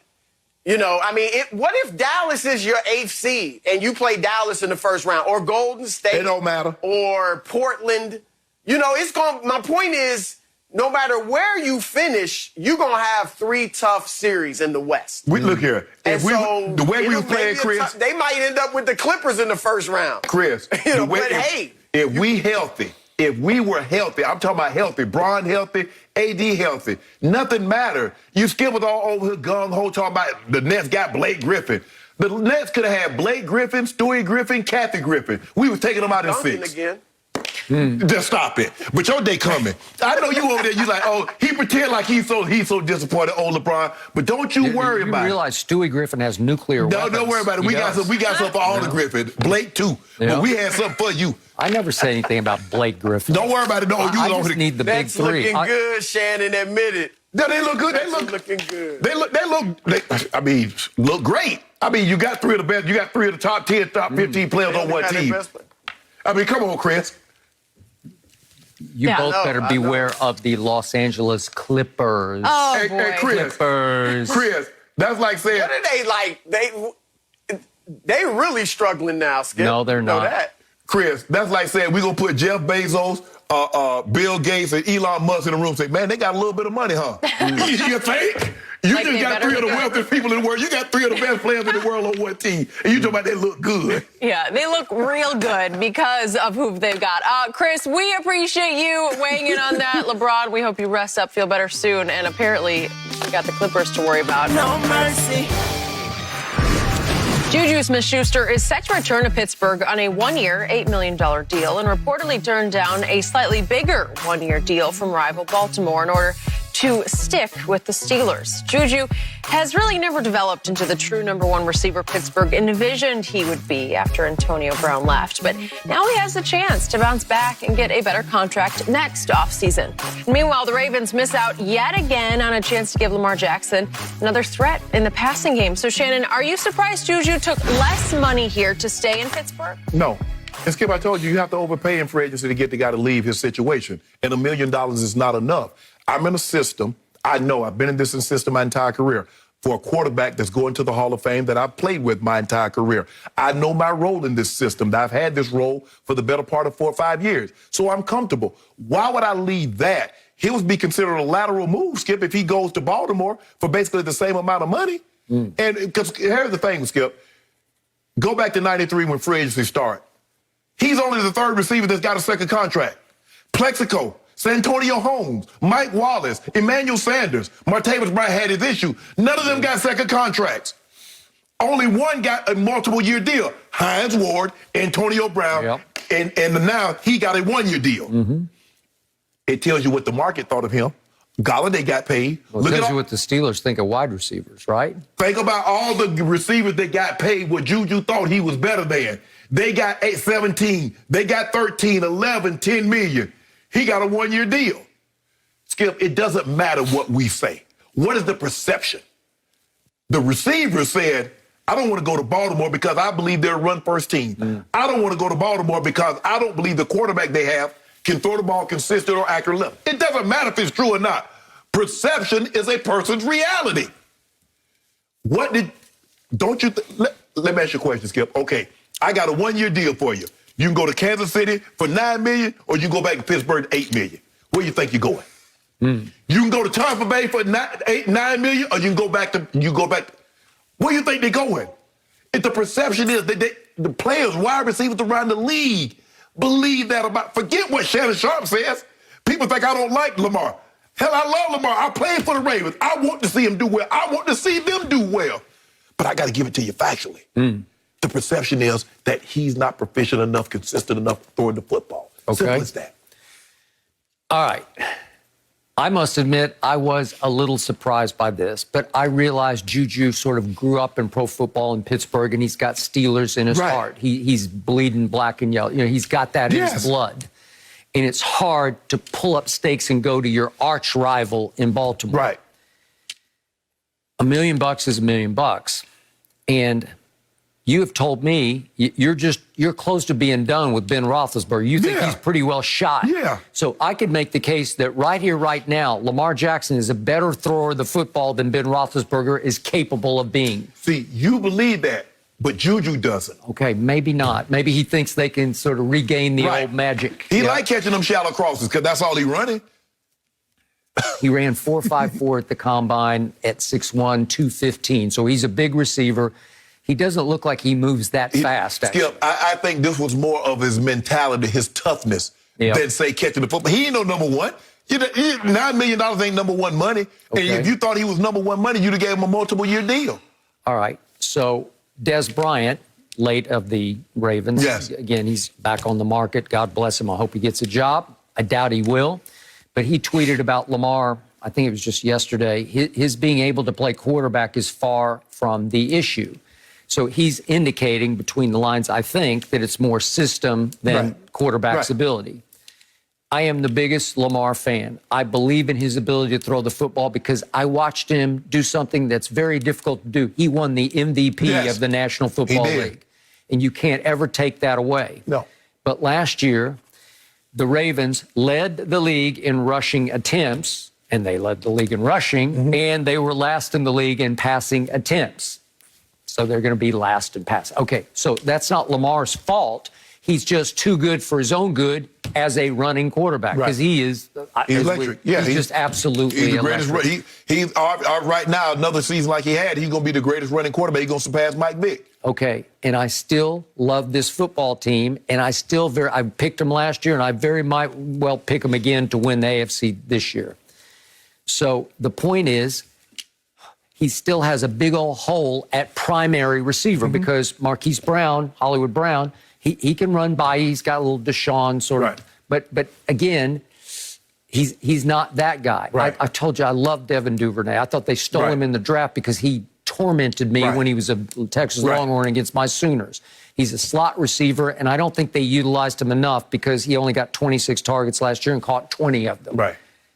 What if Dallas is your 8th seed and you play Dallas in the first round, or Golden State?
It don't matter.
Or Portland. My point is, no matter where you finish, you're going to have 3 tough series in the West.
Look here. The way we were playing, Chris.
They might end up with the Clippers in the first round.
Chris. If we were healthy, I'm talking about healthy, Bron healthy, AD healthy, nothing mattered. You Skip was all over the gung-ho talking about the Nets got Blake Griffin. The Nets could have had Blake Griffin, Stewie Griffin, Kathy Griffin. We was taking them out in 6.
Again.
Just stop it. But your day coming. I know you over there, you like, he pretend like he's so disappointed, LeBron. But don't you worry about it.
You realize Stewie Griffin has nuclear weapons.
Don't worry about it. We got something for all the Griffin. Blake too. Yeah. But we had something for you.
I never said anything about Blake Griffin.
Don't worry about it. No,
I just need the big 3.
That's looking good, Shannon. Admit it.
No, they look good. They look
looking good.
They look great. You got 3 of the best. You got 3 of the top 10, top 15 players on one team. Come on, Chris.
You both better beware of the Los Angeles Clippers.
Oh, boy.
Hey, Chris.
Clippers.
Chris, that's like saying...
What are they like? They really struggling now, Skip.
No, they're not.
That.
Chris, that's like saying we're going to put Jeff Bezos, Bill Gates, and Elon Musk in the room and say, man, they got a little bit of money, huh? You think? You just got 3 of the wealthiest people in the world. You got 3 of the best players in the world on one team. And you talking about they look good.
Yeah, they look real good because of who they've got. Chris, we appreciate you weighing in on that. LeBron, we hope you rest up, feel better soon. And apparently, we got the Clippers to worry about.
No mercy.
JuJu Smith-Schuster is set to return to Pittsburgh on a 1-year, $8 million deal and reportedly turned down a slightly bigger 1-year deal from rival Baltimore in order to stick with the Steelers. JuJu has really never developed into the true number 1 receiver Pittsburgh envisioned he would be after Antonio Brown left. But now he has the chance to bounce back and get a better contract next offseason. Meanwhile, the Ravens miss out yet again on a chance to give Lamar Jackson another threat in the passing game. So, Shannon, are you surprised JuJu took less money here to stay in Pittsburgh?
No. And Skip, I told you have to overpay in free agency to get the guy to leave his situation. And $1 million is not enough. I'm in a system. I know I've been in this system my entire career. For a quarterback that's going to the Hall of Fame that I've played with my entire career. I know my role in this system. I've had this role for the better part of 4 or 5 years. So I'm comfortable. Why would I leave that? He would be considered a lateral move, Skip, if he goes to Baltimore for basically the same amount of money. And because here's the thing, Skip. Go back to 93 when free agency started. He's only the 3rd receiver that's got a second contract. Plexico, Santonio Holmes, Mike Wallace, Emmanuel Sanders, Martavis Bryant had his issue. None of them got second contracts. Only one got a multiple-year deal. Hines Ward, Antonio Brown, and now he got a 1-year deal. It tells you what the market thought of him. Golladay got paid.
Well, it tells you what the Steelers think of wide receivers, right?
Think about all the receivers that got paid what JuJu thought he was better than. They got 17. They got 13, 11, 10 million. He got a one-year deal. Skip, it doesn't matter what we say. What is the perception? The receiver said, I don't want to go to Baltimore because I believe they're a run-first team. I don't want to go to Baltimore because I don't believe the quarterback they have can throw the ball consistent or accurate level. It doesn't matter if it's true or not. Perception is a person's reality. Let me ask you a question, Skip. Okay, I got a one-year deal for you. You can go to Kansas City for $9 million, or you can go back to Pittsburgh $8 million. Where do you think you're going? You can go to Tampa Bay for $9 million, or you can go back. Where do you think they're going? If the perception is that the players, wide receivers around the league, believe that about. Forget what Shannon Sharp says. People think I don't like Lamar. Hell, I love Lamar. I played for the Ravens. I want to see him do well. I want to see them do well. But I got to give it to you factually. The perception is that he's not proficient enough, consistent enough throwing the football.
Okay.
Simple as that.
All right. I must admit I was a little surprised by this, but I realized JuJu sort of grew up in pro football in Pittsburgh, and he's got Steelers in his heart. He's bleeding black and yellow. You know, he's got that in his blood. And it's hard to pull up stakes and go to your arch rival in Baltimore.
Right.
$1 million is $1 million. And you have told me you're close to being done with Ben Roethlisberger. You think he's pretty well shot.
Yeah.
So I could make the case that right here, right now, Lamar Jackson is a better thrower of the football than Ben Roethlisberger is capable of being.
See, you believe that, but JuJu doesn't.
Okay, maybe not. Maybe he thinks they can sort of regain the old magic.
He like catching them shallow crosses because that's all he running.
He ran 4.54 at the combine at 6'1", 215. So he's a big receiver. He doesn't look like he moves that fast.
Skip, I think this was more of his mentality, his toughness, than, say, catching the football. He ain't no number one. $9 million ain't number one money.
Okay.
And if you thought he was number one money, you'd have gave him a multiple-year deal.
All right. So Des Bryant, late of the Ravens.
Yes.
Again, he's back on the market. God bless him. I hope he gets a job. I doubt he will. But he tweeted about Lamar, I think it was just yesterday, his being able to play quarterback is far from the issue. So he's indicating between the lines, I think, that it's more system than quarterback's ability. I am the biggest Lamar fan. I believe in his ability to throw the football because I watched him do something that's very difficult to do. He won the MVP of the National Football League. And you can't ever take that away.
No.
But last year, the Ravens led the league in rushing attempts, and they led the league in rushing, and they were last in the league in passing attempts. So they're going to be last in passing. Okay, so that's not Lamar's fault. He's just too good for his own good as a running quarterback because he is
he's electric. He's
just absolutely
he's the greatest.
electric.
He's right now, another season like he had, he's going to be the greatest running quarterback. He's going to surpass Mike Vick.
Okay, and I still love this football team, and I picked them last year, and I very might well pick them again to win the AFC this year. So the point is, he still has a big old hole at primary receiver because Marquise Brown, Hollywood Brown, he can run by. He's got a little Deshaun sort of, but again, he's not that guy. I told you I love Devin Duvernay. I thought they stole him in the draft because he tormented me when he was a Texas Longhorn against my Sooners. He's a slot receiver, and I don't think they utilized him enough because he only got 26 targets last year and caught 20 of them.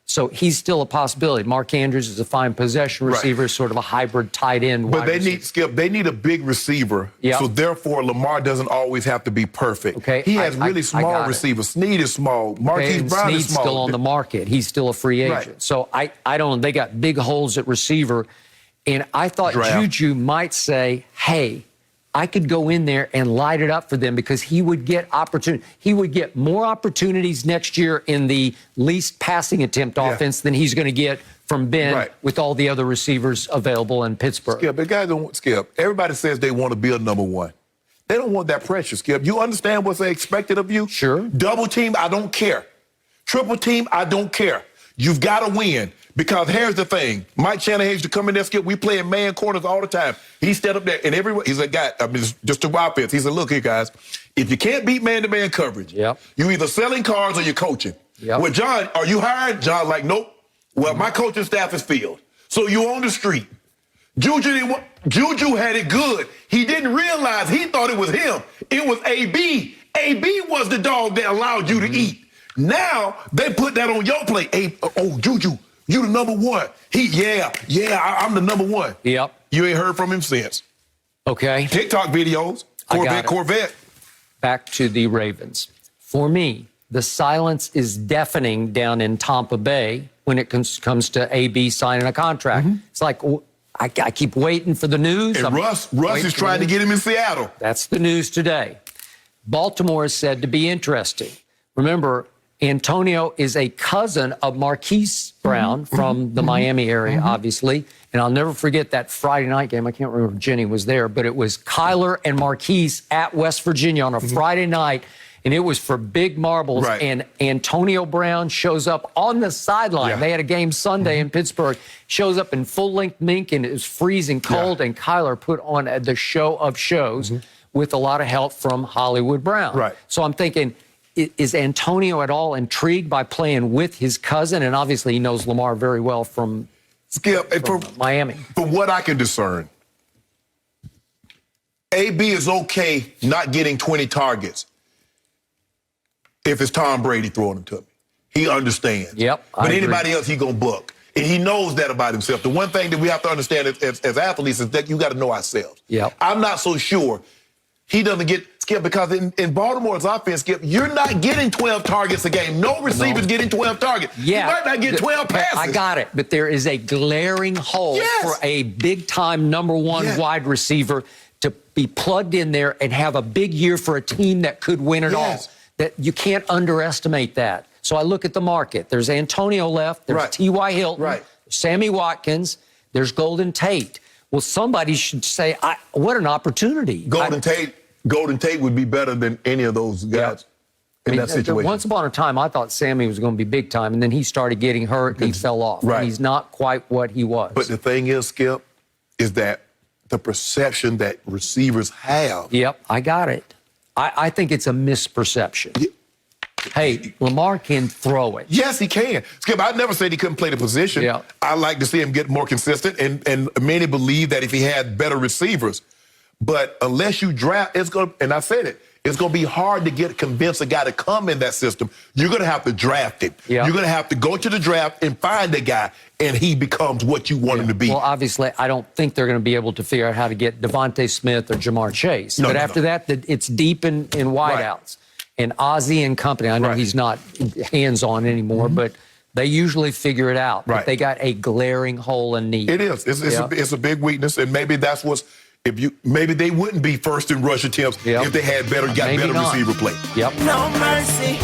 So he's still a possibility. Mark Andrews is a fine possession receiver, sort of a hybrid tight end.
But they need a big receiver. So therefore, Lamar doesn't always have to be perfect.
Okay.
He has really small receivers. Snead is small. Marquise Brown is small.
Still on the market. He's still a free agent. So I don't know. They got big holes at receiver. And I thought JuJu might say, hey, I could go in there and light it up for them because he would get opportunity. He would get more opportunities next year in the least passing attempt offense than he's going to get from Ben with all the other receivers available in Pittsburgh.
Skip, the guys don't Skip. Everybody says they want to be a number one. They don't want that pressure, Skip. You understand what's expected of you?
Sure.
Double team, I don't care. Triple team, I don't care. You've got to win. Because here's the thing. Mike Shannon used to come in there, Skip. We play in man corners all the time. He stepped up there, and everyone, he's a guy, I mean, just a offense. He said, look here, guys, if you can't beat man-to-man coverage, you either selling cars or you're coaching. Well, John, are you hired? John's like, nope. Well, my coaching staff is field. So you're on the street. JuJu had it good. He didn't realize, he thought it was him. It was AB. AB was the dog that allowed you to eat. Now, they put that on your plate. Hey, JuJu, you the number one. I'm the number one.
Yep.
You ain't heard from him since.
Okay.
TikTok videos, Corvette.
Back to the Ravens. For me, the silence is deafening down in Tampa Bay when it comes to AB signing a contract. It's like, I keep waiting for the news.
And Russ is trying to get him in Seattle.
That's the news today. Baltimore is said to be interesting. Remember, Antonio is a cousin of Marquise Brown from the Miami area, obviously. And I'll never forget that Friday night game. I can't remember if Jenny was there, but it was Kyler and Marquise at West Virginia on a Friday night. And it was for big marbles.
Right.
And Antonio Brown shows up on the sideline.
Yeah.
They had a game Sunday in Pittsburgh. Shows up in full-length mink, and it was freezing cold. Yeah. And Kyler put on the show of shows with a lot of help from Hollywood Brown.
Right.
So I'm thinking, is Antonio at all intrigued by playing with his cousin? And obviously he knows Lamar very well from Miami.
From what I can discern, AB is okay not getting 20 targets if it's Tom Brady throwing them to me. He understands.
Yep.
But anybody else, he gonna book. And he knows that about himself. The one thing that we have to understand as athletes is that you got to know ourselves.
Yep.
I'm not so sure he doesn't get Skip, because in Baltimore's offense, Skip, you're not getting 12 targets a game. No receiver's getting 12 targets.
Yeah.
You might not get 12 passes.
I got it. But there is a glaring hole for a big-time number one wide receiver to be plugged in there and have a big year for a team that could win it all. That you can't underestimate that. So I look at the market. There's Antonio left. There's T.Y. Hilton. Sammy Watkins. There's Golden Tate. Well, somebody should say, what an opportunity.
Golden Tate would be better than any of those guys in that situation.
Once upon a time, I thought Sammy was going to be big time, and then he started getting hurt, and he fell off. And he's not quite what he was.
But the thing is, Skip, is that the perception that receivers have.
Yep, I got it. I think it's a misperception. Hey, Lamar can throw it.
Yes, he can. Skip, I never said he couldn't play the position. I like to see him get more consistent, and many believe that if he had better receivers. But unless you draft, it's going to, and I said it, it's going to be hard to convince a guy to come in that system. You're going to have to draft him. You're going to have to go to the draft and find a guy, and he becomes what you want him to be.
Well, obviously, I don't think they're going to be able to figure out how to get Devontae Smith or Jamar Chase. But after that, it's deep in wideouts. And Ozzie and company, I know he's not hands-on anymore, but they usually figure it out. But they got a glaring hole in need.
It is. It's a big weakness, and maybe that's what's... maybe they wouldn't be first in rush attempts if they had better receiver play.
No mercy.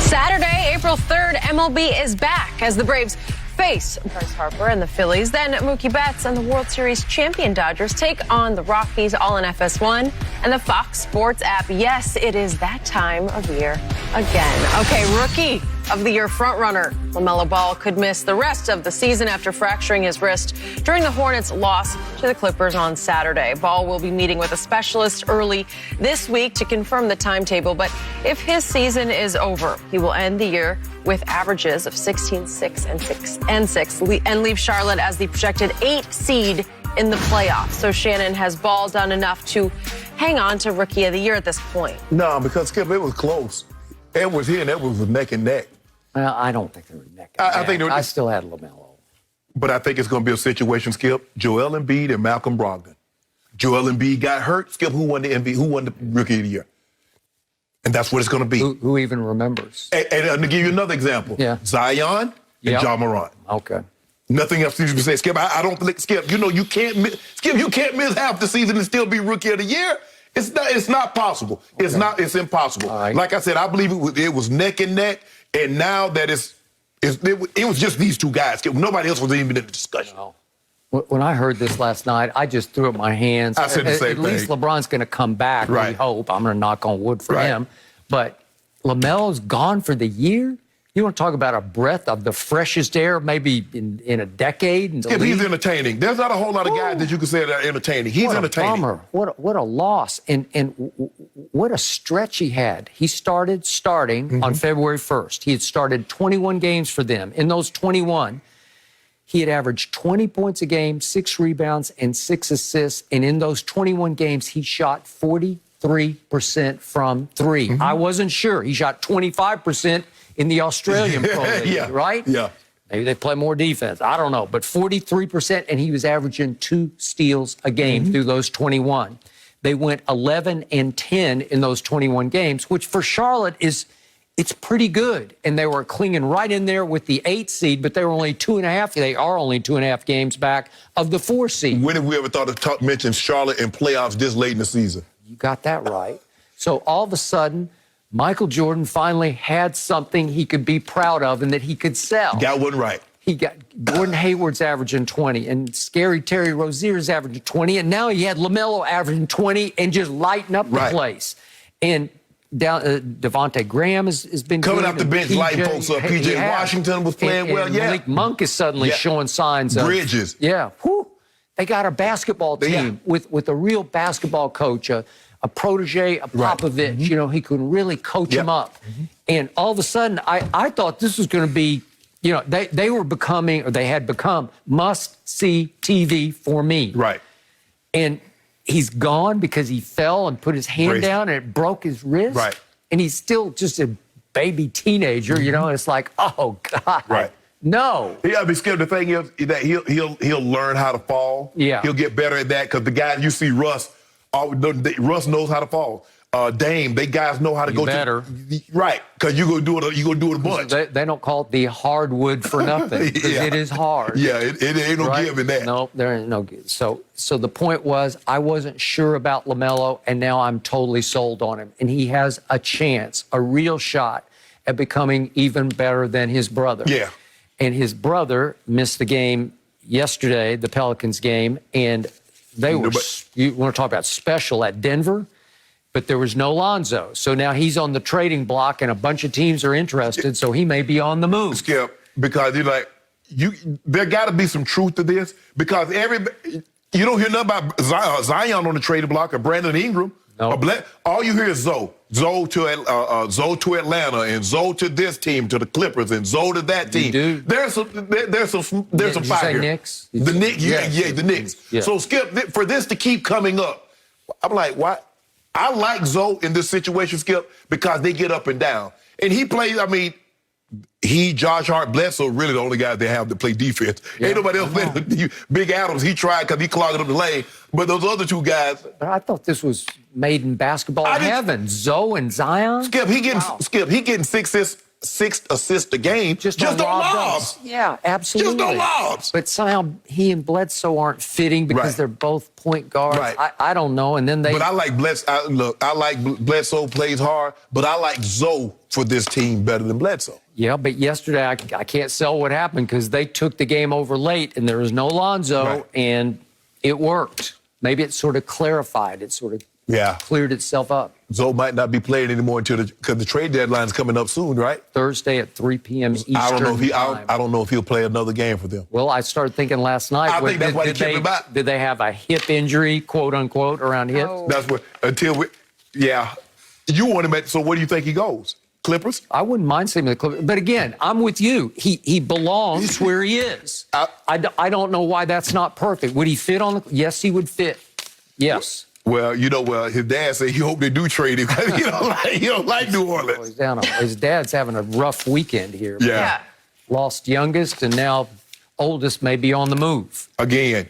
Saturday, April 3rd, MLB is back as the Braves face Bryce Harper and the Phillies. Then Mookie Betts and the World Series champion Dodgers take on the Rockies, all in FS1 and the Fox Sports app. Yes, it is that time of year again. Okay, Rookie of the Year frontrunner LaMelo Ball could miss the rest of the season after fracturing his wrist during the Hornets' loss to the Clippers on Saturday. Ball will be meeting with a specialist early this week to confirm the timetable, but if his season is over, he will end the year with averages of 16, 6, and 6 and leave Charlotte as the projected 8 seed in the playoffs. So Shannon, has Ball done enough to hang on to Rookie of the Year at this point?
No, because, Skip, it was close. Edwards here and Edwards was neck and neck.
Well, I don't think they were neck and neck. I still had LaMelo.
But I think it's going to be a situation, Skip. Joel Embiid and Malcolm Brogdon. Joel Embiid got hurt. Skip, who won the MVP? Who won the Rookie of the Year? And that's what it's going to be.
Who even remembers?
And to give you another example, Zion and Ja Morant.
Okay.
Nothing else needs to be said. Skip, I don't think, Skip, you can't miss half the season and still be Rookie of the Year. It's not possible. Okay. It's impossible. Like I said, I believe it was neck and neck, and now that it was just these two guys. Skip, nobody else was even in the discussion.
No. When I heard this last night, I just threw up my hands.
I said the same thing.
At least LeBron's going to come back, we hope. I'm going to knock on wood for him. But LaMelo's gone for the year? You want to talk about a breath of the freshest air maybe in a decade?
Skip, he's entertaining. There's not a whole lot of guys that you can say that are entertaining. He's entertaining.
What a loss. And what a stretch he had. He started on February 1st. He had started 21 games for them. In those 21, he had averaged 20 points a game, 6 rebounds, and 6 assists. And in those 21 games, he shot 43% from 3. I wasn't sure. He shot 25% in the Australian Pro League, right?
Yeah.
Maybe they play more defense. I don't know. But 43%, and he was averaging 2 steals a game through those 21. They went 11 and 10 in those 21 games, which for Charlotte it's pretty good. And they were clinging right in there with the 8 seed, but they were only 2.5. They are only 2.5 games back of the 4 seed.
When have we ever thought to mention Charlotte in playoffs this late in the season? You
got that right. So all of a sudden, Michael Jordan finally had something he could be proud of and that he could sell.
Got one right.
He got Gordon Hayward's averaging 20, and Scary Terry Rozier's averaging 20, and now he had LaMelo averaging 20 and just lighting up the place. And Devontae Graham has been
coming
good,
off the bench, lighting folks up. PJ Washington was playing well.
Malik Monk is suddenly showing signs of
Bridges.
Whew. They got a basketball team with a real basketball coach, a protege, a Popovich. You know, he could really coach him up. And all of a sudden, I thought this was going to be, you know, they were becoming, or they had become must-see TV for me.
Right.
And he's gone because he fell and put his hand down and it broke his wrist.
Right.
And he's still just a baby teenager, you know, and it's like, oh, God.
Right.
No.
Yeah, but Skip, the thing is that he'll learn how to fall.
Yeah.
He'll get better at that because the guys you see, Russ knows how to fall. Dame, they guys know how to go
better.
Right, because you gonna do it a bunch.
They don't call it the hardwood for nothing because it is hard.
Yeah, it ain't no giving that.
No, there ain't no give. So the point was, I wasn't sure about LaMelo, and now I'm totally sold on him. And he has a chance, a real shot at becoming even better than his brother.
Yeah.
And his brother missed the game yesterday, the Pelicans game, and they were, you want to talk about special at Denver? But there was no Lonzo. So now he's on the trading block and a bunch of teams are interested, so he may be on the move.
Skip, because you're like, there got to be some truth to this because you don't hear nothing about Zion on the trading block or Brandon Ingram.
No.
All you hear is Zoe. Zoe to Atlanta and Zoe to this team, to the Clippers, and Zoe to that team.
Dude.
There's some fire here.
Knicks?
The Knicks, the Knicks.
Yeah.
So Skip, for this to keep coming up, I'm like, what? I like Zoe in this situation, Skip, because they get up and down. And he plays, I mean, Josh Hart, Bledsoe, really the only guys they have to play defense. Yeah. Ain't nobody else playing. Big Adams, he tried because he clogged up the lane. But those other two guys.
But I thought this was made in basketball heaven. Zoe and Zion.
Skip, he getting six assists a game. Just on lobs.
Yeah, absolutely.
Just on lobs.
But somehow he and Bledsoe aren't fitting because they're both point guards.
Right.
I don't know. And then
But I like Bledsoe. I like Bledsoe plays hard, but I like Zoe for this team better than Bledsoe.
Yeah, but yesterday I can't sell what happened because they took the game over late and there was no Lonzo and it worked. Maybe it sort of clarified. It sort of cleared itself up.
Zoe might not be playing anymore because the trade deadline's coming up soon, right?
Thursday at 3 p.m. Eastern
I
time.
don't know if he'll play another game for them.
Well, I started thinking last night.
I think that's why they kept him back.
Did they have a hip injury, quote unquote, around hips?
Oh.
That's what You want him at. So where do you think he goes? Clippers?
I wouldn't mind seeing the Clippers. But again, I'm with you. He belongs where he is. I don't know why that's not perfect. Would he fit on the... Yes, he would fit. Yes.
Well, his dad said he hoped they do trade him because he don't like New Orleans.
His dad's having a rough weekend here.
Yeah.
Lost youngest and now oldest may be on the move.
Again.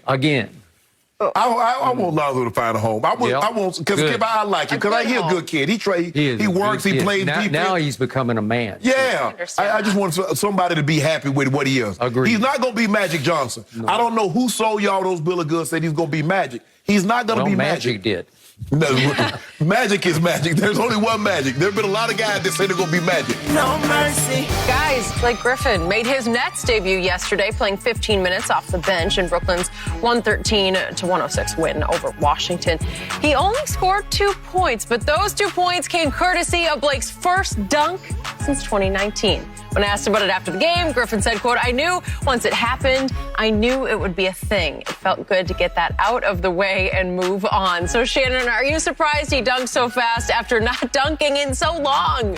I want Lonzo to find a home. I want because I like him because he's a good kid. He works. He plays defense.
Now he's becoming a man.
Yeah, I just want somebody to be happy with what he is.
Agreed.
He's not going to be Magic Johnson. No. I don't know who sold y'all those bill of goods said he's going to be Magic. He's not going to be Magic.
Magic did.
No, Magic is Magic. There's only one Magic. There have been a lot of guys that say they're going to be Magic.
No mercy.
Guys, Blake Griffin made his Nets debut yesterday, playing 15 minutes off the bench in Brooklyn's 113-106 win over Washington. He only scored 2 points, but those 2 points came courtesy of Blake's first dunk since 2019. When asked about it after the game, Griffin said, quote, "I knew once it happened, I knew it would be a thing. It felt good to get that out of the way and move on." So, Shannon, are you surprised he dunked so fast after not dunking in so long?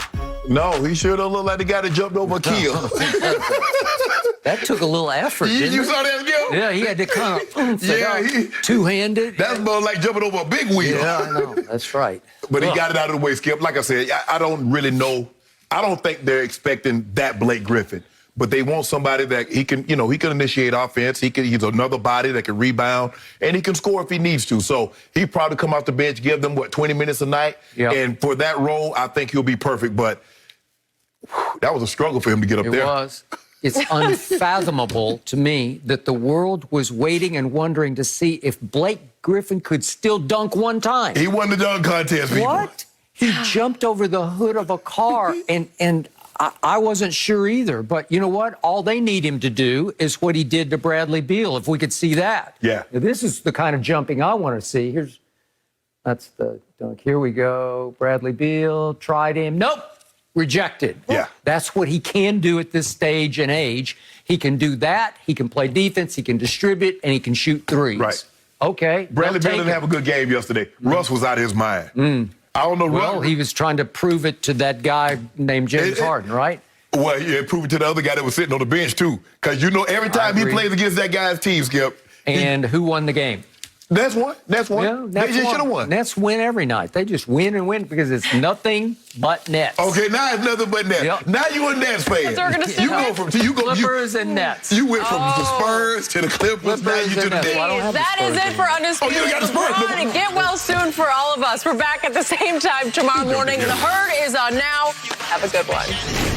No, he sure don't look like the guy that jumped over a kill.
That took a little effort, didn't
You
it?
saw that, Gil?
Yeah, he had to kind of
Yeah,
two-handed.
That's more like jumping over a big wheel.
Yeah, I know. That's right.
But he got it out of the way, Skip. Like I said, I don't really know. I don't think they're expecting that Blake Griffin. But they want somebody that he can initiate offense. He's another body that can rebound, and he can score if he needs to. So he probably come off the bench, give them, 20 minutes a night?
Yep.
And for that role, I think he'll be perfect. But that was a struggle for him to get up there.
It was. It's unfathomable to me that the world was waiting and wondering to see if Blake Griffin could still dunk one time.
He won the dunk contest, people.
What? He jumped over the hood of a car, and I wasn't sure either. But you know what? All they need him to do is what he did to Bradley Beal, if we could see that.
Yeah.
Now, this is the kind of jumping I want to see. That's the dunk. Here we go. Bradley Beal tried him. Nope. Rejected.
Yeah.
That's what he can do at this stage and age. He can do that. He can play defense. He can distribute, and he can shoot threes.
Right.
Okay.
Bradley Beal
they'll
didn't
take
have a good game yesterday. Russ was out of his mind. I don't know.
Well, he was trying to prove it to that guy named James Harden, right?
Well, yeah, prove it to the other guy that was sitting on the bench, too. Because, every time he plays against that guy's team, Skip.
And who won the game?
That's one.
Yeah,
They just should have won.
Nets win every night. They just win and win because it's nothing but Nets.
Okay, now it's nothing but Nets.
Yep.
Now you a Nets fan.
So we're gonna stick
You go
with
from
Clippers and Nets.
You went from the Spurs to the Clippers. Now you to the
Nets.
Nets.
Well, I don't have the
That is
Spurs
it for Undisputed.
Oh, you got the Spurs.
LeBron, and get well soon for all of us. We're back at the same time tomorrow morning. The Herd is on now. Have a good one.